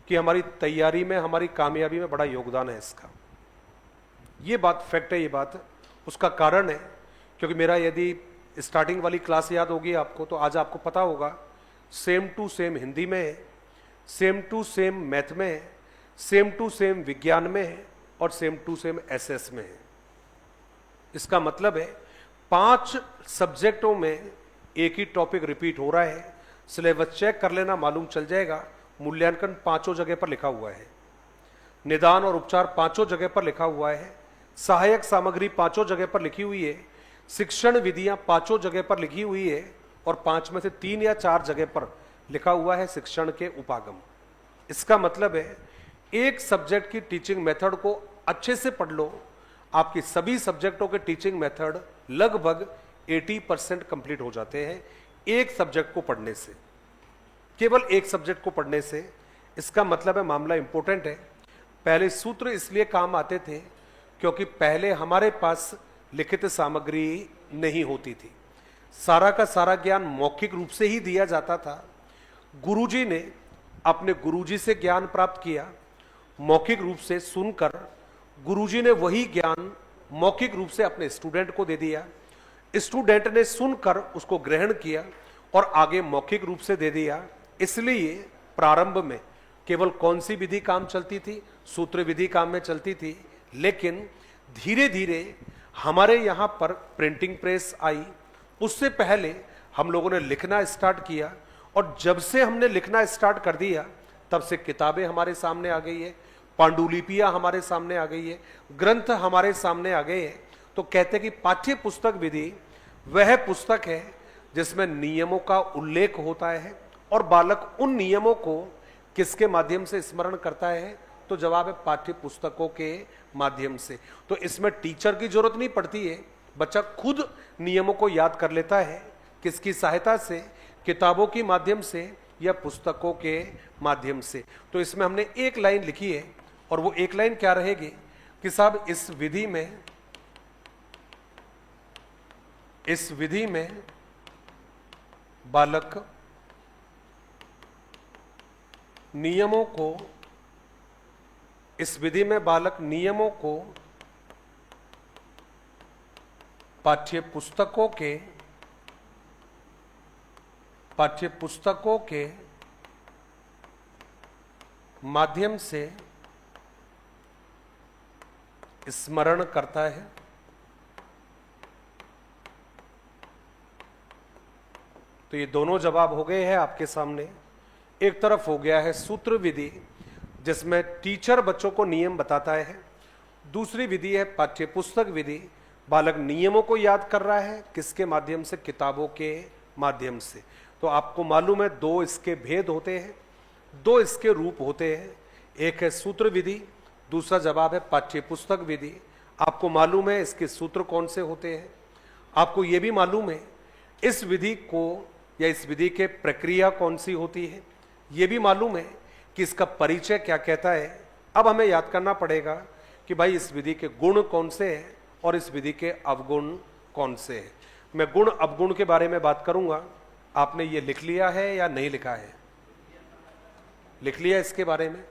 कि हमारी तैयारी में, हमारी कामयाबी में बड़ा योगदान है इसका। ये बात फैक्ट है, ये बात उसका कारण है। क्योंकि मेरा यदि स्टार्टिंग वाली क्लास याद होगी आपको तो आज आपको पता होगा सेम टू सेम हिंदी में है, सेम टू सेम मैथ में है, सेम टू सेम विज्ञान में है और सेम टू सेम एसएस में है। इसका मतलब है 5 सब्जेक्टों में एक ही टॉपिक रिपीट हो रहा है। सिलेबस चेक कर लेना, मालूम चल जाएगा। मूल्यांकन 5 जगह पर लिखा हुआ है, निदान और उपचार 5 जगह पर लिखा हुआ है, सहायक सामग्री 5 जगह पर लिखी हुई है, शिक्षण विधियां 5 जगह पर लिखी हुई है और 5 में से 3 या 4 जगह पर लिखा हुआ है शिक्षण के उपागम। इसका मतलब है एक सब्जेक्ट की टीचिंग मेथड को अच्छे से पढ़ लो, आपकी सभी सब्जेक्टों के टीचिंग मेथड लगभग 80% कंप्लीट हो जाते हैं एक सब्जेक्ट को पढ़ने से, केवल एक सब्जेक्ट को पढ़ने से। इसका मतलब है मामला इंपॉर्टेंट है। पहले सूत्र इसलिए काम आते थे क्योंकि पहले हमारे पास लिखित सामग्री नहीं होती थी, सारा का सारा ज्ञान मौखिक रूप से ही दिया जाता था। गुरुजी ने अपने गुरुजी से ज्ञान प्राप्त किया, मौखिक रूप से सुनकर गुरुजी ने वही ज्ञान मौखिक रूप से अपने स्टूडेंट को दे दिया, स्टूडेंट ने सुनकर उसको ग्रहण किया और आगे मौखिक रूप से दे दिया। इसलिए प्रारंभ में केवल कौन सी विधि काम चलती थी, सूत्र विधि काम में चलती थी। लेकिन धीरे धीरे हमारे यहां पर प्रिंटिंग प्रेस आई, उससे पहले हम लोगों ने लिखना स्टार्ट किया और जब से हमने लिखना स्टार्ट कर दिया तब से किताबें हमारे सामने आ गई है, पांडुलिपियां हमारे सामने आ गई है, ग्रंथ हमारे सामने आ गए हैं। तो कहते कि पाठ्य पुस्तक विधि वह पुस्तक है जिसमें नियमों का उल्लेख होता है और बालक उन नियमों को किसके माध्यम से स्मरण करता है, तो जवाब है पाठ्य पुस्तकों के माध्यम से। तो इसमें टीचर की जरूरत नहीं पड़ती है, बच्चा खुद नियमों को याद कर लेता है। किसकी सहायता से, किताबों की माध्यम से या पुस्तकों के माध्यम से। तो इसमें हमने एक लाइन लिखी है और वो एक लाइन क्या रहेगी कि साहब इस विधि में बालक नियमों को, इस विधि में बालक नियमों को पाठ्य पुस्तकों के माध्यम से स्मरण करता है। तो ये दोनों जवाब हो गए हैं आपके सामने। एक तरफ हो गया है सूत्र विधि, जिसमें टीचर बच्चों को नियम बताता है। दूसरी विधि है पाठ्य पुस्तक विधि, बालक नियमों को याद कर रहा है, किसके माध्यम से? किताबों के माध्यम से। तो आपको मालूम है दो इसके भेद होते हैं, दो इसके रूप होते हैं, एक है सूत्र विधि, दूसरा जवाब है पाठ्य पुस्तक विधि। आपको मालूम है इसके सूत्र कौन से होते हैं, आपको यह भी मालूम है इस विधि को या इस विधि के प्रक्रिया कौन सी होती है, यह भी मालूम है कि इसका परिचय क्या कहता है। अब हमें याद करना पड़ेगा कि भाई इस विधि के गुण कौन से हैं और इस विधि के अवगुण कौन से हैं। मैं गुण अवगुण के बारे में बात करूंगा। आपने ये लिख लिया है या नहीं लिखा है? लिख लिया इसके बारे में?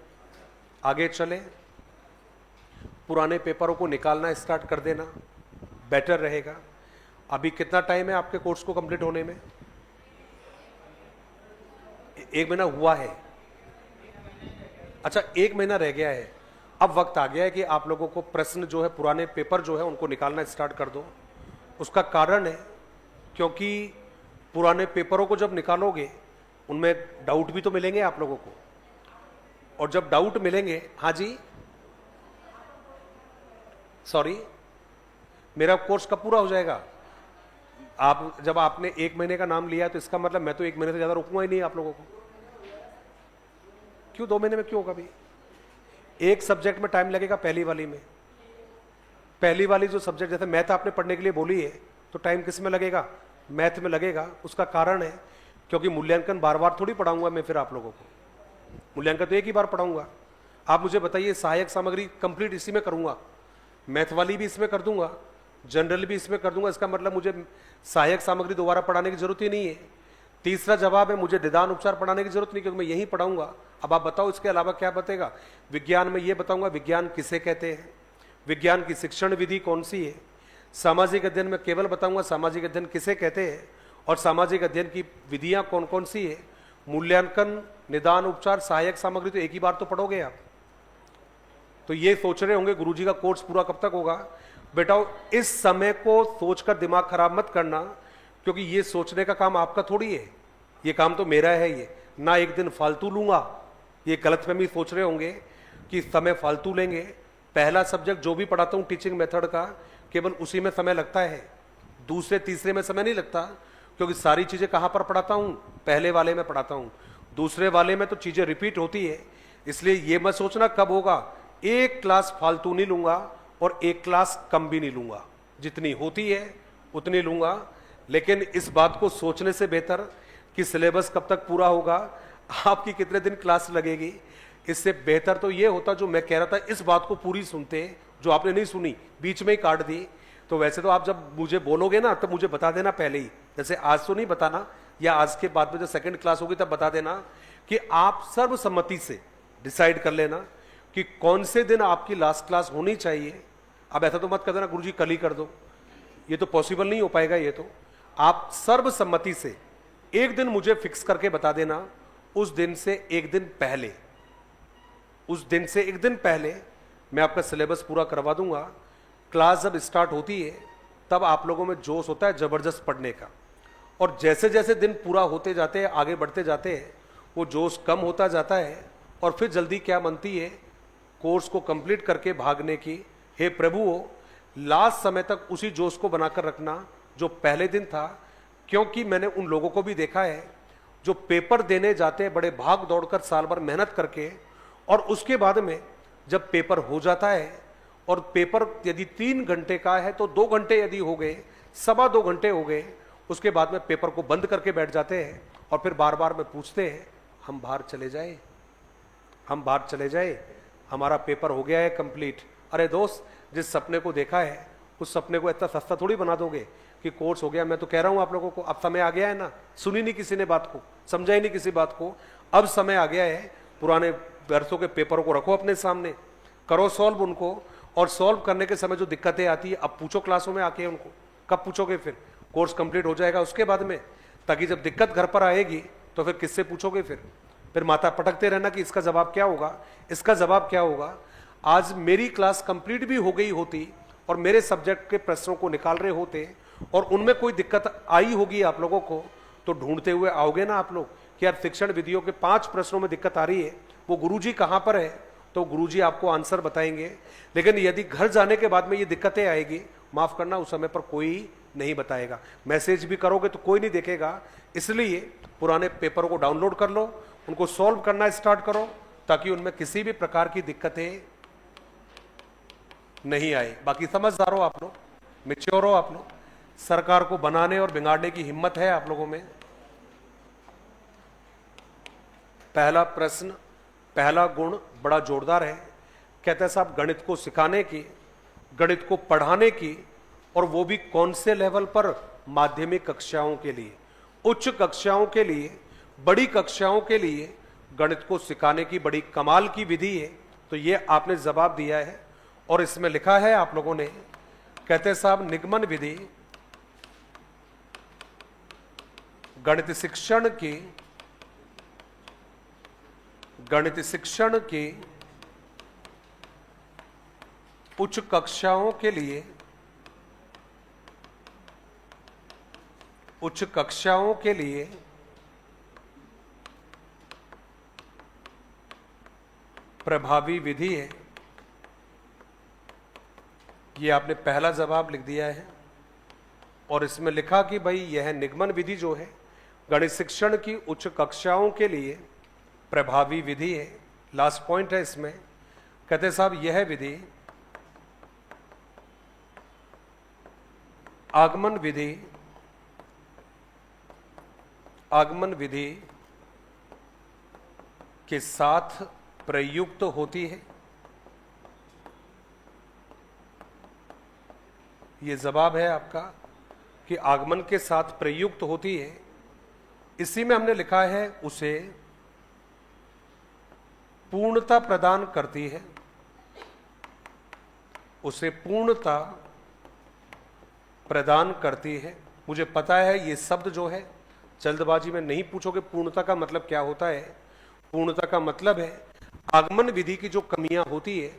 आगे चले, पुराने पेपरों को निकालना स्टार्ट कर देना, बेटर रहेगा। अभी कितना टाइम है आपके कोर्स को कंप्लीट होने में? 1 महीना हुआ है। अच्छा, 1 महीना रह गया है। अब वक्त आ गया है कि आप लोगों को प्रश्न जो है, पुराने पेपर जो है, उनको निकालना स्टार्ट कर दो। उसका कारण है क्योंकि पुराने पेपरों को जब निकालोगे उनमें डाउट भी तो मिलेंगे आप लोगों को, और जब डाउट मिलेंगे, हाँ जी सॉरी, मेरा कोर्स कब पूरा हो जाएगा? आप जब आपने 1 महीने का नाम लिया तो इसका मतलब मैं तो 1 महीने से ज्यादा रुकूंगा ही नहीं आप लोगों को। क्यों 2 महीने में क्यों होगा? भाई एक सब्जेक्ट में टाइम लगेगा, पहली वाली में। पहली वाली जो सब्जेक्ट, जैसे मैथ आपने पढ़ने के लिए बोली है, तो टाइम किस में लगेगा? मैथ में लगेगा। उसका कारण है क्योंकि मूल्यांकन बार बार थोड़ी पढ़ाऊंगा मैं फिर आप लोगों को, मूल्यांकन तो एक ही बार पढ़ाऊंगा। आप मुझे बताइए, सहायक सामग्री कंप्लीट इसी में करूंगा, मैथ वाली भी इसमें कर दूंगा, जनरल भी इसमें कर दूंगा। इसका मतलब मुझे सहायक सामग्री दोबारा पढ़ाने की जरूरत ही नहीं है। तीसरा जवाब है, मुझे निदान उपचार पढ़ाने की जरूरत नहीं, क्योंकि मैं यही पढ़ाऊंगा। अब आप बताओ इसके अलावा क्या बतेगा? विज्ञान में ये बताऊंगा विज्ञान किसे कहते हैं, विज्ञान की शिक्षण विधि कौन सी है। सामाजिक अध्ययन में केवल बताऊंगा सामाजिक अध्ययन किसे कहते हैं और सामाजिक अध्ययन की विधियां कौन कौन सी है। मूल्यांकन, निदान उपचार, सहायक सामग्री तो एक ही बार तो पढ़ोगे आप। तो ये सोच रहे होंगे गुरुजी का कोर्स पूरा कब तक होगा? बेटा इस समय को सोचकर दिमाग खराब मत करना, क्योंकि ये सोचने का काम आपका थोड़ी है, ये काम तो मेरा है। ये ना एक दिन फालतू लूंगा, ये गलतफहमी सोच रहे होंगे कि समय फालतू लेंगे। पहला सब्जेक्ट जो भी पढ़ाता हूं टीचिंग मेथड का, केवल उसी में समय लगता है, दूसरे तीसरे में समय नहीं लगता, क्योंकि सारी चीजें कहां पर पढ़ाता हूं? पहले वाले में पढ़ाता हूं। दूसरे वाले में तो चीजें रिपीट होती है, इसलिए ये मत सोचना कब होगा। एक क्लास फालतू नहीं लूंगा और एक क्लास कम भी नहीं लूंगा, जितनी होती है उतनी लूंगा। लेकिन इस बात को सोचने से बेहतर कि सिलेबस कब तक पूरा होगा, आपकी कितने दिन क्लास लगेगी, इससे बेहतर तो ये होता जो मैं कह रहा था, इस बात को पूरी सुनते, जो आपने नहीं सुनी बीच में ही काट दी। तो वैसे तो आप जब मुझे बोलोगे ना, तब मुझे बता देना पहले ही, जैसे आज तो नहीं बताना, या आज के बाद में जब सेकंड क्लास होगी तब बता देना कि आप सर्वसम्मति से डिसाइड कर लेना कि कौन से दिन आपकी लास्ट क्लास होनी चाहिए। अब ऐसा तो मत कर देना गुरुजी कल ही कर दो, ये तो पॉसिबल नहीं हो पाएगा। ये तो आप सर्वसम्मति से एक दिन मुझे फिक्स करके बता देना, उस दिन से एक दिन पहले, उस दिन से एक दिन पहले मैं आपका सिलेबस पूरा करवा दूंगा। क्लास जब स्टार्ट होती है तब आप लोगों में जोश होता है जबरदस्त पढ़ने का, और जैसे जैसे दिन पूरा होते जाते हैं, आगे बढ़ते जाते हैं, वो जोश कम होता जाता है, और फिर जल्दी क्या बनती है कोर्स को कंप्लीट करके भागने की। हे प्रभु, लास्ट समय तक उसी जोश को बनाकर रखना जो पहले दिन था, क्योंकि मैंने उन लोगों को भी देखा है जो पेपर देने जाते हैं बड़े भाग दौड़कर साल भर मेहनत करके, और उसके बाद में जब पेपर हो जाता है, और पेपर यदि 3 घंटे का है तो 2 घंटे यदि हो गए, 2.25 घंटे हो गए, उसके बाद में पेपर को बंद करके बैठ जाते हैं, और फिर बार बार में पूछते हैं हम बाहर चले जाए, हम बाहर चले जाए, हमारा पेपर हो गया है कंप्लीट। अरे दोस्त, जिस सपने को देखा है उस सपने को इतना सस्ता थोड़ी बना दोगे कि कोर्स हो गया। मैं तो कह रहा हूं आप लोगों को, अब समय आ गया है ना, सुनी नहीं किसी ने बात को, समझा ही नहीं किसी बात को, अब समय आ गया है। पुराने वर्षों के पेपरों को रखो अपने सामने, करो सॉल्व उनको, और सॉल्व करने के समय जो दिक्कतें आती है अब पूछो क्लासों में आके उनको। कब पूछोगे? फिर कोर्स कंप्लीट हो जाएगा उसके बाद में, ताकि जब दिक्कत घर पर आएगी तो फिर किससे पूछोगे? फिर माता पटकते रहना कि इसका जवाब क्या होगा, इसका जवाब क्या होगा। आज मेरी क्लास कंप्लीट भी हो गई होती और मेरे सब्जेक्ट के प्रश्नों को निकाल रहे होते, और उनमें कोई दिक्कत आई होगी आप लोगों को, तो ढूंढते हुए आओगे ना आप लोग कि यार शिक्षण विधियों के 5 प्रश्नों में दिक्कत आ रही है, वो गुरुजी कहां पर है, तो गुरुजी आपको आंसर बताएंगे। लेकिन यदि घर जाने के बाद में ये दिक्कतें आएगी, माफ करना, उस समय पर कोई नहीं बताएगा। मैसेज भी करोगे तो कोई नहीं देखेगा। इसलिए पुराने पेपरों को डाउनलोड कर लो, उनको सॉल्व करना स्टार्ट करो, ताकि उनमें किसी भी प्रकार की दिक्कतें नहीं आए। बाकी समझदार हो आप लोग, मैच्योर हो आप लोग, सरकार को बनाने और बिगाड़ने की हिम्मत है आप लोगों में। पहला प्रश्न, पहला गुण बड़ा जोरदार है। कहते हैं साहब गणित को सिखाने की, गणित को पढ़ाने की, और वो भी कौन से लेवल पर, माध्यमिक कक्षाओं के लिए, उच्च कक्षाओं के लिए, बड़ी कक्षाओं के लिए गणित को सिखाने की बड़ी कमाल की विधि है। तो ये आपने जवाब दिया है, और इसमें लिखा है आप लोगों ने, कहते हैं साहब निगमन विधि गणित शिक्षण की उच्च कक्षाओं के लिए प्रभावी विधि है। ये आपने पहला जवाब लिख दिया है, और इसमें लिखा कि भाई यह निगमन विधि जो है गणित शिक्षण की उच्च कक्षाओं के लिए प्रभावी विधि है। लास्ट पॉइंट है इसमें, कहते साहब यह विधि आगमन विधि के साथ प्रयुक्त होती है। यह जवाब है आपका कि आगमन के साथ प्रयुक्त होती है। इसी में हमने लिखा है उसे पूर्णता प्रदान करती है, उसे पूर्णता प्रदान करती है। मुझे पता है ये शब्द जो है जल्दबाजी में नहीं पूछोगे पूर्णता का मतलब क्या होता है। पूर्णता का मतलब है आगमन विधि की जो कमियां होती है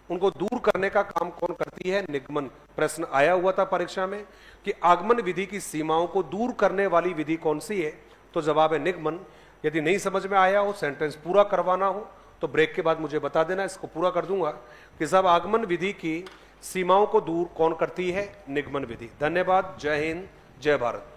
उनको दूर करने का काम कौन करती है, निगमन। प्रश्न आया हुआ था परीक्षा में कि आगमन विधि की सीमाओं को दूर करने वाली विधि कौन सी है, तो जवाब है निगमन। यदि नहीं समझ में आया हो, सेंटेंस पूरा करवाना हो, तो ब्रेक के बाद मुझे बता देना, इसको पूरा कर दूंगा कि साहब आगमन विधि की सीमाओं को दूर कौन करती है, निगमन विधि। धन्यवाद, जय हिंद, जय भारत।